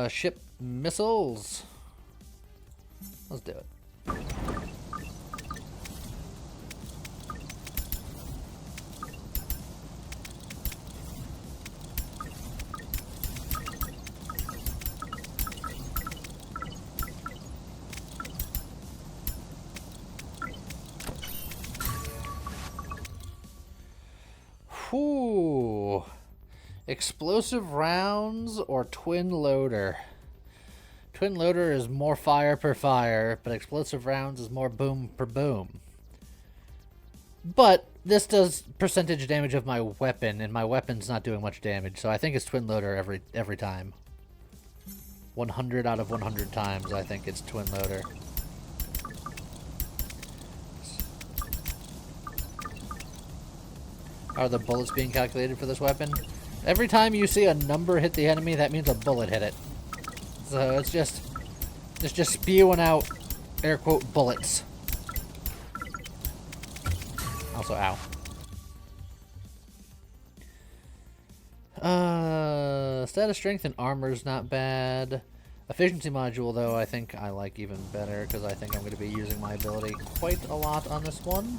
A: Ship missiles. Let's do it. Whew. Explosive rounds or twin loader? Twin loader is more fire per fire, but explosive rounds is more boom per boom. But this does percentage damage of my weapon, and my weapon's not doing much damage, so I think it's twin loader every time. 100 out of 100 times, I think it's twin loader. Are the bullets being calculated for this weapon? Every time you see a number hit the enemy, that means a bullet hit it. So it's just spewing out air quote bullets. Also, ow. Status strength and armor's not bad. Efficiency module, though, I think I like even better because I think I'm going to be using my ability quite a lot on this one.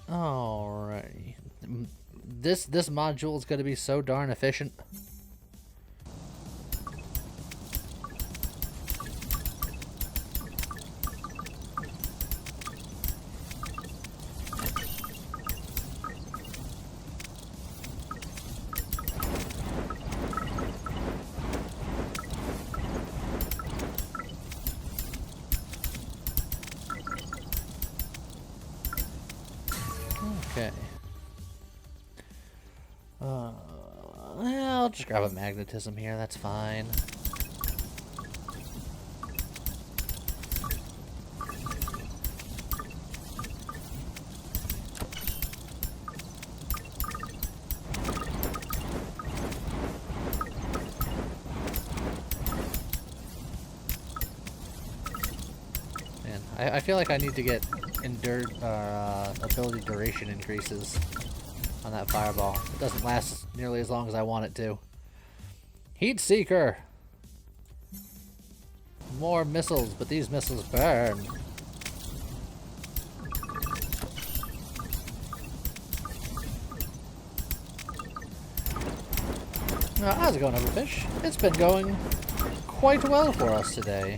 A: Alrighty. This module is going to be so darn efficient. just grab a magnetism here, that's fine. Man, I feel like I need to get ability duration increases on that fireball. It doesn't last nearly as long as I want it to. Heat Seeker! More missiles, but these missiles burn. How's it going, Everfish? It's been going quite well for us today.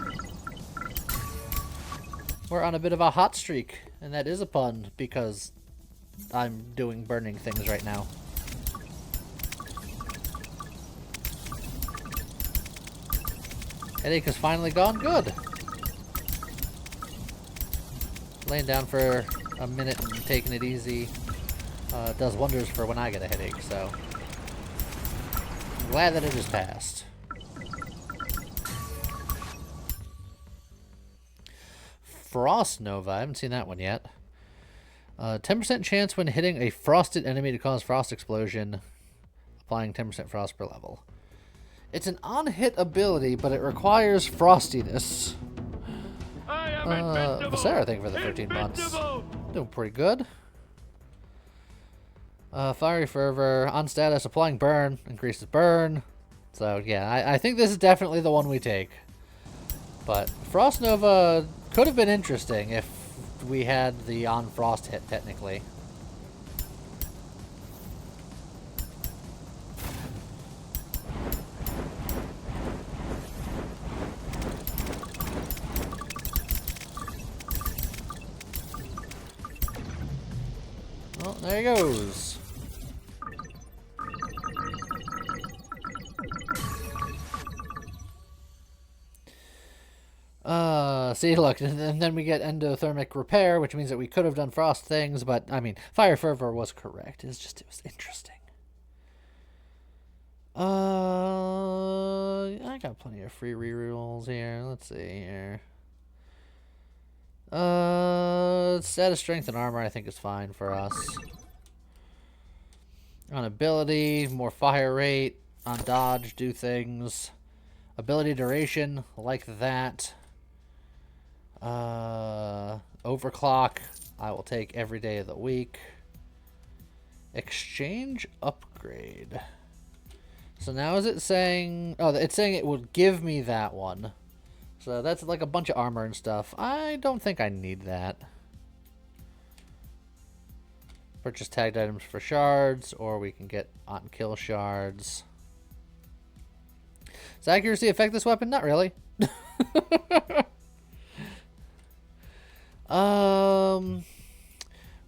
A: We're on a bit of a hot streak, and that is a pun because I'm doing burning things right now. Headache has finally gone good. Laying down for a minute and taking it easy does wonders for when I get a headache, so I'm glad that it has passed. Frost Nova, I haven't seen that one yet. 10% chance when hitting a frosted enemy to cause frost explosion, applying 10% frost per level. It's an on-hit ability, but it requires frostiness. Visera, thank you for the 13 months. Doing pretty good. Fiery Fervor, on status, applying burn, increases burn. So yeah, I think this is definitely the one we take. But Frost Nova could have been interesting if we had the on frost hit, technically. Well, there he goes. See, look, and then we get endothermic repair, which means that we could have done frost things, but, I mean, Fire Fervor was correct. It's just, it was interesting. I got plenty of free rerolls here. Let's see here. Status, strength, and armor I think is fine for us. On ability, more fire rate. On dodge, do things. Ability duration, like that. Overclock, I will take every day of the week. Exchange upgrade. So now is it saying... Oh, it's saying it will give me that one. So that's like a bunch of armor and stuff. I don't think I need that. Purchase tagged items for shards, or we can get on kill shards. Does accuracy affect this weapon? Not really.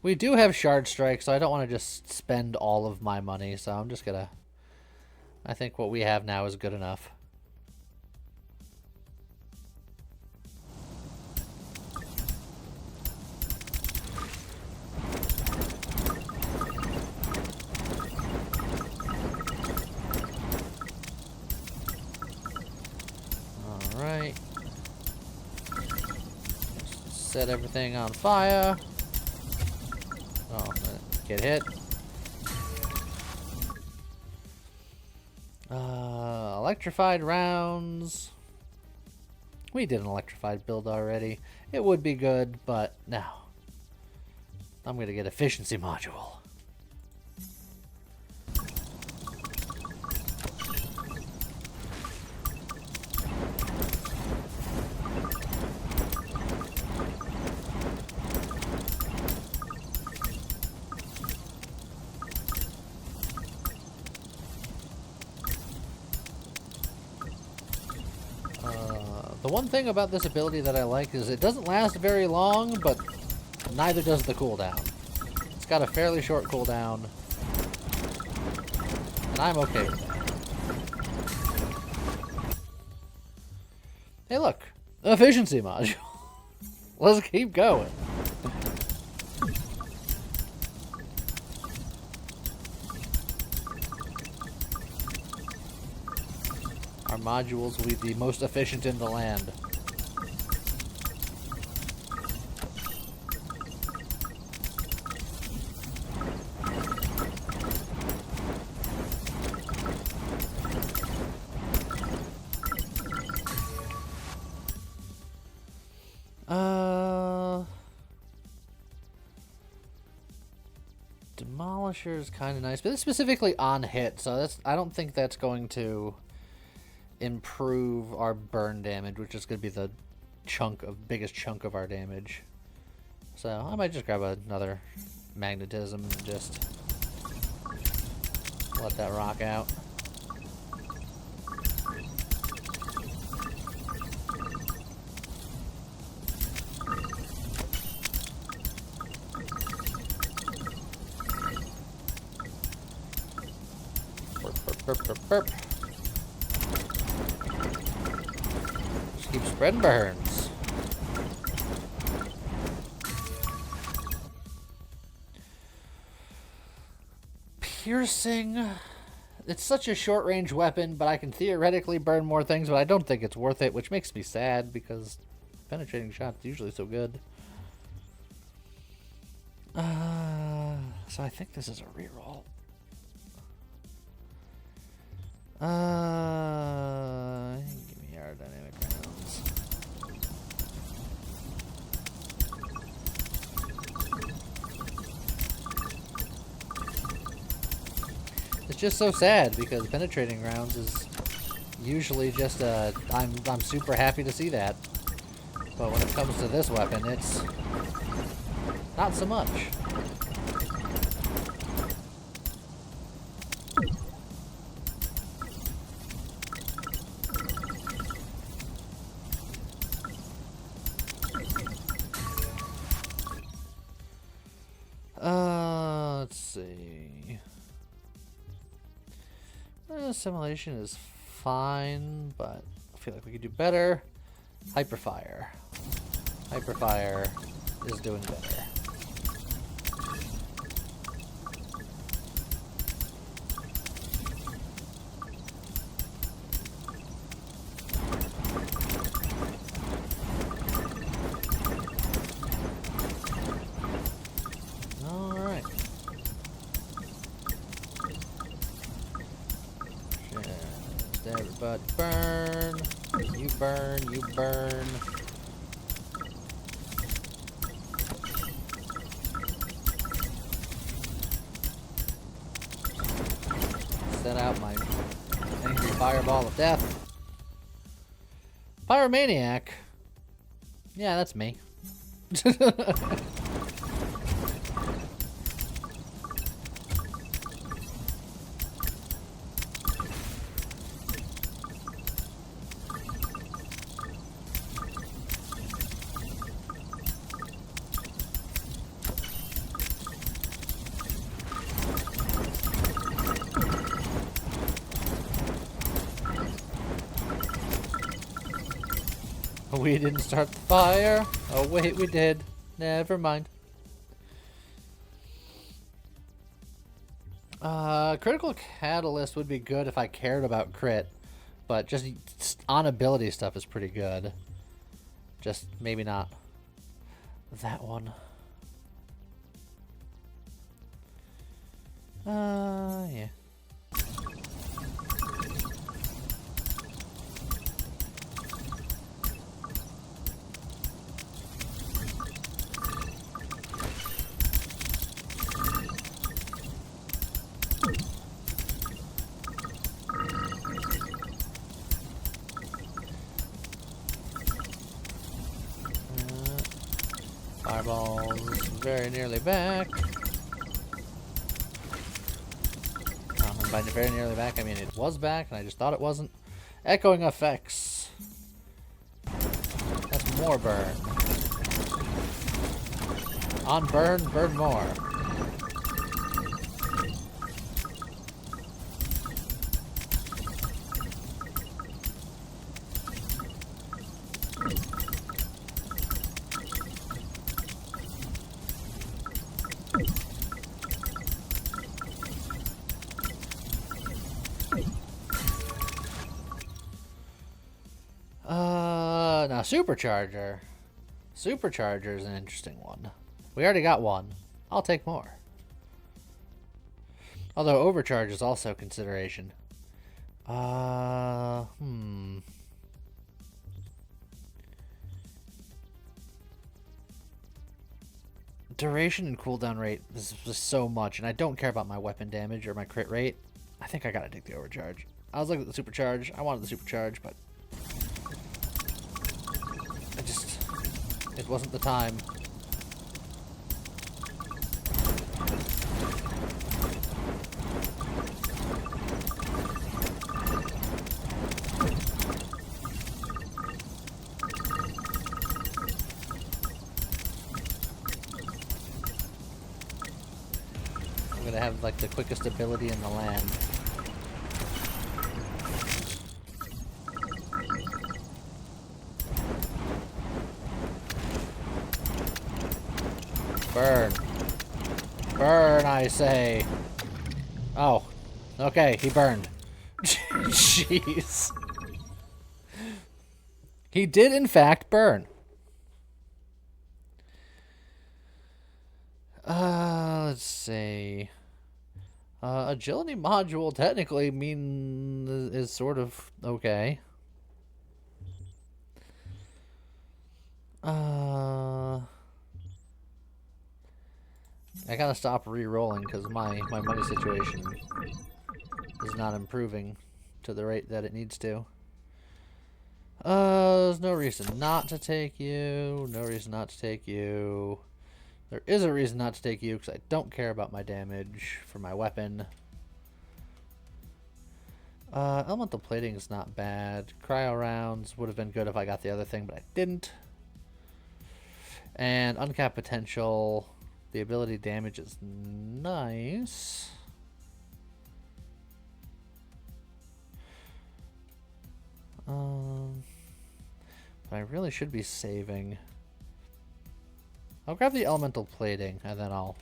A: We do have shard strike, so I don't want to just spend all of my money, so I'm just gonna... I think what we have now is good enough. Alright. Set everything on fire. Oh, get hit. Electrified rounds. We did an electrified build already. It would be good, but no. I'm going to get efficiency module. The one thing about this ability that I like is it doesn't last very long, but neither does the cooldown. It's got a fairly short cooldown, and I'm okay with that. Hey look, efficiency module. Let's keep going. Our modules will be the most efficient in the land. Demolisher is kind of nice, but it's specifically on hit, so I don't think that's going to improve our burn damage, which is going to be the biggest chunk of our damage. So I might just grab another magnetism and just let that rock out. Burp, burp, burp. Just keep spreading burns. Piercing. It's such a short range weapon, but I can theoretically burn more things, but I don't think it's worth it, which makes me sad because penetrating shots usually so good. So I think this is a reroll. Give me aerodynamic rounds. It's just so sad because penetrating rounds is usually just I'm super happy to see that. But when it comes to this weapon, it's not so much. Let's see. Assimilation is fine, but I feel like we could do better. Hyperfire. Hyperfire is doing better. Everybody burn. You burn, you burn. Set out my angry fireball of death. Pyromaniac. Yeah, that's me. We didn't start the fire. Oh wait, we did. Never mind. Critical Catalyst would be good if I cared about crit, but just on ability stuff is pretty good. Just maybe not that one. Yeah. Fireball's very nearly back. And by very nearly back, I mean it was back, and I just thought it wasn't. Echoing effects. That's more burn. On burn, burn more. Supercharger. Supercharger is an interesting one. We already got one. I'll take more. Although overcharge is also a consideration. Duration and cooldown rate is just so much, and I don't care about my weapon damage or my crit rate. I think I gotta take the overcharge. I was looking at the supercharge. I wanted the supercharge, but it wasn't the time. I'm gonna have like the quickest ability in the land. Burn. Burn, I say. Oh. Okay, he burned. Jeez. He did, in fact, burn. Let's see. Agility module technically is sort of okay. I gotta stop re-rolling because my money situation is not improving to the rate that it needs to. There's no reason not to take you. No reason not to take you. There is a reason not to take you because I don't care about my damage for my weapon. Elemental plating is not bad. Cryo rounds would have been good if I got the other thing, but I didn't. And uncapped potential. The ability damage is nice. But I really should be saving. I'll grab the elemental plating and then I'll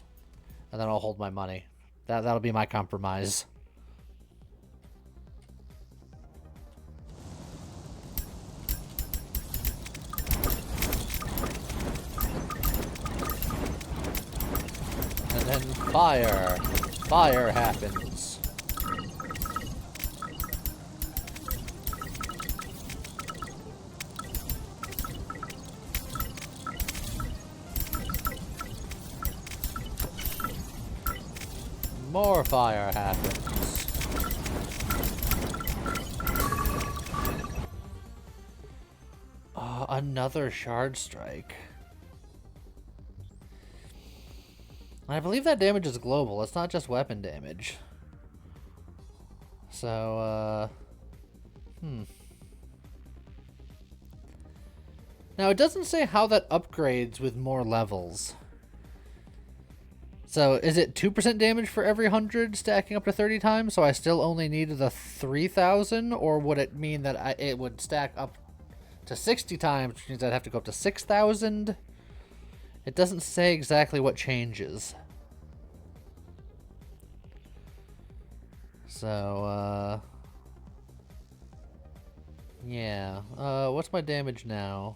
A: hold my money. That'll be my compromise. And then fire. Fire happens. More fire happens. Another shard strike. I believe that damage is global. It's not just weapon damage. So, Now, it doesn't say how that upgrades with more levels. So, is it 2% damage for every 100 stacking up to 30 times? So I still only need the 3,000? Or would it mean that it would stack up to 60 times, which means I'd have to go up to 6,000? It doesn't say exactly what changes. So, yeah. What's my damage now?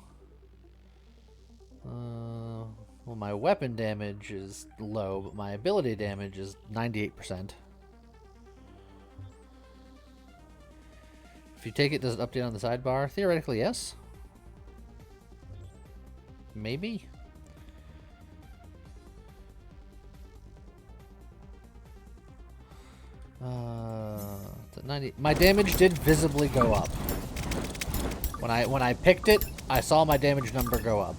A: Well, my weapon damage is low, but my ability damage is 98%. If you take it, does it update on the sidebar? Theoretically, yes. Maybe. The 90. My damage did visibly go up. When I picked it, I saw my damage number go up.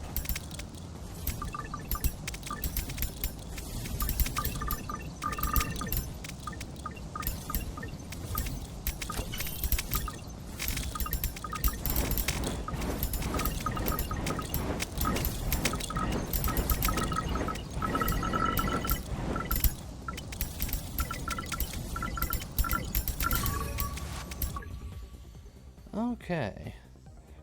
A: Okay.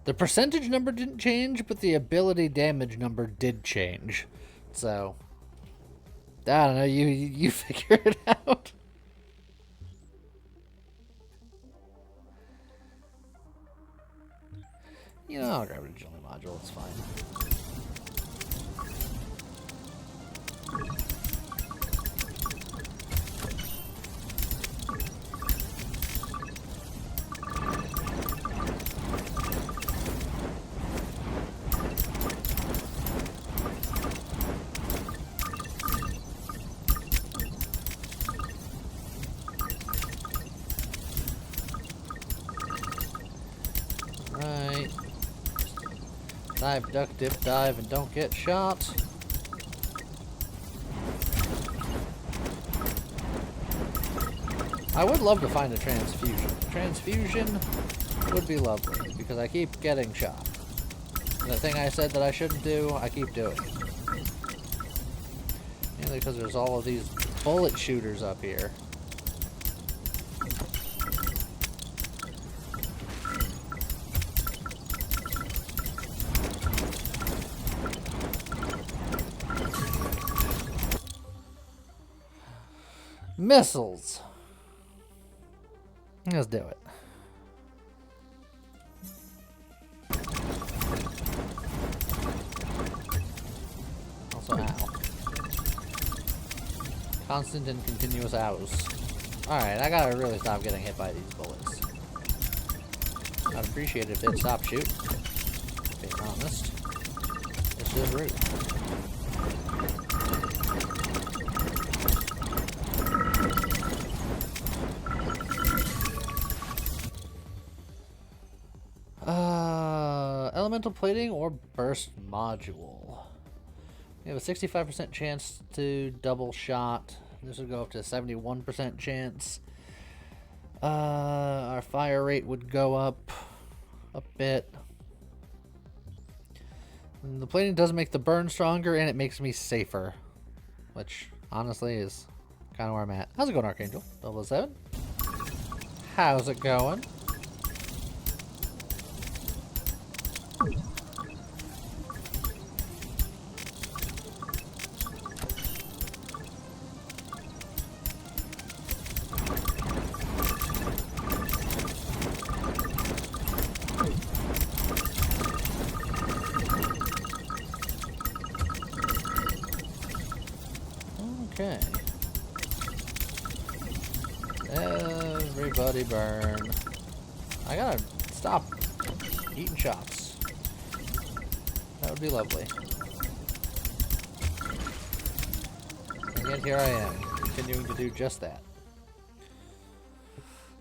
A: The percentage number didn't change, but the ability damage number did change. So, I don't know, you figure it out. You know, I'll grab an agility module, it's fine. Right. Dive, duck, dip, dive, and don't get shot. I would love to find a transfusion. Transfusion would be lovely, because I keep getting shot. The thing I said that I shouldn't do, I keep doing. Mainly because there's all of these bullet shooters up here. Missiles. Let's do it. Also, ow. Constant and continuous ows. Alright, I gotta really stop getting hit by these bullets. I'd appreciate it if they'd stop shooting. Being honest. It's just rude. Elemental plating or burst module. We have a 65% chance to double shot. This would go up to a 71% chance. Our fire rate would go up a bit. And the plating does make the burn stronger, and it makes me safer, which honestly is kind of where I'm at. How's it going, Archangel? 007? How's it going? Okay. Everybody burn. I gotta stop eating shots. That would be lovely. And yet here I am, continuing to do just that.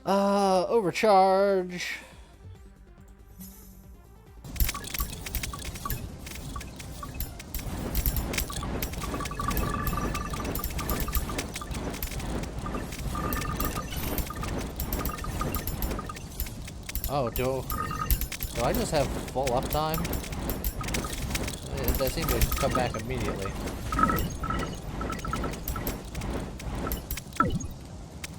A: Overcharge. Oh, do I just have full uptime? That seems to come back immediately.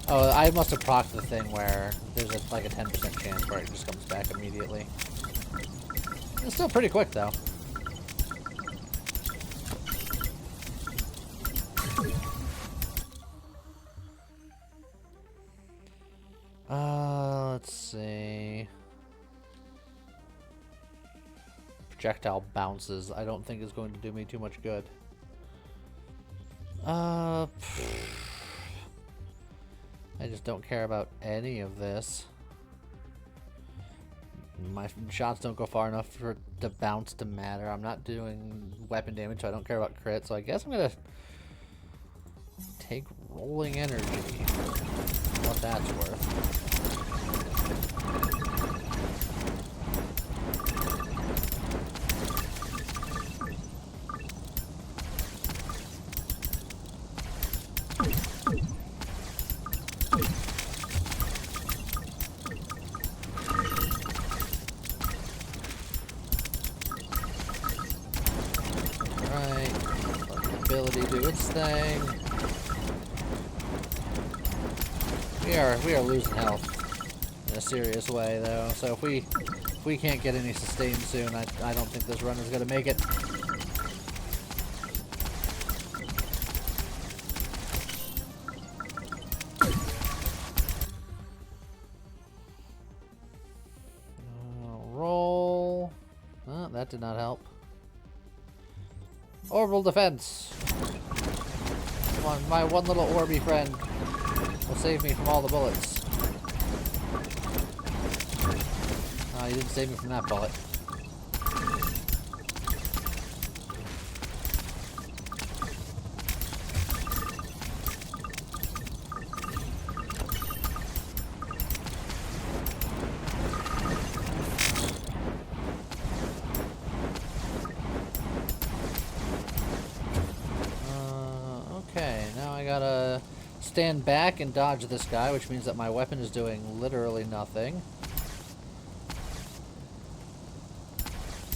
A: Oh, I must have procced the thing where there's like a 10% chance where it just comes back immediately. It's still pretty quick though. Let's see. Projectile bounces. I don't think is going to do me too much good. I just don't care about any of this. My shots don't go far enough for the bounce to matter. I'm not doing weapon damage, so I don't care about crit. So I guess I'm gonna take rolling energy. What that's worth. Do its thing. We are losing health in a serious way though. So if we can't get any sustain soon, I don't think this run is gonna make it. Roll. that did not help. Orbital defense. Come on, my one little Orby friend will save me from all the bullets. Oh, you didn't save me from that bullet. Okay, now I gotta stand back and dodge this guy, which means that my weapon is doing literally nothing.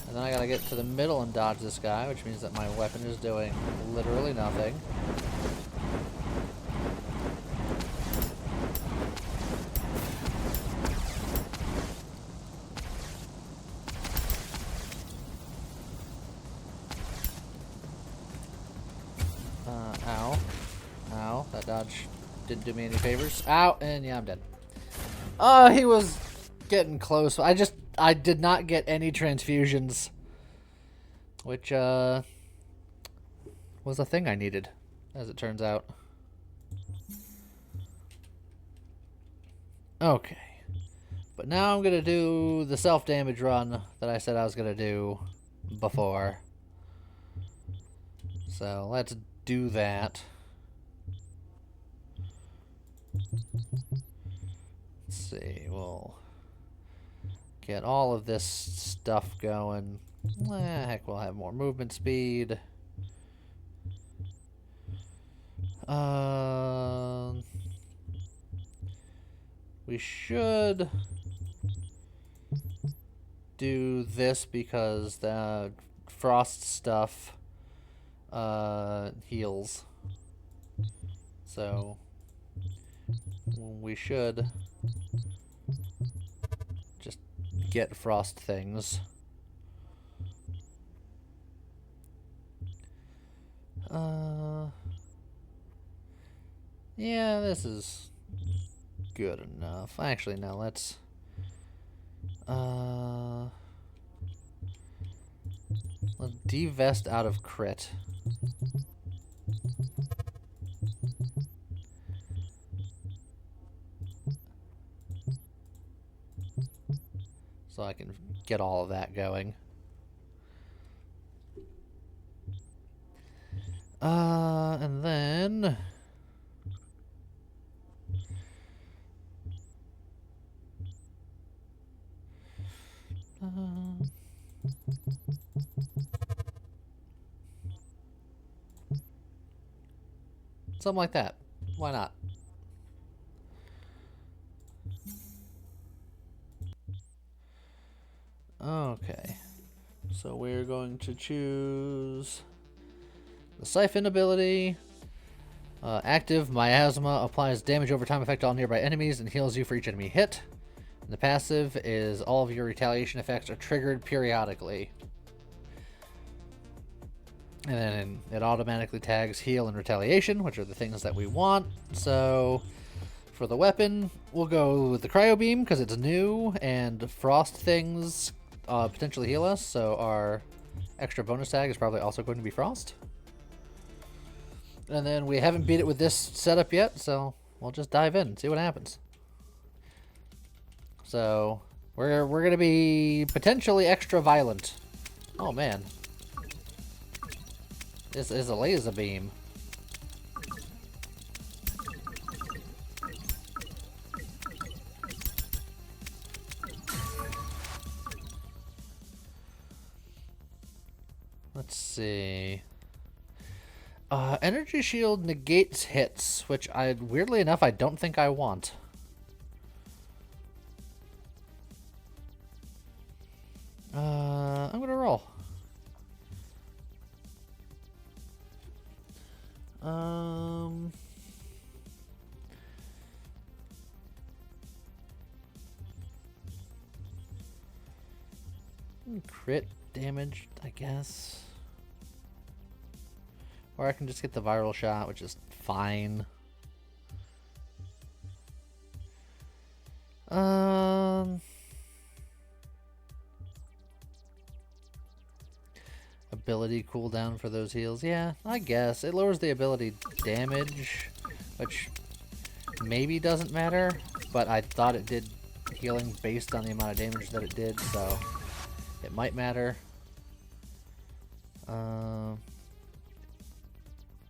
A: And then I gotta get to the middle and dodge this guy, which means that my weapon is doing literally nothing. Ow. Ow. That dodge didn't do me any favors. Ow. And yeah, I'm dead. Oh, he was getting close. I did not get any transfusions. Which, was a thing I needed, as it turns out. Okay. But now I'm gonna do the self-damage run that I said I was gonna do before. So, let's do that. Let's see, we'll get all of this stuff going. Heck, we'll have more movement speed. We should do this because the frost stuff heals. So we should just get frost things. Yeah, this is good enough. Actually, no, let's devest out of crit. So I can get all of that going. And then something like that. Why not? Okay. So we're going to choose the Siphon ability. Active Miasma applies damage over time effect to all nearby enemies and heals you for each enemy hit. And the passive is all of your retaliation effects are triggered periodically. And then it automatically tags heal and retaliation, which are the things that we want. So for the weapon, we'll go with the Cryo Beam because it's new and frost things potentially heal us. So our extra bonus tag is probably also going to be frost. And then we haven't beat it with this setup yet, so we'll just dive in and see what happens. So we're going to be potentially extra violent. Oh man. This is a laser beam. Let's see. Energy shield negates hits, which weirdly enough, I don't think I want. I'm gonna roll. Crit damage, I guess. Or I can just get the viral shot, which is fine. ability cooldown for those heals. Yeah, I guess. It lowers the ability damage, which maybe doesn't matter, but I thought it did healing based on the amount of damage that it did, so it might matter.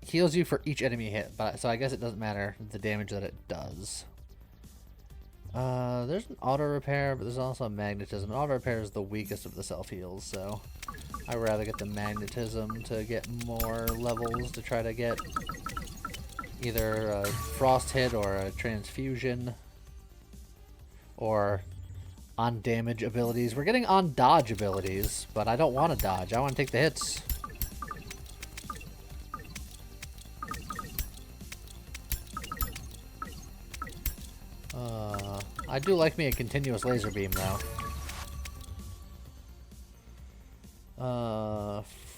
A: Heals you for each enemy hit, but so I guess it doesn't matter the damage that it does. There's an auto repair, but there's also a magnetism. Auto repair is the weakest of the self heals, so I'd rather get the magnetism to get more levels to try to get either a frost hit or a transfusion or on damage abilities. We're getting on dodge abilities, but I don't want to dodge. I want to take the hits. I do like me a continuous laser beam, though.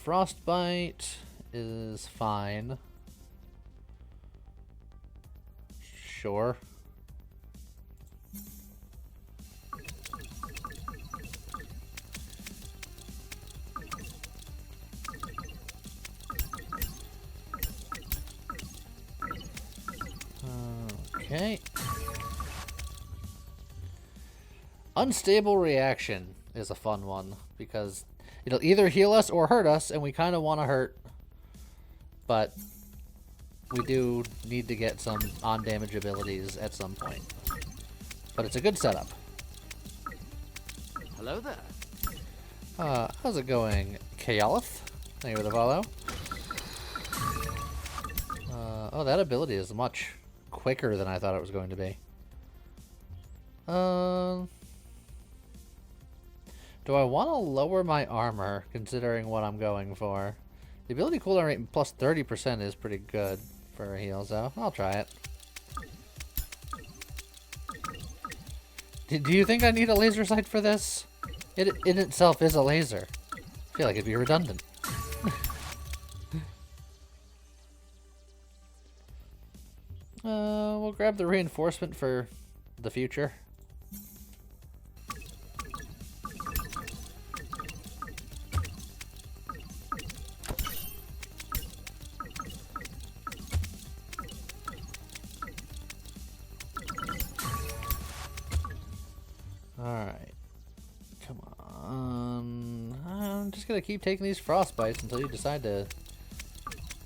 A: Frostbite is fine. Sure. Okay. Unstable reaction is a fun one because it'll either heal us or hurt us, and we kind of want to hurt, but we do need to get some on-damage abilities at some point. But it's a good setup.
C: Hello there.
A: How's it going, Kaolith? Thank you for the follow. Oh, that ability is much quicker than I thought it was going to be. Do I want to lower my armor, considering what I'm going for? The ability cooldown rate plus 30% is pretty good for heals, though. I'll try it. Do you think I need a laser sight for this? It in itself is a laser. I feel like it'd be redundant. We'll grab the reinforcement for the future. Alright. Come on. I'm just gonna keep taking these frostbites until you decide to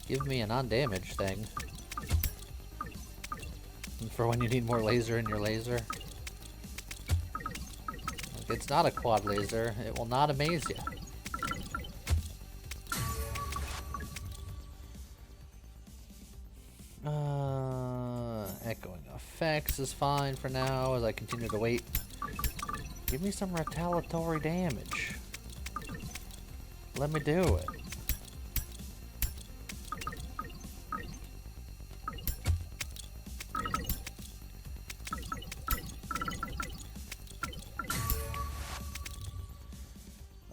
A: give me a non-damage thing. And for when you need more laser in your laser. Like, it's not a quad laser. It will not amaze you. Echoing effects is fine for now as I continue to wait. Give me some retaliatory damage. Let me do it.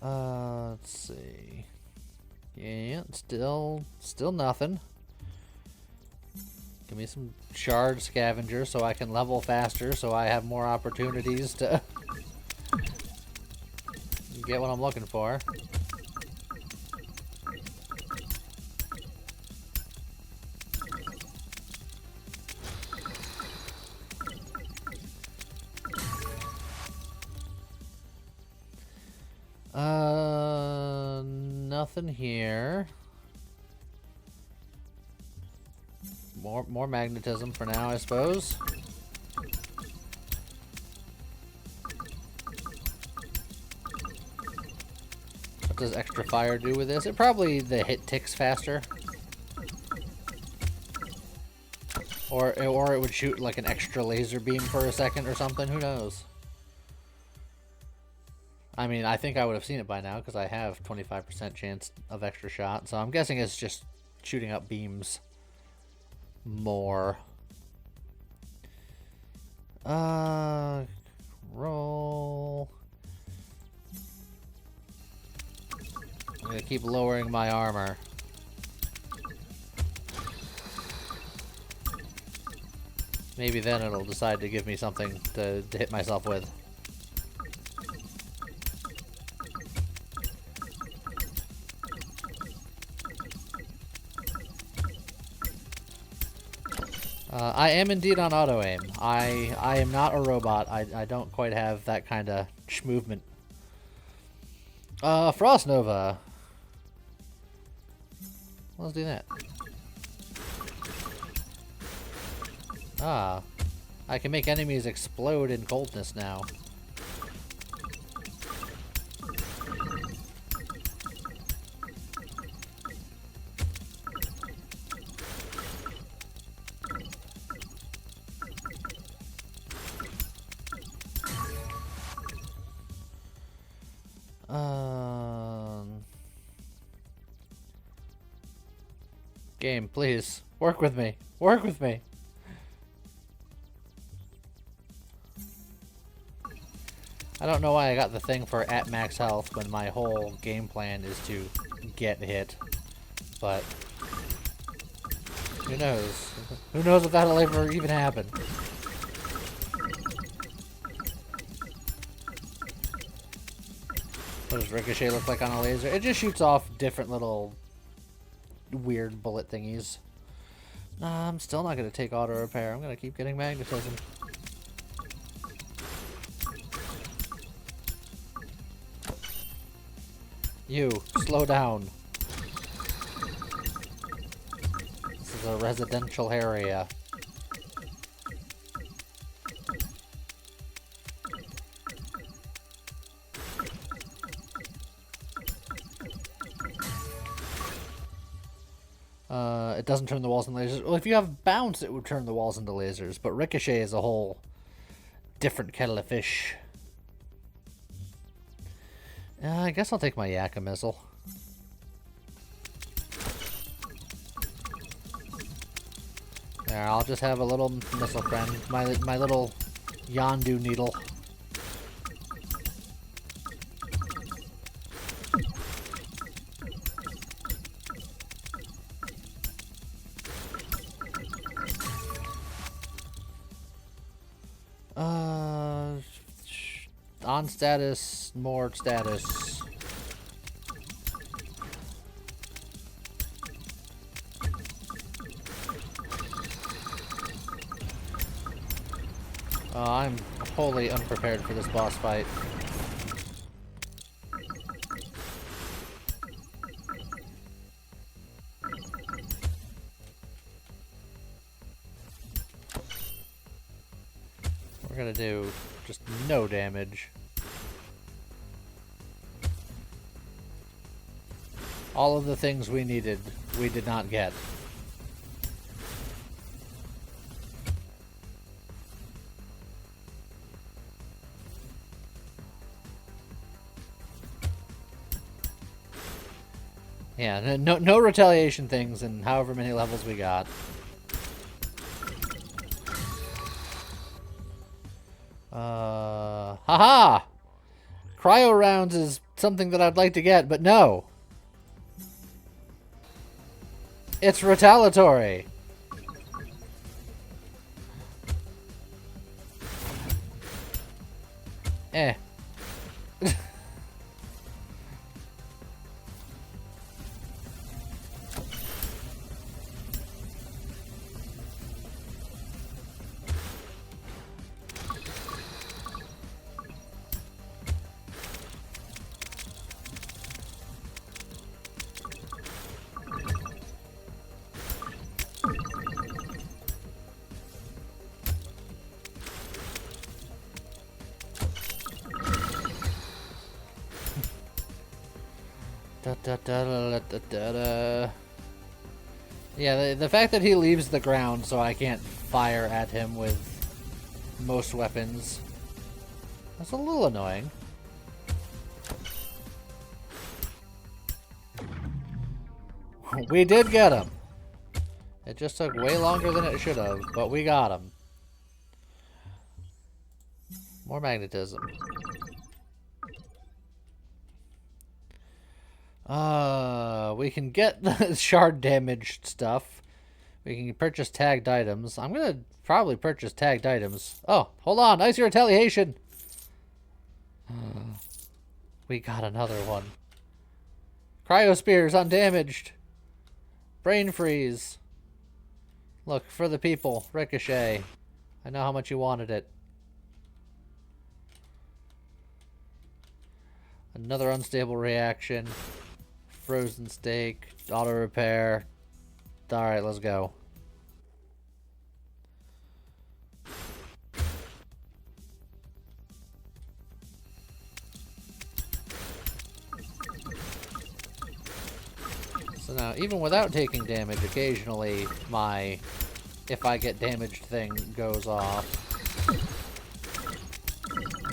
A: Let's see. Yeah, still nothing. Give me some shard scavenger so I can level faster, so I have more opportunities to get what I'm looking for. Nothing here. More magnetism for now, I suppose. What does extra fire do with this? It probably the hit ticks faster. Or it would shoot like an extra laser beam for a second or something. Who knows? I mean, I think I would have seen it by now because I have 25% chance of extra shot. So I'm guessing it's just shooting up beams more. Roll. I'm gonna keep lowering my armor. Maybe then it'll decide to give me something to hit myself with. I am indeed on auto aim. I am not a robot. I don't quite have that kind of movement. Frost Nova. Let's do that. Ah, I can make enemies explode in coldness now. Game, please. Work with me. Work with me. I don't know why I got the thing for at max health when my whole game plan is to get hit. But who knows? Who knows if that'll ever even happen? What does Ricochet look like on a laser? It just shoots off different little weird bullet thingies. Nah, I'm still not going to take auto repair. I'm going to keep getting magnetism. You, slow down. This is a residential area. It doesn't turn the walls into lasers. Well, if you have bounce, it would turn the walls into lasers. But Ricochet is a whole different kettle of fish. I guess I'll take my Yakka missile. There, I'll just have a little missile friend. My little Yondu needle. On status, more status. I'm wholly unprepared for this boss fight. We're gonna do just no damage. All of the things we needed, we did not get. Yeah, no retaliation things in however many levels we got. Haha! Cryo rounds is something that I'd like to get, but no. It's retaliatory. Eh. Yeah, the fact that he leaves the ground so I can't fire at him with most weapons, that's a little annoying. We did get him. It just took way longer than it should have, but we got him. More magnetism. We can get the shard damaged stuff. We can purchase tagged items. I'm gonna probably purchase tagged items. Oh, hold on. Icy retaliation. We got another one. Cryo spears undamaged. Brain freeze. Look, for the people. Ricochet. I know how much you wanted it. Another unstable reaction. Frozen steak. Auto repair. Alright, let's go. So now, even without taking damage, occasionally my if I get damaged thing goes off.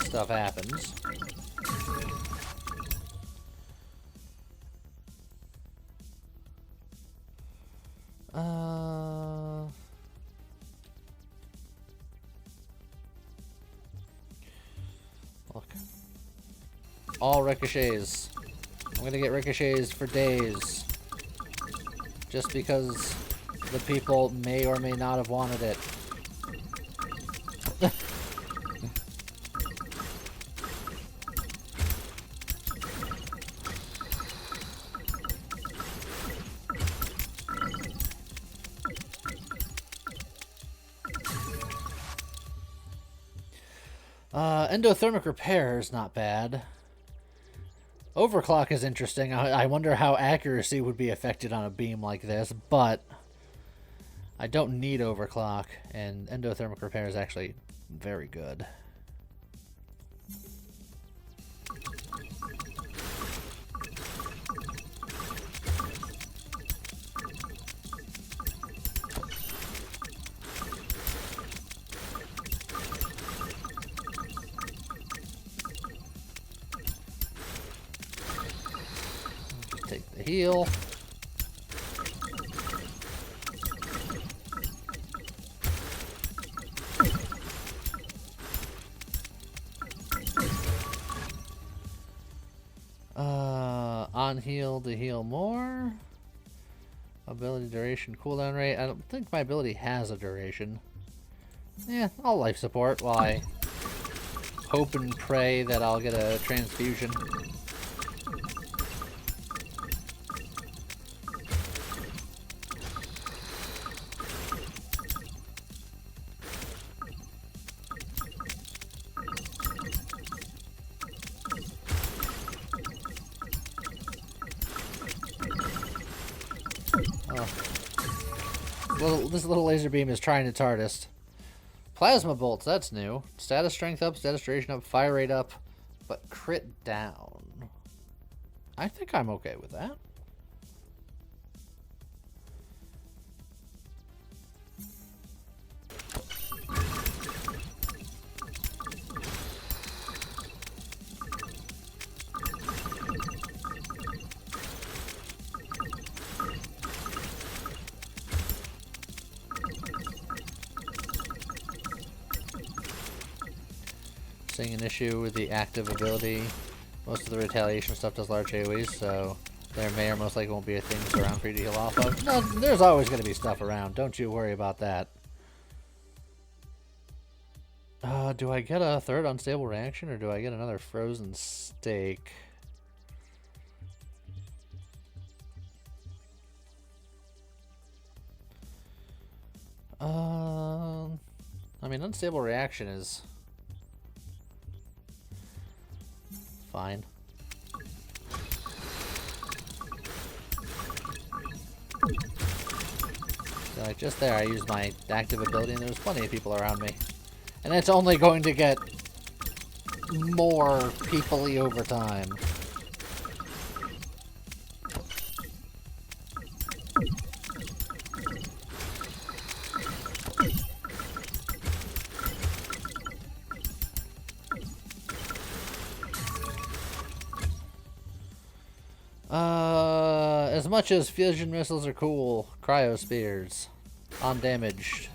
A: Stuff happens. Look. All ricochets. I'm gonna get ricochets for days. Just because the people may or may not have wanted it. Endothermic repair is not bad. Overclock is interesting. I wonder how accuracy would be affected on a beam like this, but I don't need overclock, and endothermic repair is actually very good. Take the heal. On heal to heal more. Ability duration cooldown rate. I don't think my ability has a duration. Yeah, I'll life support while I hope and pray that I'll get a transfusion. This little laser beam is trying its hardest. Plasma bolts, that's new. Status strength up, status duration up, fire rate up, but crit down. I think I'm okay with that. Seeing an issue with the active ability. Most of the retaliation stuff does large AoEs, so there may or most likely won't be things around for you to heal off of. No, there's always going to be stuff around. Don't you worry about that. Do I get a third unstable reaction, or do I get another frozen steak? I mean, unstable reaction is fine. So like just there, I used my active ability, and there's plenty of people around me. And it's only going to get more people-y over time. As much as fusion missiles are cool, cryo spears, undamaged.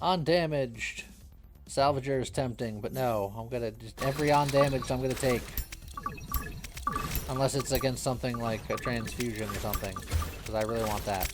A: Undamaged. Salvager is tempting, but no. I'm gonna just every undamaged I'm gonna take. Unless it's against something like a transfusion or something. Because I really want that.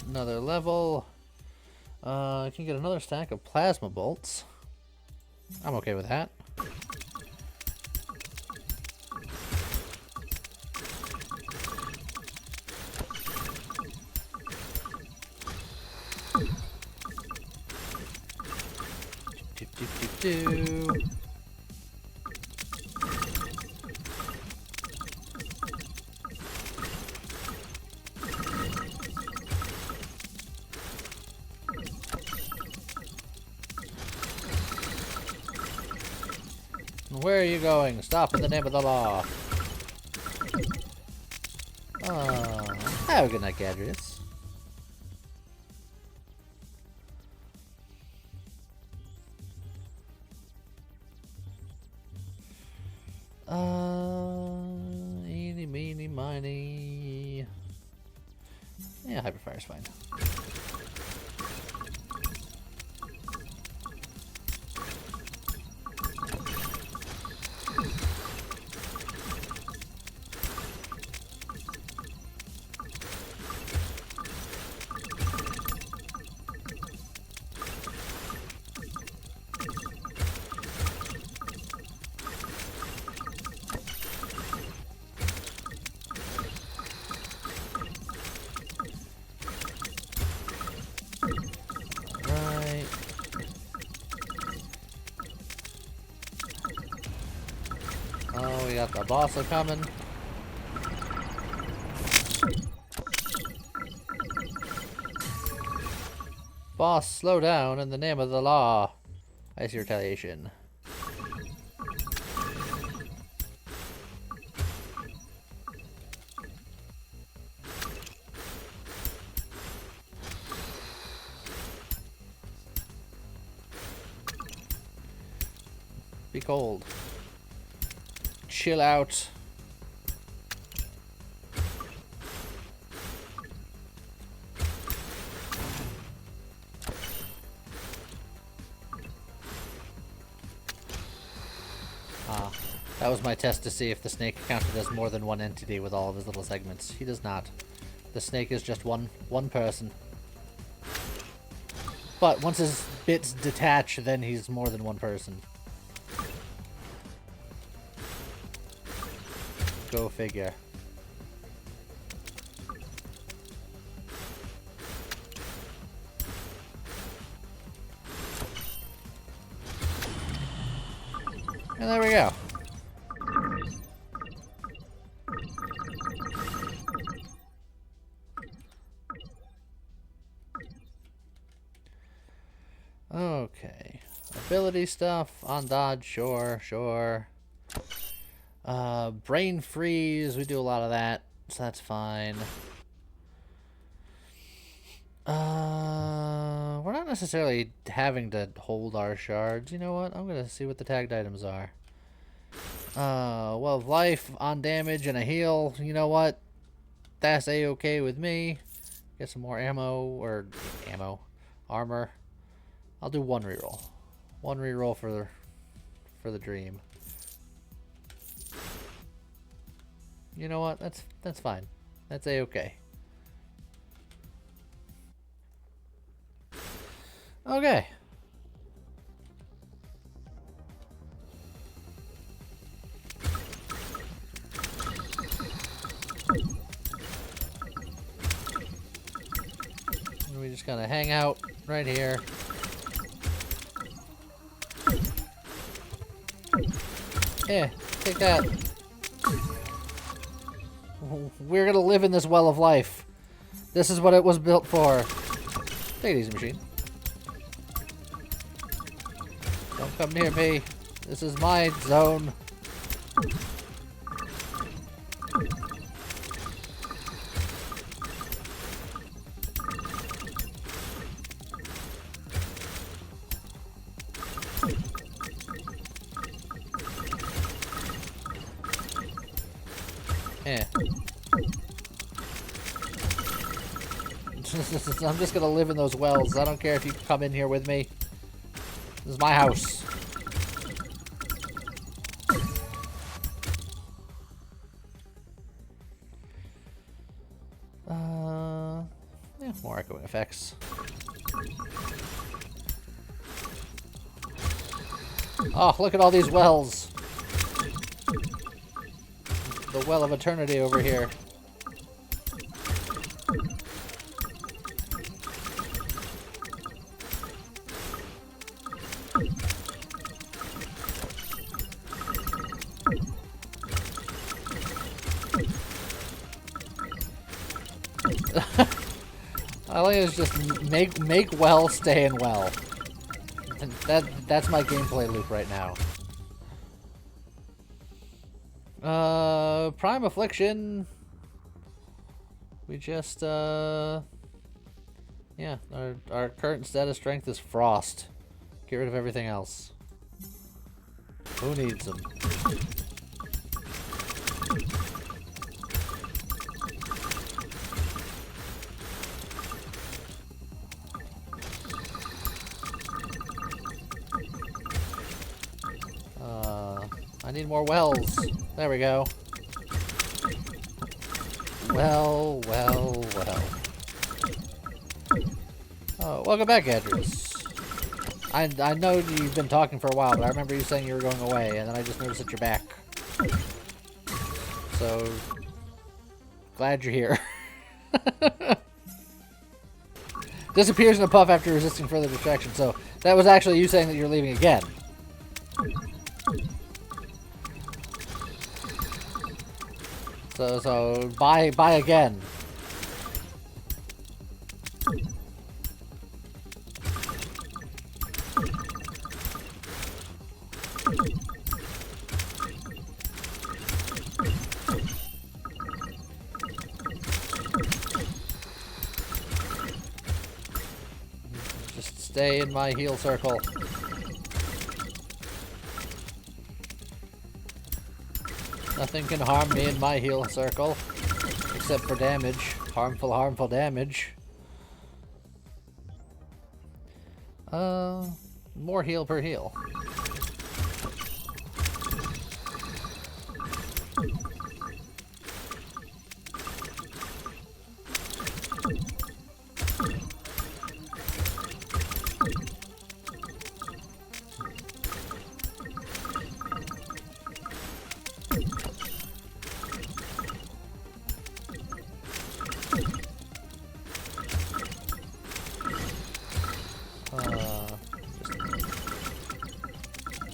A: Another level. I can get another stack of plasma bolts. I'm okay with that. Do. Where are you going? Stop in the name of the law. Have a good night, Gadrius. Eeny, meeny, miny. Yeah, Hyperfire's fine. Oh, we got the boss coming. Boss, slow down in the name of the law. Icy retaliation. Be cold. Chill out. That was my test to see if the snake counted as more than one entity with all of his little segments. He does not. The snake is just one person. But once his bits detach, then he's more than one person. Go figure. And there we go. Okay. Ability stuff on dodge, sure. Brain freeze, we do a lot of that, so that's fine. We're not necessarily having to hold our shards. You know what? I'm gonna see what the tagged items are. Well of life, on damage, and a heal. You know what? That's a-okay with me. Get some more armor. I'll do one reroll. One reroll for the dream. You know what? That's fine. That's a-okay. Okay. And we just gotta hang out right here. Yeah, take that. We're gonna live in this well of life. This is what it was built for. Take it easy, machine. Don't come near me. This is my zone. Eh. I'm just gonna live in those wells. I don't care if you come in here with me. This is my house. Yeah, more echoing effects. Oh, look at all these wells. The well of eternity over here. I think it's just make well, stay in well. And that's my gameplay loop right now. Prime Affliction. We just yeah, our current status strength is Frost. Get rid of everything else. Who needs them? I need more wells. There we go. Well. Oh, welcome back, Adrius. I know you've been talking for a while, but I remember you saying you were going away, and then I just noticed that you're back. So, glad you're here. Disappears in a puff after resisting further distraction, so that was actually you saying that you're leaving again. So buy again. Just stay in my heal circle. Nothing can harm me in my heal circle, except for damage. Harmful damage. More heal per heal.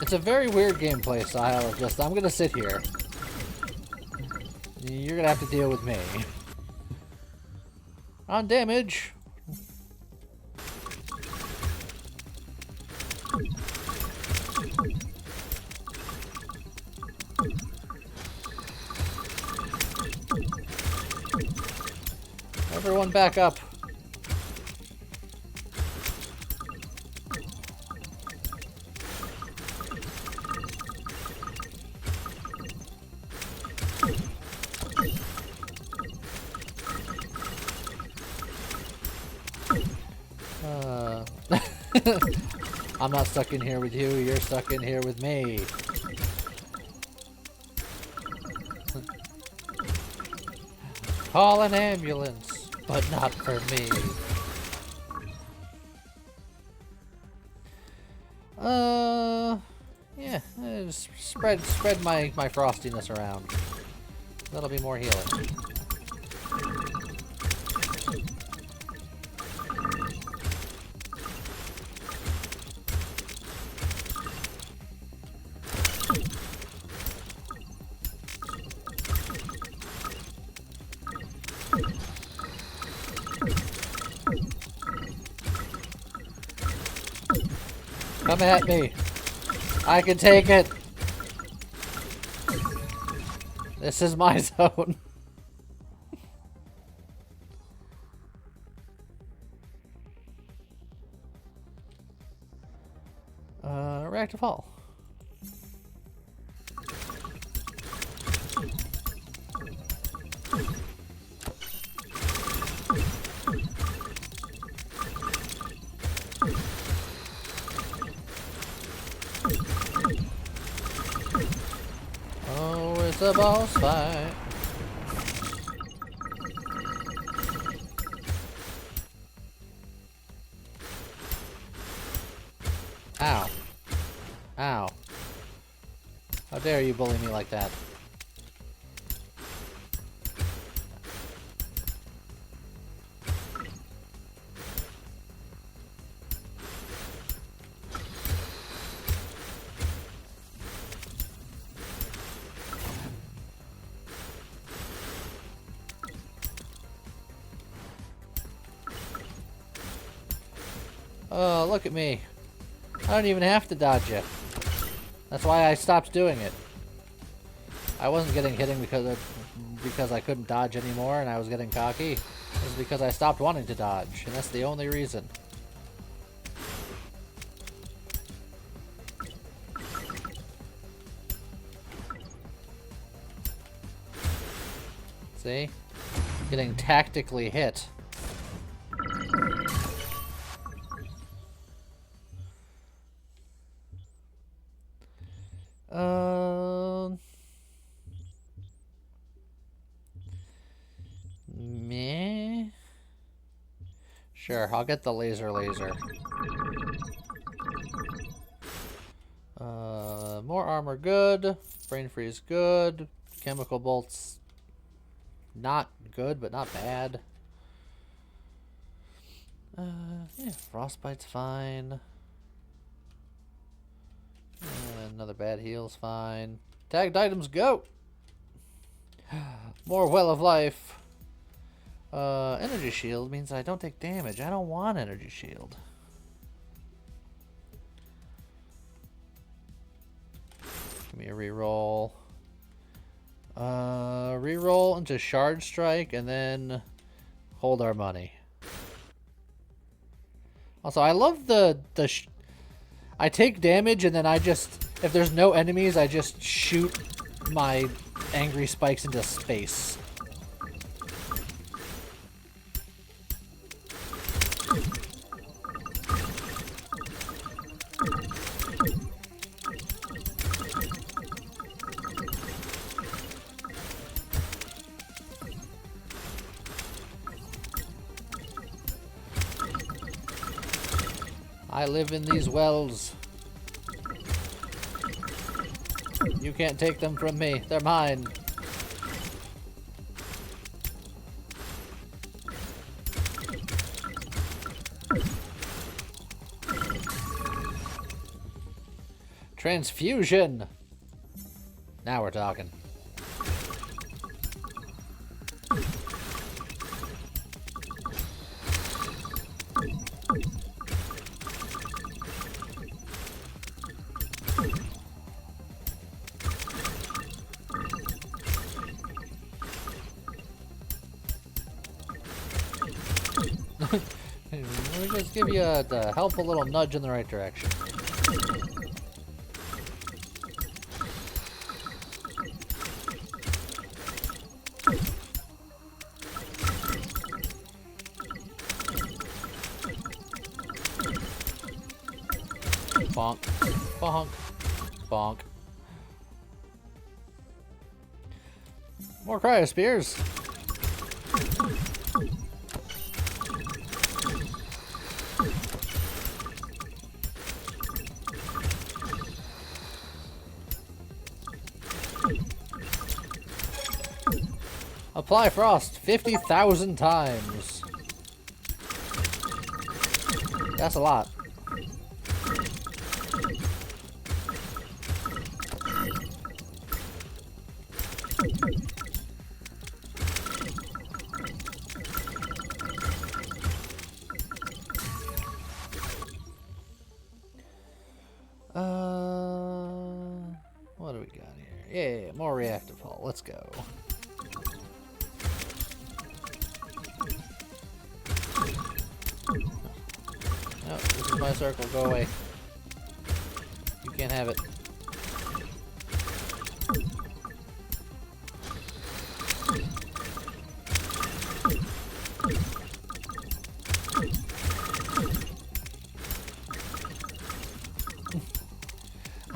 A: It's a very weird gameplay style of just, I'm gonna sit here. You're gonna have to deal with me. On damage. Everyone back up. I'm not stuck in here with you, you're stuck in here with me. Call an ambulance, but not for me. Yeah, just spread my frostiness around. That'll be more healing. Come at me. I can take it. This is my zone. Reactive hull. Oh, it's a boss fight. Ow. Ow. How dare you bully me like that? Oh, look at me. I don't even have to dodge it. That's why I stopped doing it. I wasn't getting hit because I couldn't dodge anymore and I was getting cocky. It was because I stopped wanting to dodge, and that's the only reason. See? Getting tactically hit. Meh. Sure, I'll get the laser. More armor, good. Brain freeze, good. Chemical bolts, not good, but not bad. Yeah, frostbite's fine. Another bad heal's fine. Tagged items, go! More well of life. Energy shield means I don't take damage. I don't want energy shield. Give me a reroll. Reroll into Shard Strike and then hold our money. Also, I love I take damage and then I just, if there's no enemies, I just shoot my angry spikes into space. I live in these wells. You can't take them from me. They're mine. Transfusion! Now we're talking. Let me just give you a helpful little nudge in the right direction. Bonk. Bonk. Bonk. More cryo-spears. Apply frost 50,000 times. That's a lot. What do we got here? Yeah, more reactive hull. Let's go. No, this is my circle. Go away. You can't have it.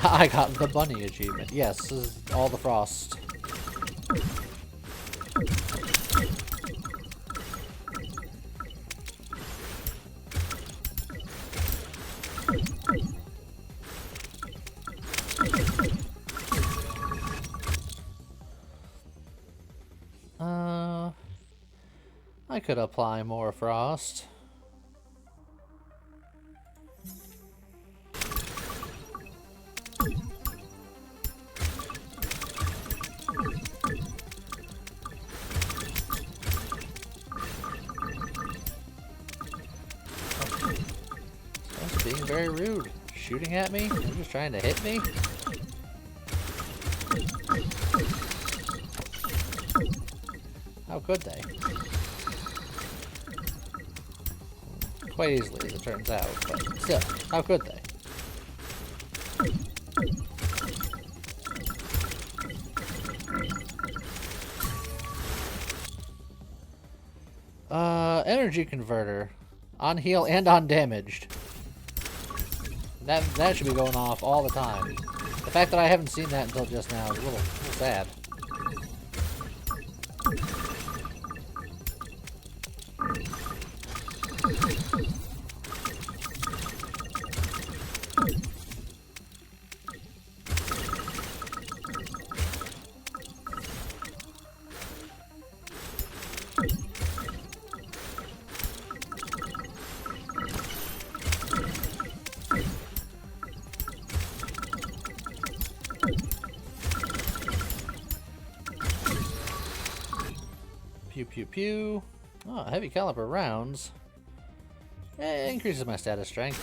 A: I got the bunny achievement. Yes, this is all the frost. I could apply more frost. That's being very rude. Shooting at me? They're just trying to hit me? How could they? Quite easily, as it turns out, but still, how could they? Energy converter. On heal and on damaged. That should be going off all the time. The fact that I haven't seen that until just now is a little sad. Pew pew pew. Oh, heavy caliber rounds. It increases my status strength.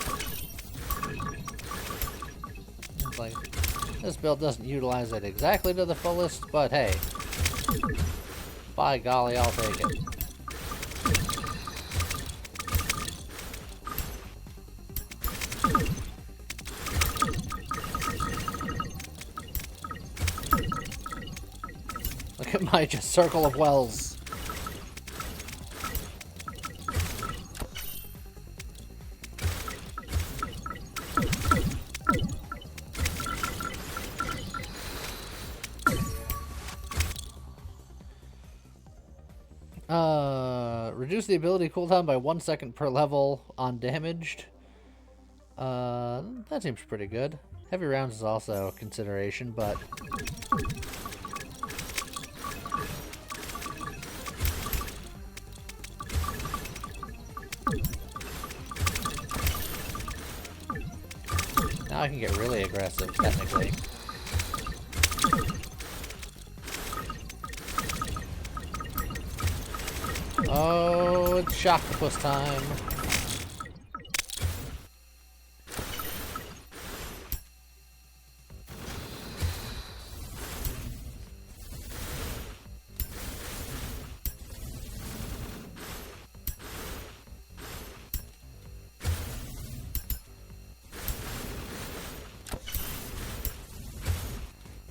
A: It's like, this build doesn't utilize it exactly to the fullest, but hey. By golly, I'll take it. Look at my just circle of wells. Reduce the ability cooldown by 1 second per level on damaged. That seems pretty good. Heavy rounds is also a consideration, but... now I can get really aggressive, technically. Oh, it's Shockopus time.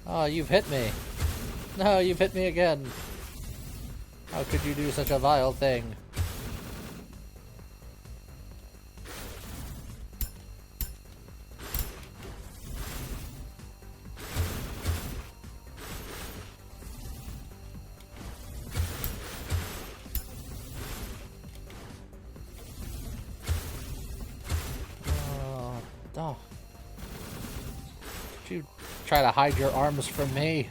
A: Oh, you've hit me. No, you've hit me again. How could you do such a vile thing? Oh. Did you try to hide your arms from me?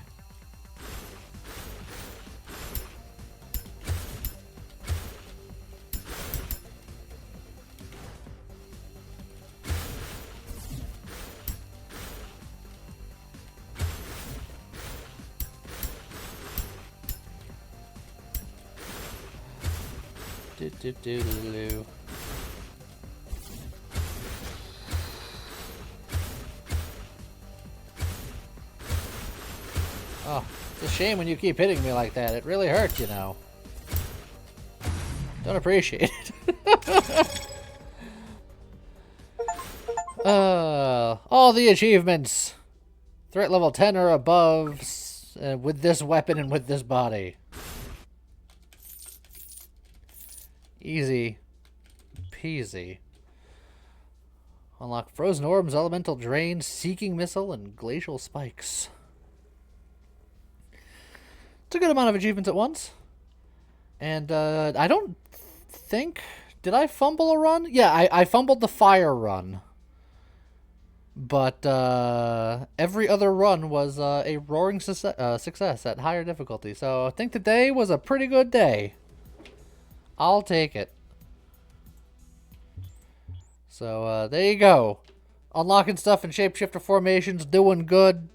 A: Do-do-do-do-do. Oh, It's a shame when you keep hitting me like that. It really hurts, you know. Don't appreciate it. All the achievements. Threat level 10 or above with this weapon and with this body. Easy peasy. Unlock Frozen Orbs, Elemental Drain, Seeking Missile, and Glacial Spikes. It's a good amount of achievements at once. And I don't think... Did I fumble a run? Yeah, I fumbled the fire run. But every other run was a roaring success at higher difficulty. So I think today was a pretty good day. I'll take it. So there you go. Unlocking stuff in shapeshifter formations, doing good,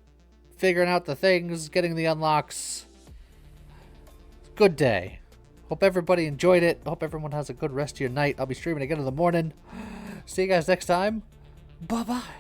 A: figuring out the things, getting the unlocks. Good day. Hope everybody enjoyed it. Hope everyone has a good rest of your night. I'll be streaming again in the morning. See you guys next time. Bye-bye.